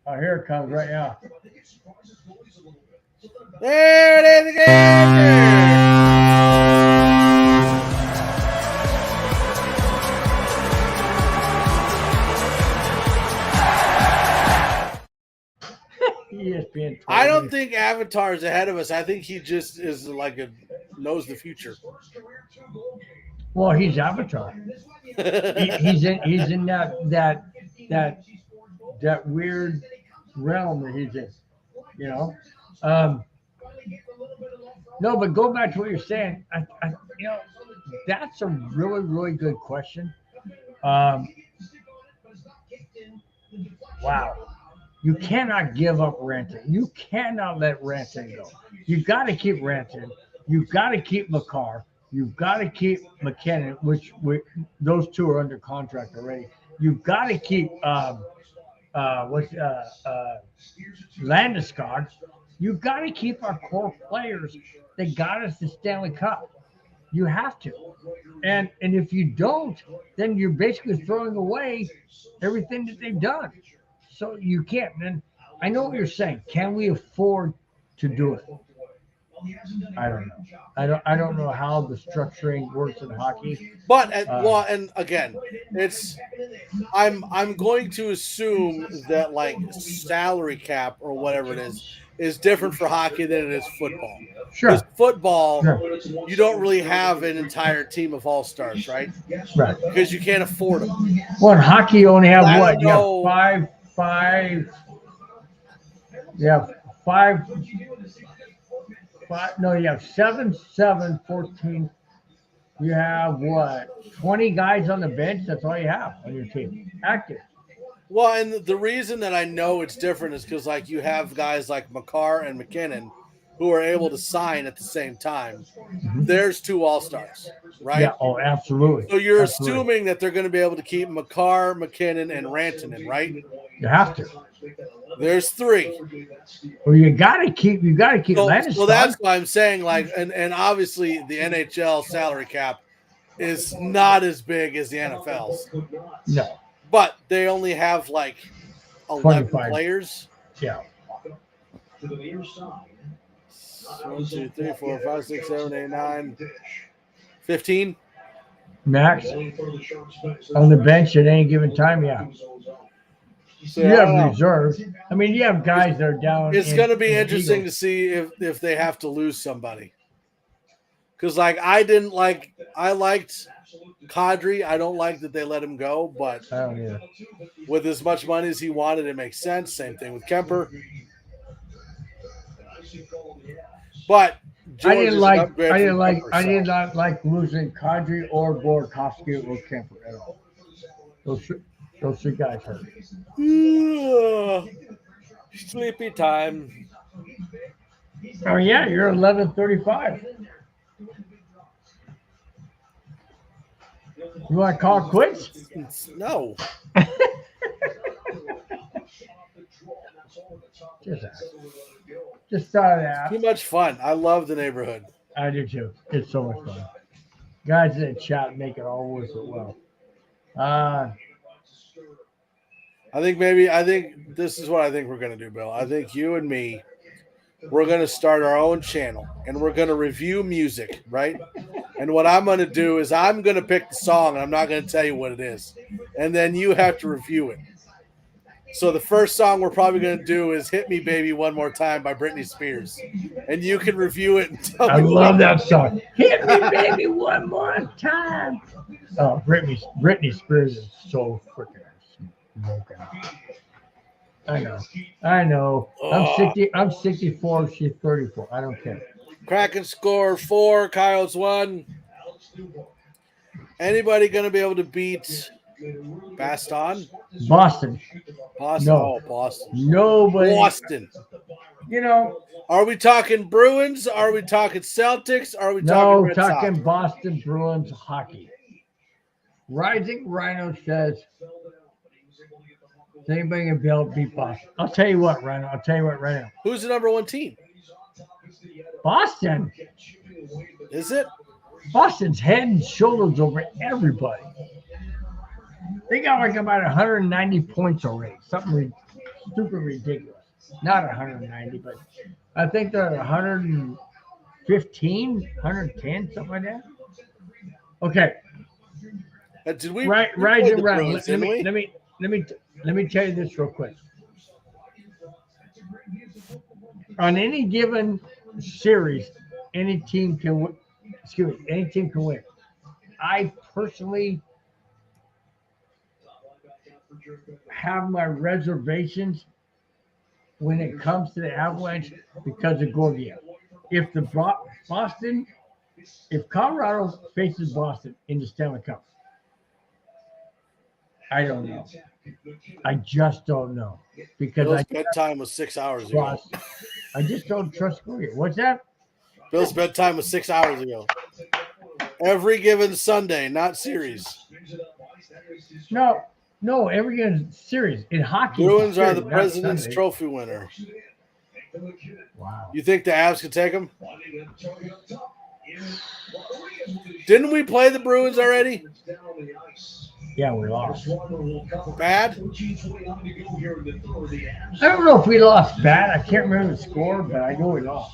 Oh, here it comes right now. There it is again. ESPN. I don't think Avatar is ahead of us. I think he just is knows the future. Well, he's Avatar. he's in that weird realm that he's in. You know. No, but go back to what you're saying. That's a really, really good question. Wow. You cannot give up Rantanen. You cannot let Rantanen go. You've got to keep Rantanen. You've got to keep McCarr. You've got to keep McKinnon, which those two are under contract already. You've got to keep Landeskog. You've got to keep our core players that got us the Stanley Cup. You have to. And if you don't, then you're basically throwing away everything that they've done. So you can't. And I know what you're saying. Can we afford to do it? I don't know. I don't know how the structuring works in hockey. But and again, I'm going to assume that salary cap or whatever it is different for hockey than it is football. Sure. Because football, you don't really have an entire team of all-stars, right? Right. Because you can't afford them. Well, in hockey, you only have what? You have five. Yeah, five. No, you have 7, 14. You have what? 20 guys on the bench. That's all you have on your team. Active. Well, and the reason that I know it's different is because, like, you have guys like McCarr and McKinnon who are able to sign at the same time. There's 2 All-Stars, right? Yeah. Oh, absolutely. So you're Absolutely. assuming that they're going to be able to keep McCarr, McKinnon, and Rantanen, right? You have to. There's 3. Well, you gotta keep. You gotta keep. So Landeskog. that's why I'm saying, like, and obviously the NHL salary cap is not as big as the NFL's, No. but they only have like 11 25. players. Yeah. 1, 2, 3, 4, 5, 6, 7, 8, 9, 15. Max on the bench at any given time. Yeah. So, You I don't have know. reserves. I mean, you have guys that are down. It's going to be in interesting to Eagles. see if they have to lose somebody. Because, like, I liked Kadri. I don't like that they let him go, but I don't either. with as much money as he wanted, it makes sense. Same thing with Kemper. But I George is didn't an like. upgrade I didn't from like. Kemper, I so. did not like losing Kadri or Borkowski or Kemper at all. Those 3 guys hurt. Sleepy time. Oh yeah, you're 11:35. You want to call it quits? No. Just thought of that. Too much fun. I love the neighborhood. I do too. It's so much fun. Guys in the chat make it all worth it well. I think this is what I think we're going to do, Bill. I think you and me, we're going to start our own channel and we're going to review music, right? And what I'm going to do is I'm going to pick the song and I'm not going to tell you what it is. And then you have to review it. So the first song we're probably going to do is Hit Me Baby One More Time by Britney Spears. And you can review it and tell I me love that song. Hit me, baby, one more time. Oh, Britney Spears is so freaking smoking. I know. I'm 64. She's 34. I don't care. Kraken score 4, Coyotes 1. Anybody going to be able to beat Baston? Boston. Boston. No. Oh, Boston. Nobody. Boston. You know. Are we talking Bruins? Are we talking Celtics? Are we talking Red talking Sox? Boston Bruins hockey. Rising Rhino says, is anybody going to be able to beat Boston? I'll tell you what, Rhino. I'll tell you what right now. Who's the number 1 team? Boston. Is it? Boston's head and shoulders over everybody. They got like about 190 points already. Something super ridiculous. Not 190, but I think they're at 115, 110, something like that. Okay. Did we Right we played the around. Bruins, didn't we? Let me tell you this real quick. On any given series, any team can win. Excuse me, any team can win. I personally have my reservations when it comes to the Avalanche because of Gorgiev. If the Boston, if Colorado faces Boston in the Stanley Cup, I don't know. I just don't know because Bill's bedtime was 6 hours ago. I just don't trust Gorgiev. What's that? Bill's bedtime was 6 hours ago. Every given Sunday, not series. No, every given series in hockey. Bruins are series, the not President's Sunday. Trophy winner. Wow. You think the Avs could take them? Didn't we play the Bruins already? Yeah, we lost. Bad? I don't know if we lost bad. I can't remember the score, but I know we lost.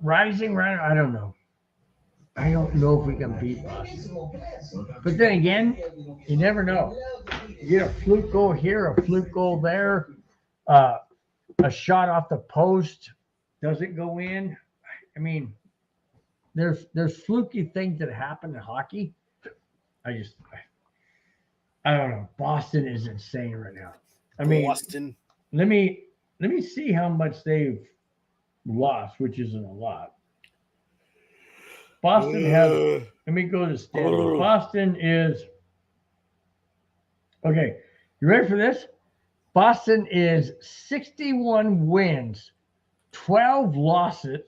Rising right, I don't know. I don't know if we can beat Boston. But then again, you never know. You get a fluke goal here, a fluke goal there, a shot off the post doesn't go in. I mean, there's fluky things that happen in hockey. I don't know. Boston is insane right now. I mean, Boston. let me see how much they've lost, which isn't a lot. Boston has. Let me go to standings. Boston is. Okay, you ready for this? Boston is 61 wins, 12 losses,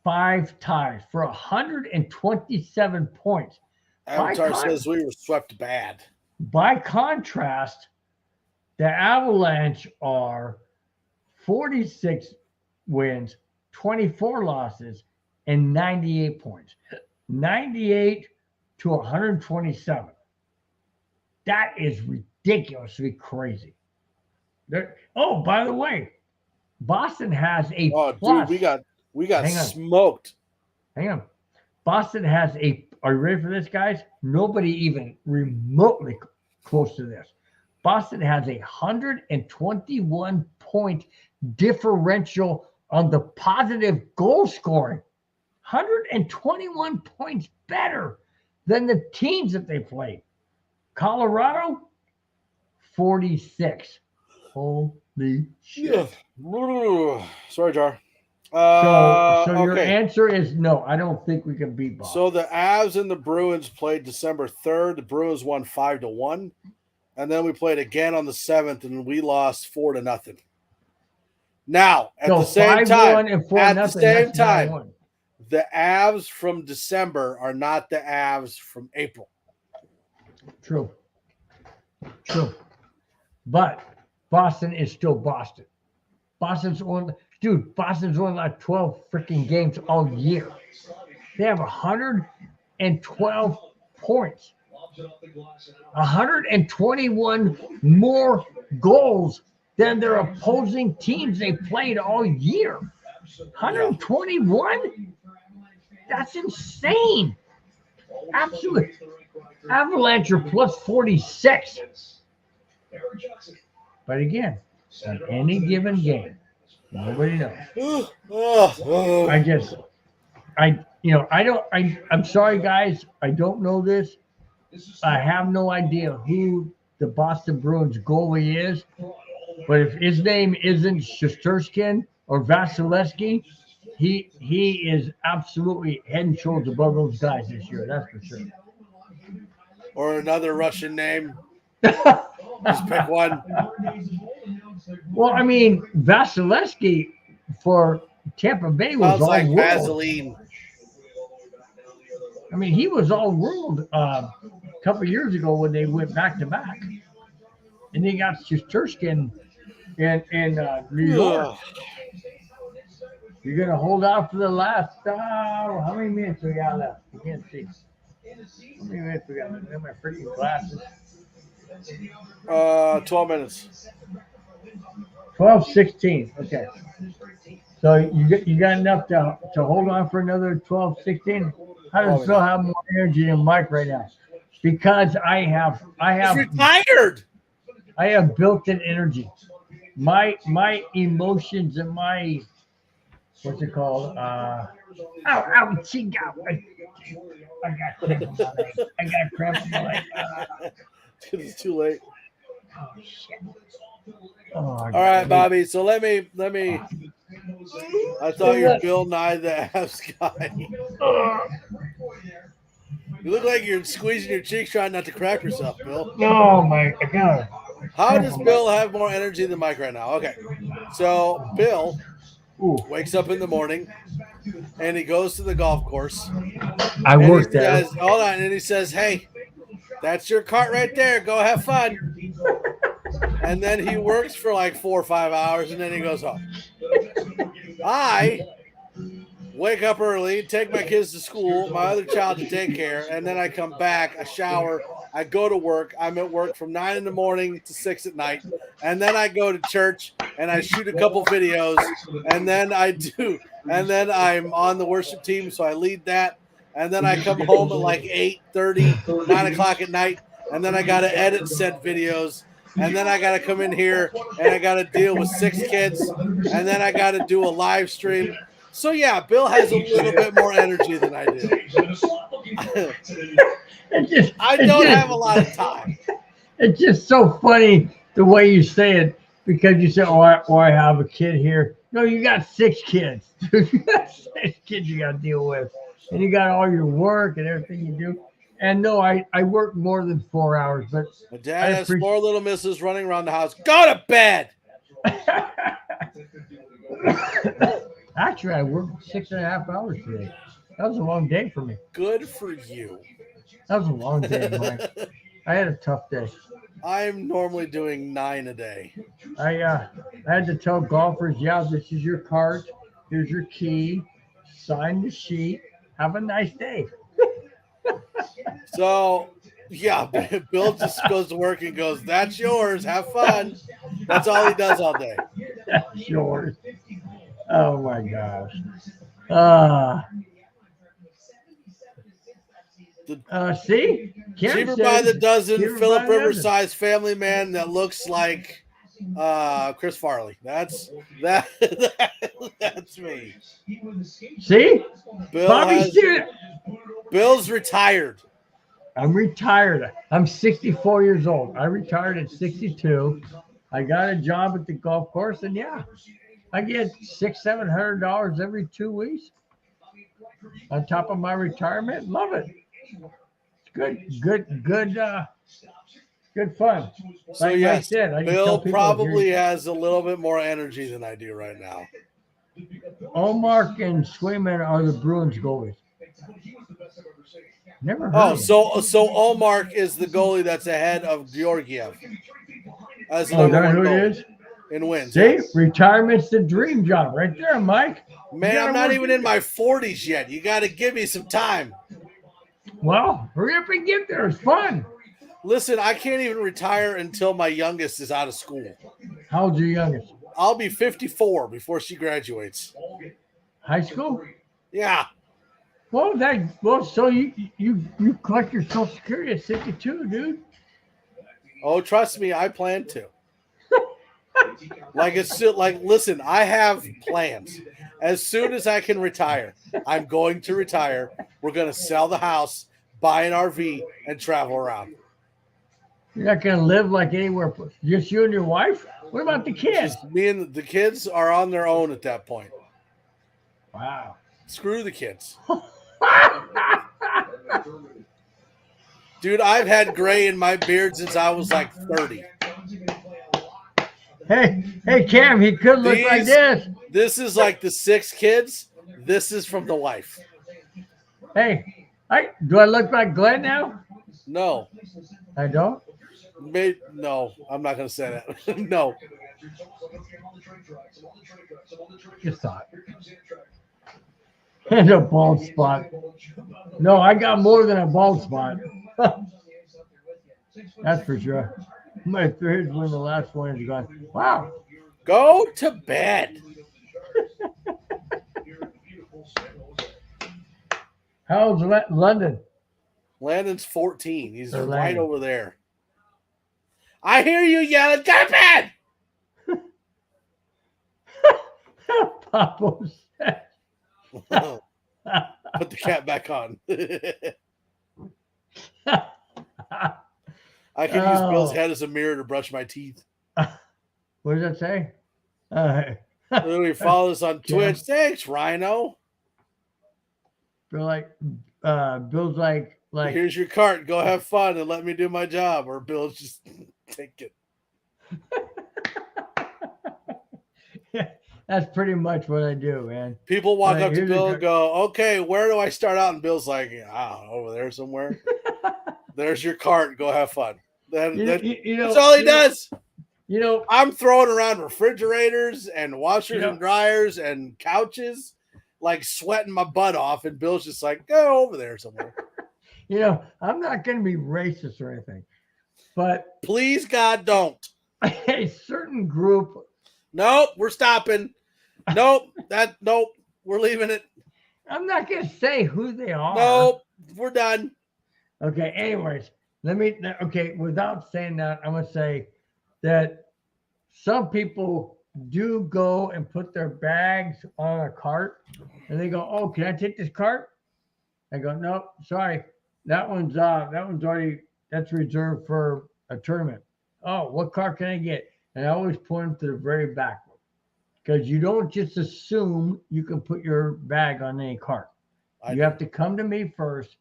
5 ties for 127 points. Avatar says we were swept bad. By contrast, the Avalanche are 46 wins, 24 losses, and 98 points. 98 to 127. That is ridiculously crazy. Oh, by the way, Boston has a plus. Dude, we got smoked. Hang on. Boston has a. Are you ready for this, guys? Nobody even remotely close to this. Boston has 121 point differential on the positive goal scoring. 121 points better than the teams that they played. Colorado, 46. Holy shit. Yeah. Sorry, Jar. So your answer is no. I don't think we can beat Boston. So the Avs and the Bruins played December 3rd. The Bruins won 5-1. And then we played again on the 7th, and we lost 4-0. Now, at the same time, the Avs from December are not the Avs from April. True. But Boston is still Boston. Boston's only like 12 freaking games all year. They have 112 points. 121 more goals than their opposing teams they played all year. 121? That's insane. Absolutely. Avalanche are plus 46. But again, in any given game, nobody knows. I'm sorry, guys. I don't know this. I have no idea who the Boston Bruins goalie is. But if his name isn't Shesterkin or Vasilevsky, he is absolutely head and shoulders above those guys this year. That's for sure. Or another Russian name. Just pick one. Well, I mean, Vasilevsky for Tampa Bay was all like world. Vaseline. I mean, he was all world a couple of years ago when they went back to back, and they got Shesterkin in New York. You're gonna hold out for the last. How many minutes we got left? You can't see. How many minutes we got left? I got my freaking glasses. 12 minutes. 12:16. Okay. So you got enough to hold on for another 12:16. How does Phil have more energy than Mike right now? Because I have He's retired. I have built-in energy. My emotions and my what's it called? I got cramps in my leg. It's too late. Oh shit. All right, Bobby. So let me. I thought you were Bill Nye the Avs guy. You look like you're squeezing your cheeks trying not to crack yourself, Bill. Oh my god. How does Bill have more energy than Mike right now? Okay. So Bill wakes up in the morning and he goes to the golf course. I work there. Hold on. And he says, "Hey, that's your cart right there. Go have fun." And then he works for like 4 or 5 hours and then he goes home. I wake up early, take my kids to school, my other child to daycare, and then I come back, I shower, I go to work. I'm at work from 9 in the morning to 6 at night. And then I go to church and I shoot a couple videos. And then I'm on the worship team, so I lead that. And then I come home at like 8:30, 9 o'clock at night. And then I got to edit said videos. And then I got to come in here and I got to deal with 6 kids. And then I got to do a live stream. So, yeah, Bill has a little bit more energy than I do. I don't have a lot of time. It's just so funny the way you say it because you say, I have a kid here. No, you got 6 kids. You got 6 kids you got to deal with. and you got all your work and everything you do. And no, I work more than 4 hours, but My dad has 4 little misses running around the house. Go to bed. Actually, I worked 6.5 hours today. That was a long day for me. Good for you. That was a long day, Mike. I had a tough day. I'm normally doing 9 a day. I had to tell golfers, yeah, this is your cart. Here's your key. Sign the sheet. Have a nice day. So, yeah, Bill just goes to work and goes, that's yours. Have fun. That's all he does all day. That's yours. Oh, my gosh. See? Kim Cheaper says- by the dozen, cheaper Philip by the Rivers dozen. sized family man that looks like Chris Farley. That's me. See? Bill Bobby has, Stewart. Bill's retired. I'm retired. I'm 64 years old. I retired at 62. I got a job at the golf course, and yeah, I get $600-700 every 2 weeks on top of my retirement. Love it. It's good fun. So Like yes, Mike said, I just Bill tell people, probably has a little bit more energy than I do right now. Omar and Swayman are the Bruins goalies. Never heard. Oh, of so Olmark is the goalie that's ahead of Georgiev as the them. number Is that one who it goalie is? in wins. See, Yeah. retirement's the dream job right there, Mike. Man, I'm not even in my 40s yet. You got to give me some time. Well, hurry up and get there. It's fun. Listen, I can't even retire until my youngest is out of school. How old's your youngest? I'll be 54 before she graduates. High school? Yeah. So you collect your Social Security at 62, dude. Oh, trust me, I plan to. Like it's still like, listen, I have plans. As soon as I can retire, I'm going to retire. We're going to sell the house, buy an RV, and travel around. You're not gonna live like anywhere. Just you and your wife? What about the kids? Just me and the kids are on their own at that point. Wow. Screw the kids. Dude, I've had gray in my beard since I was like 30. Hey, Cam, he could look like this. This is like the 6 kids. This is from the wife. Hey, do I look like Glenn now? No. I don't. No, I'm not going to say that. No. Just thought. And a bald spot. No, I got more than a bald spot. That's for sure. My third one, the last one is gone. Wow. Go to bed. How's London? Landon's 14. He's Or right Landon. over there. I hear you yelling, go to bed. Papo said. Put the cat back on. I can use Bill's head as a mirror to brush my teeth. What does that say? Literally follow us on Twitch. Thanks, Rhino. Bill's like Here's your cart. Go have fun and let me do my job. Or Bill's just take it. That's pretty much what I do, man. People walk up to here's Bill a and go, okay, where do I start out? And Bill's like, over there somewhere. There's your cart. Go have fun. That's all he does. I'm throwing around refrigerators and washers and dryers and couches, like sweating my butt off. And Bill's just like, go over there somewhere. I'm not going to be racist or anything, but please, God, don't. A certain group. Nope, we're stopping. Nope, we're leaving it. I'm not going to say who they are. Nope, we're done. Okay, anyways, without saying that, I'm going to say that some people do go and put their bags on a cart and they go, oh, can I take this cart? I go, no, sorry. That's reserved for a tournament. Oh, what cart can I get? And I always point them to the very back one because you don't just assume you can put your bag on any cart. You have to come to me first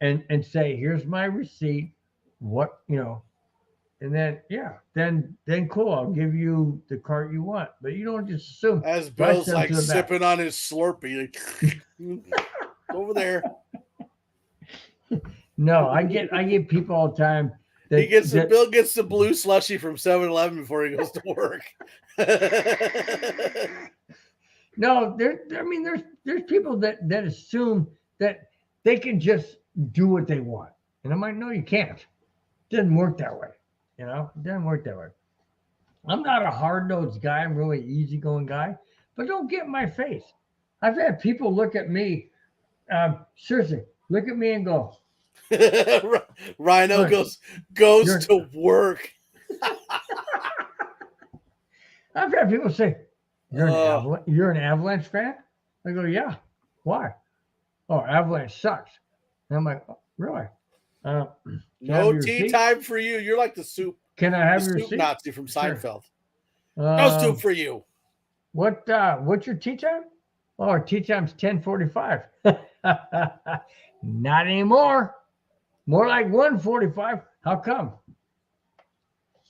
and say, here's my receipt. What, and then, then cool. I'll give you the cart you want. But you don't just assume. As Bill's like sipping on his Slurpee. Like, over there. No, I get people all the time. Bill gets the blue slushy from 7-Eleven before he goes to work. No, there's people that assume that they can just do what they want. And I'm like, no, you can't. It doesn't work that way. It doesn't work that way. I'm not a hard-nosed guy. I'm really easygoing guy. But don't get in my face. I've had people look at me, seriously, look at me and go. Rhino goes to work. I've had people say, you're an Avalanche fan? I go, yeah. Why? Oh, Avalanche sucks. And I'm like, oh, really? No tea time for you. You're like the soup. Can I have your soup receipt? Nazi from Seinfeld. Sure. No soup for you. What's your tea time? Oh, our tea time's 10:45. Not anymore. More like 1:45. How come?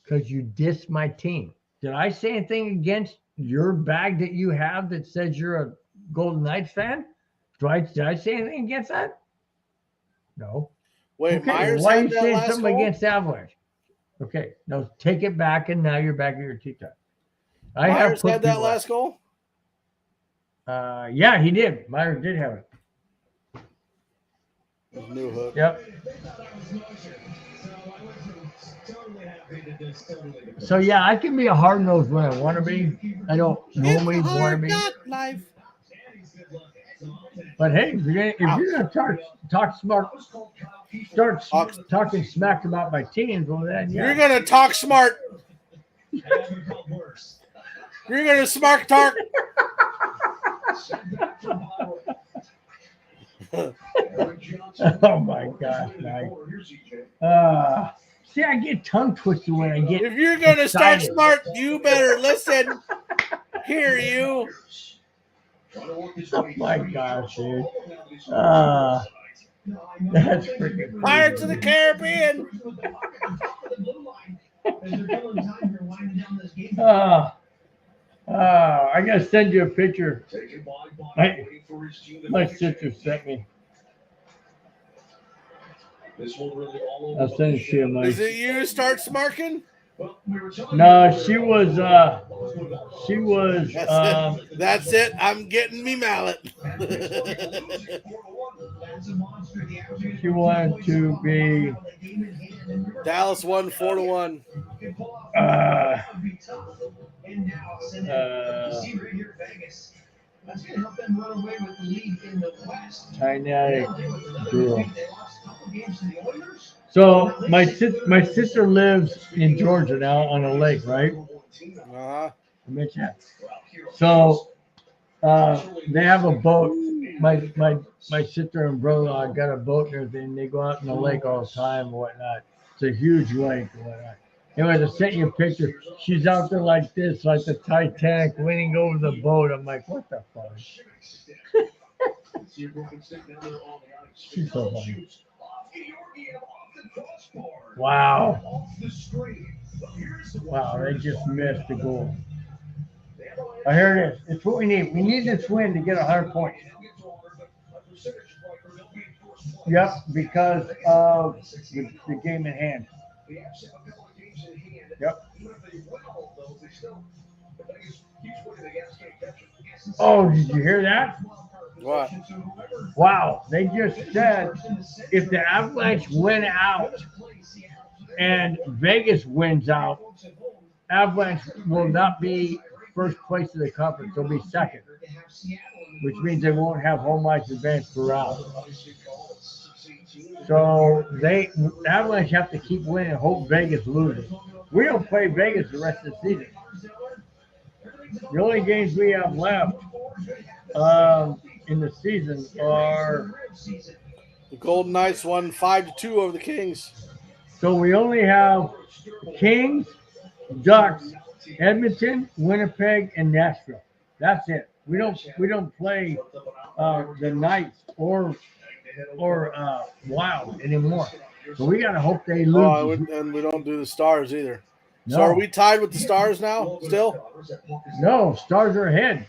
Because you dissed my team. Did I say anything against your bag that you have that says you're a Golden Knights fan? Did I say anything against that? No. Wait, okay, Myers why are had you that saying last something goal? against Avalanche? Okay, no, take it back, and now you're back at your tea time. Myers had that last goal? Yeah, he did. Myers did have it. New hook. Yep. So yeah, I can be a hard nosed when I want to be. I don't normally want to be. Life. But hey, if you're gonna talk smart, start talking smack about my teams, well then yeah. You're gonna talk smart. You're gonna smart talk. Oh my gosh, Mike. See, I get tongue twisted when I get. If you're gonna excited. start smart, you better listen. Hear you. Oh my gosh, dude. That's freaking Pirates of the Caribbean. I gotta send you a picture. My sister sent me. I'll send it to you, Mike. Is it you start smarking? No, she was. That's it. I'm getting me mallet. She wanted to be. Dallas won 4-1. Kinetic girl. So my sister lives in Georgia now on a lake, right? I mentioned that. So they have a boat. My sister and brother-in-law got a boat and everything. They go out in the lake all the time and whatnot. It's a huge lake and whatnot. Anyway, I sent you a picture. She's out there like this, like the Titanic, leaning over the boat. I'm like, what the fuck? She's so funny. Wow. Wow, they just missed the goal. Oh, here it is. It's what we need. We need this win to get 100 points. Yep, because of the game in hand. Yep. Oh, did you hear that? What? Wow, they just said if the Avalanche win out and Vegas wins out, Avalanche will not be first place in the conference. They'll be second, which means they won't have home ice advantage throughout. So Avalanche have to keep winning and hope Vegas loses. We don't play Vegas the rest of the season. The only games we have left in the season are the Golden Knights won 5-2 over the Kings. So we only have Kings, Ducks, Edmonton, Winnipeg, and Nashville. That's it. We don't play the Knights or Wild anymore. So we got to hope they lose. Oh, and we don't do the Stars either. No. So are we tied with the Stars now still? No, Stars are ahead.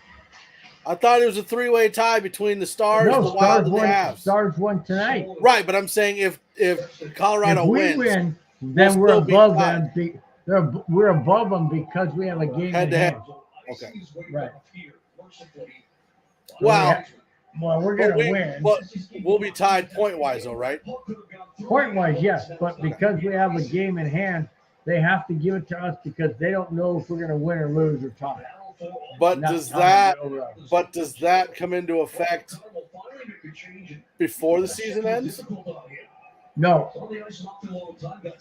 I thought it was a three-way tie between the Stars, No, the Stars Wild, and the won. Avs. Stars won tonight. Right, but I'm saying if Colorado If we wins, win, then we'll we're still be above tied. them. We're above them because we have a game Head in to head. hand. Okay. Right. Well, Well, we're going to win. But we'll be tied point-wise, though, right? Point-wise, yes. But because we have a game in hand, they have to give it to us because they don't know if we're going to win or lose or tie. But Not does tie, that but overall. but does that come into effect before the season ends? No.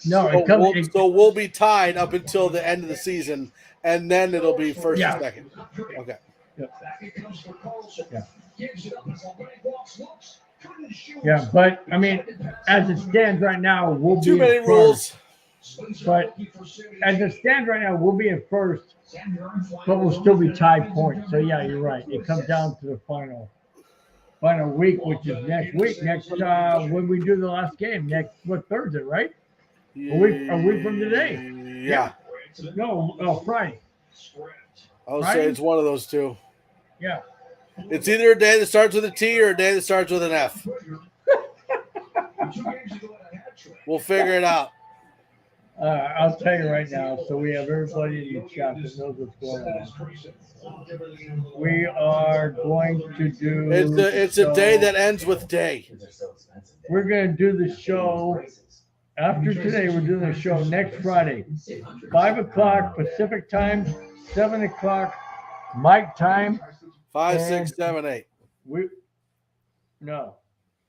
No, So we'll be tied up until the end of the season, and then it'll be first and second. Okay. Yeah, but I mean, as it stands right now, we'll Too be many in rules. first. But as it stands right now, we'll be in first, but we'll still be tied points. So yeah, you're right. It comes down to the final week, which is next week. Next when we do the last game, Thursday, right? A week from today. Yeah. No, Friday. I would Friday? say it's one of those two. Yeah. It's either a day that starts with a T or a day that starts with an F. We'll figure it out. I'll tell you right now, so we have everybody in the chat that knows what's going on. We are going to do. It's a day that ends with day. We're going to do the show after today. We're doing the show next Friday, 5 o'clock Pacific time, 7 o'clock Mike time. 5, 6, 7, 8.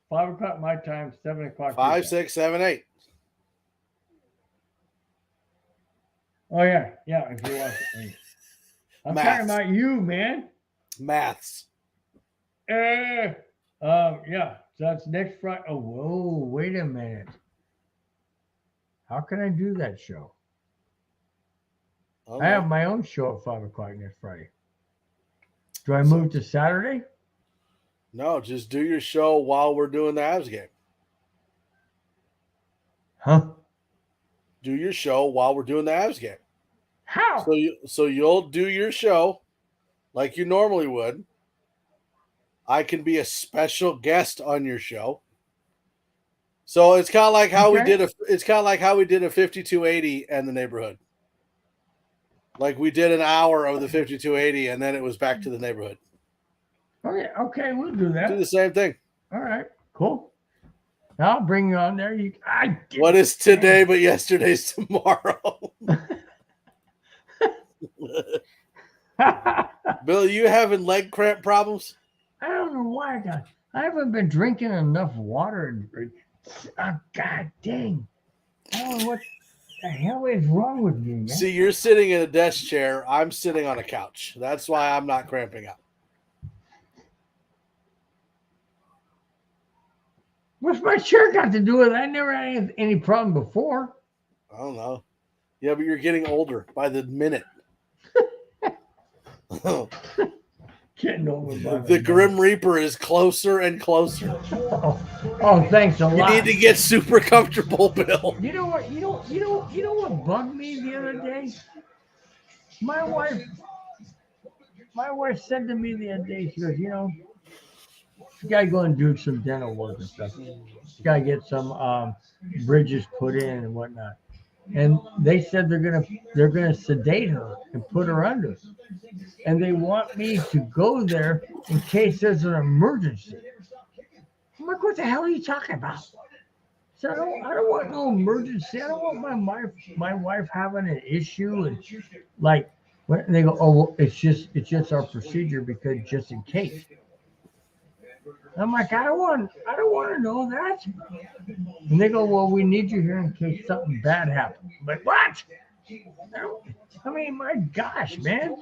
5 o'clock my time, 7 o'clock. 5, 6, 7, 8. Oh yeah, if you want it. I'm Maths. talking about you, man. Maths. Yeah. So that's next Friday. Oh, whoa, wait a minute. How can I do that show? I have my own show at 5 o'clock next Friday. Do I move to Saturday? No, just do your show while we're doing the Avs game. Huh? Do your show while we're doing the Avs game. How? So you'll do your show like you normally would. I can be a special guest on your show. So it's kind of like how we did a 5280 and the neighborhood. Like we did an hour of the 5280 and then it was back to the neighborhood. Okay, we'll do that. Do the same thing. All right, cool. I'll bring you on there. What is today but yesterday's tomorrow? Bill, you having leg cramp problems? I don't know why I haven't been drinking enough water. God dang. I don't know what the hell is wrong with me, man. See, you're sitting in a desk chair. I'm sitting on a couch. That's why I'm not cramping up. What's my chair got to do with it? I never had any problem before. I don't know. Yeah, but you're getting older by the minute. Getting older by the Grim Reaper is closer and closer. Oh, thanks a lot. You need to get super comfortable, Bill. You know what? You know what bugged me the other day? My wife said to me the other day, she goes, you gotta go and do some dental work and stuff. You gotta get some bridges put in and whatnot. And they said they're gonna sedate her and put her under. And they want me to go there in case there's an emergency. I'm like, what the hell are you talking about? So I don't want no emergency. I don't want my wife having an issue and like when they go, oh, well, it's just our procedure because just in case. I'm like, I don't want to know that. And they go, well, we need you here in case something bad happens. But what? I mean, my gosh, man.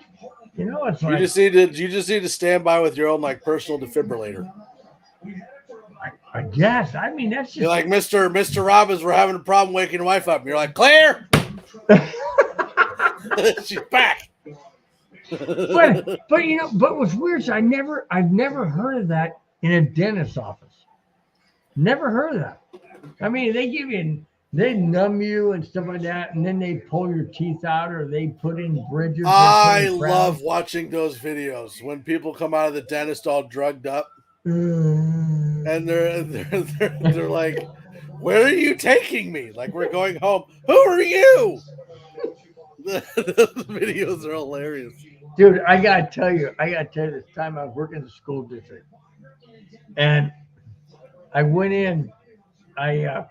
It's like You just need to stand by with your own like personal defibrillator. I guess. I mean, that's just You're like Mr. Robbins. We're having a problem waking your wife up. And you're like, Claire. She's back. but what's weird is I've never heard of that in a dentist's office. Never heard of that. I mean, they numb you and stuff like that, and then they pull your teeth out or they put in bridges. I love watching those videos when people come out of the dentist all drugged up, and they're like, "Where are you taking me? Like we're going home. Who are you?" The videos are hilarious. Dude, I gotta tell you this time I was working in the school district. And I went in, I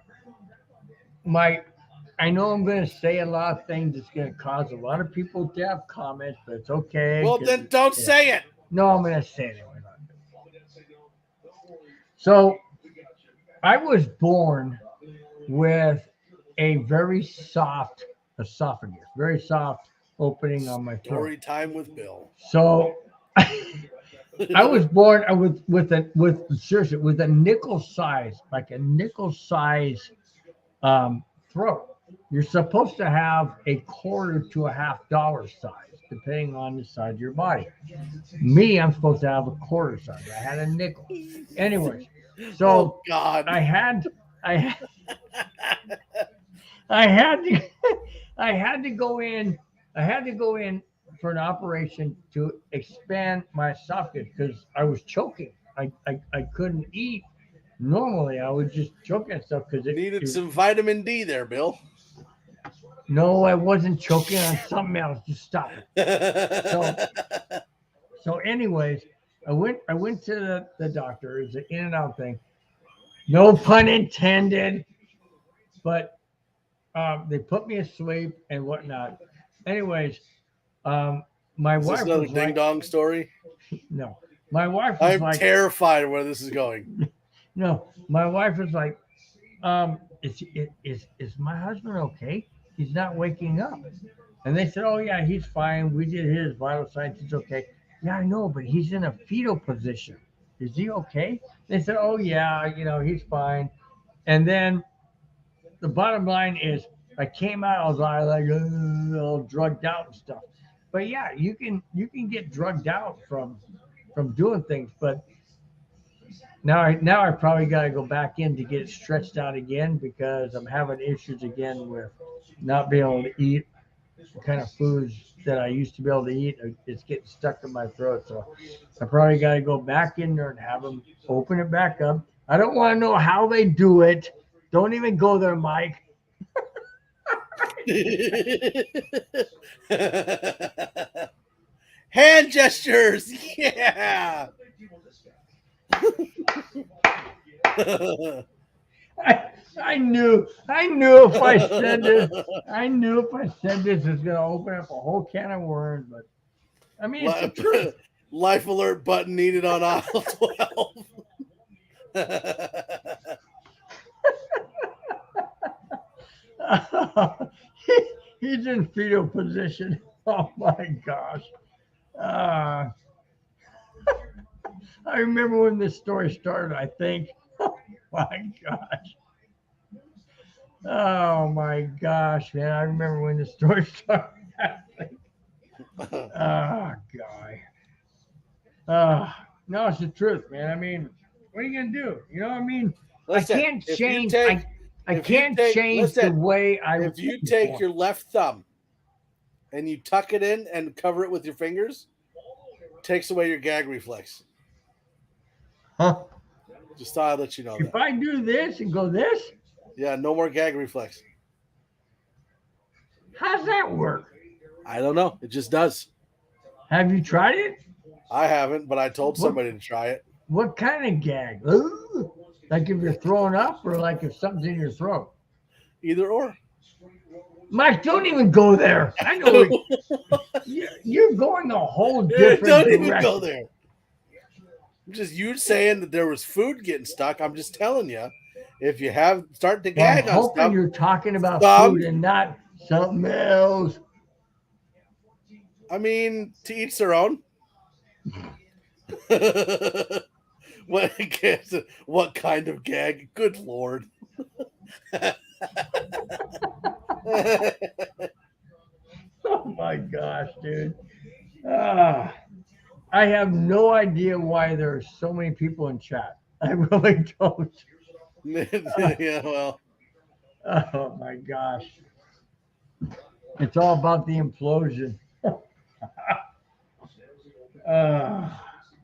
know I'm gonna say a lot of things that's gonna cause a lot of people to have comments, but it's okay. Well, then don't say it. No, I'm gonna say it anyway. So I was born with a very soft esophagus, very soft opening on my throat. Story time with Bill. So I was born with a nickel size, like a nickel size throat. You're supposed to have a quarter to a $50 size, depending on the size of your body. Me, I'm supposed to have a quarter size. I had a nickel. Anyways, so oh God, I had to go in. I had to go in for an operation to expand my esophagus because I was choking. I couldn't eat normally. I was just choking stuff because it needed some vitamin D there, Bill. No, I wasn't choking on something else. Just stop it. So anyways, I went to the doctor. It was an in and out thing. No pun intended. But they put me asleep and whatnot. Anyways, my wife another was ding dong story. No, my wife was I'm terrified where this is going. No, my wife was like, is my husband okay? He's not waking up. And they said, oh yeah, he's fine. We did his vital signs. He's okay. Yeah, I know, but he's in a fetal position. Is he okay? They said, oh yeah, he's fine. And then the bottom line is, I came out, I was like all drugged out and stuff. But yeah, you can get drugged out from doing things. But now I probably got to go back in to get it stretched out again because I'm having issues again with not being able to eat the kind of foods that I used to be able to eat. It's getting stuck in my throat. So I probably got to go back in there and have them open it back up. I don't want to know how they do it. Don't even go there, Mike. Hand gestures. Yeah. I knew if I said this, it's gonna open up a whole can of worms. But I mean, it's the truth. Life alert button needed on aisle 12. He's in fetal position. Oh my gosh. I remember when this story started, I think. Oh my gosh. Oh my gosh, man. I remember when the story started. Oh, God. No, it's the truth, man. I mean, what are you going to do? You know what I mean? Listen, I can't change. I if can't you take- change listen, the way I. If you take your left thumb and you tuck it in and cover it with your fingers, it takes away your gag reflex. Huh? Just thought I'd let you know If that. I do this and go this, Yeah, no more gag reflex. how's that work? I don't know. It just does. Have you tried it? I haven't, but I told somebody to try it. What kind of gag? Ooh, like if you're throwing up or like if something's in your throat? Either or. Mike, don't even go there. I know you're going a whole different Don't direction. even go there. Just you saying that there was food getting stuck. I'm just telling you, if you have start to gag I'm on hoping stuff, you're talking about thumb. food and not something else. I mean, to each their own. What kind of gag? Good Lord. Oh my gosh, dude. I I have no idea why there are so many people in chat. I really don't. Yeah, well, Oh my gosh. It's all about the implosion.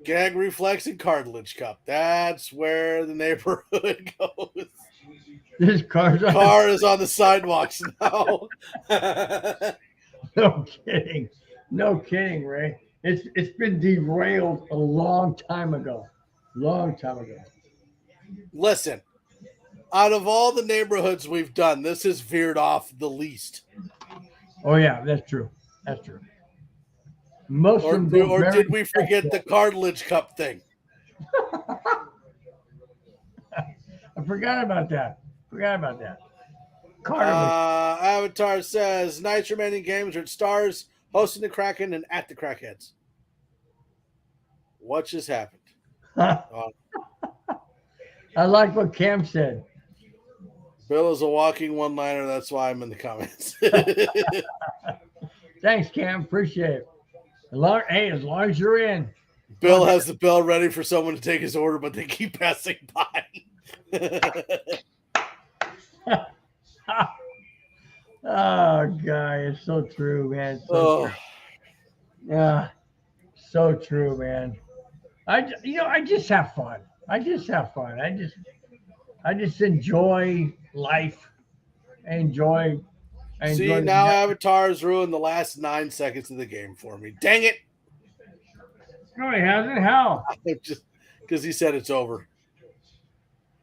gag reflex and cartilage cup. That's where the neighborhood goes. This car's on Car is on the sidewalks now. No kidding. No kidding, Ray. It's been derailed a long time ago. Long time ago. Listen, out of all the neighborhoods we've done, this has veered off the least. Oh yeah, that's true. That's true. Most Or, of them go did we forget the cartilage cup thing? I forgot about that. Carter. Avatar says, nice remaining games are at Stars, hosting the Kraken, and at the Crackheads. What just happened? I like what Cam said. Bill is a walking one-liner. That's why I'm in the comments. Thanks, Cam. Appreciate it. As long as you're in. Bill has the bell ready for someone to take his order, but they keep passing by. Oh, God, it's so true, man. Oh. Yeah, so true, man. I just have fun. I just enjoy life. I enjoy See, the now Avatar's ruined the last 9 seconds of the game for me. Dang it! No, he hasn't. How? Just because he said it's over.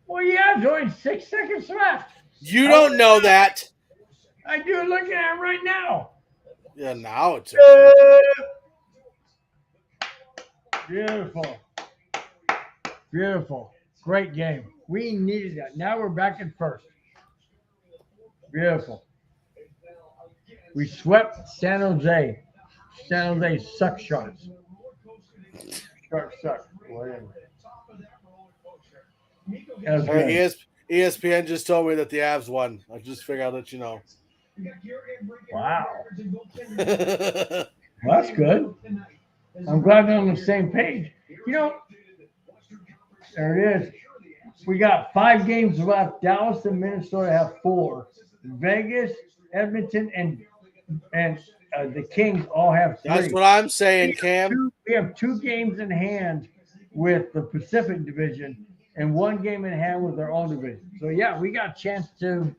Well, yeah, there's only 6 seconds left. You don't know that. I do. Looking at it right now. Yeah, now it's over. Beautiful. Beautiful. Great game. We needed that. Now we're back in first. Beautiful. We swept San Jose. San Jose suck shots. Sharks suck. Whatever. That was good. ESPN just told me that the Avs won. I just figured I'd let you know. Wow. Well, that's good. I'm glad they're on the same page. You know, there it is. We got 5 games left. Dallas and Minnesota have 4. Vegas, Edmonton, and the Kings all have 3. That's what I'm saying, Cam. We have 2 games in hand with the Pacific Division and 1 game in hand with our own division. So, yeah, we got a chance to.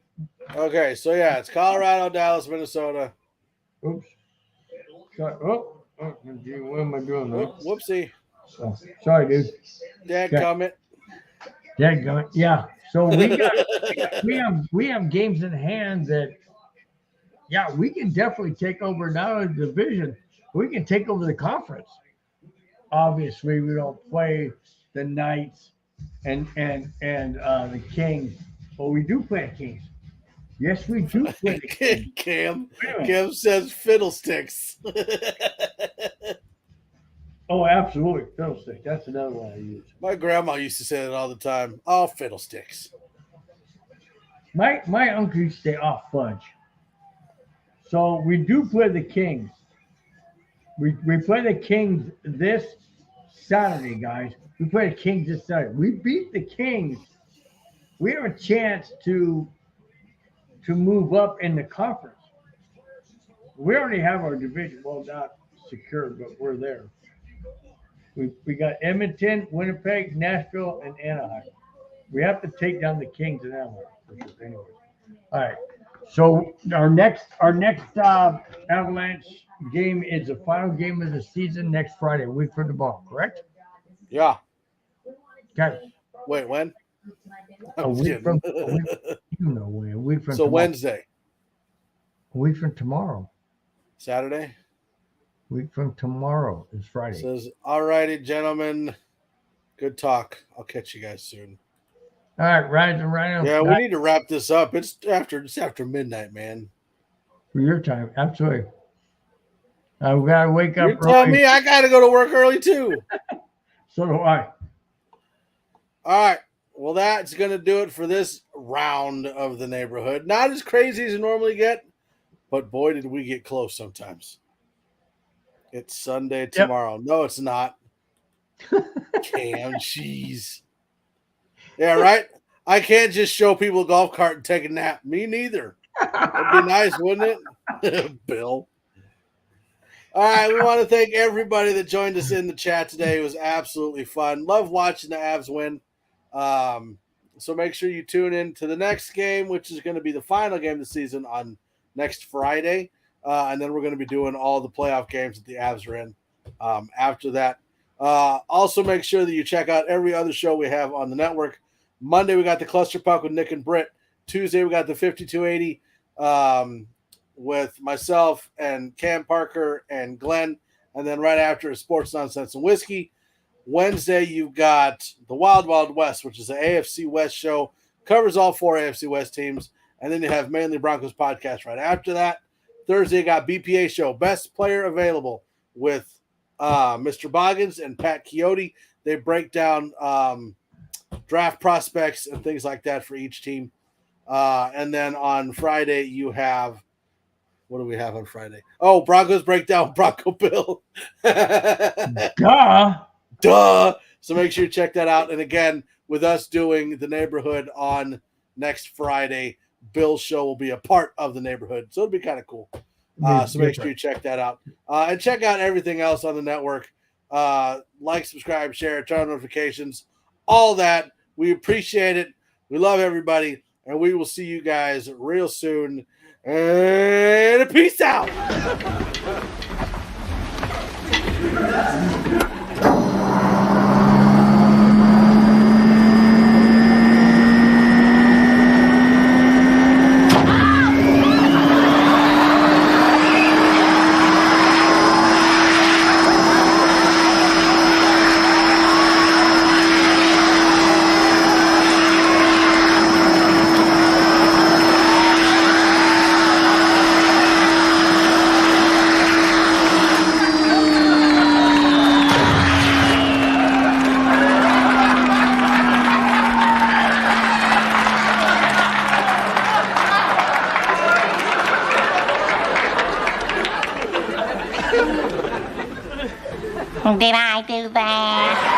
Okay, so, yeah, it's Colorado, Dallas, Minnesota. Oops. Sorry. Oh, gee, what am I doing, man? Whoopsie. Oh, sorry, dude. Dadgummit. Yeah. So we have games in hand that, yeah, we can definitely take over not only the division, we can take over the conference. Obviously, we don't play the Knights and the Kings, but we do play the Kings. Yes, we do play the Kings. Cam says fiddlesticks. Oh, absolutely. Fiddlestick. That's another one I use. My grandma used to say that all the time. Oh, fiddlesticks. My uncle used to say, oh, fudge. So we do play the Kings. We play the Kings this Saturday, guys. We play the Kings this Saturday. We beat the Kings. We have a chance to move up in the conference. We already have our division. Well, not secured, but we're there. We got Edmonton, Winnipeg, Nashville, and Anaheim. We have to take down the Kings and Avalanche. Anyway. All right. So our next Avalanche game is the final game of the season next Friday, a week from tomorrow, correct? Yeah. Okay. Wait, when? A week from tomorrow. Wednesday. A week from tomorrow. Saturday? Week from tomorrow is Friday. Says, all righty, gentlemen. Good talk. I'll catch you guys soon. All right, Rise and Rhino. Yeah, we need to wrap this up. It's after midnight, man. For your time, absolutely. We gotta wake up. You're telling me I gotta go to work early too. So do I. All right. Well, that's gonna do it for this round of the neighborhood. Not as crazy as you normally get, but boy, did we get close sometimes. It's Sunday tomorrow. Yep. No, it's not. Cam cheese. Yeah, right? I can't just show people a golf cart and take a nap. Me neither. That'd be nice, wouldn't it? Bill. All right, we want to thank everybody that joined us in the chat today. It was absolutely fun. Love watching the Avs win. So make sure you tune in to the next game, which is going to be the final game of the season on next Friday. And then we're going to be doing all the playoff games that the Avs are in after that. Also, make sure that you check out every other show we have on the network. Monday, we got the Cluster Puck with Nick and Britt. Tuesday, we got the 5280 with myself and Cam Parker and Glenn. And then right after is Sports Nonsense and Whiskey. Wednesday, you've got the Wild Wild West, which is the AFC West show. Covers all 4 AFC West teams. And then you have Mainly Broncos podcast right after that. Thursday, you got BPA Show, Best Player Available with Mr. Boggins and Pat Chiotti. They break down draft prospects and things like that for each team. And then on Friday, you have – what do we have on Friday? Oh, Broncos Breakdown, Bronco Bill. Duh. So make sure you check that out. And again, with us doing the neighborhood on next Friday, Bill's show will be a part of the neighborhood. So it'll be kind of cool. So make sure you check that out. And check out everything else on the network. Like, subscribe, share, turn on notifications, all that. We appreciate it. We love everybody. And we will see you guys real soon. And peace out. Did I do that?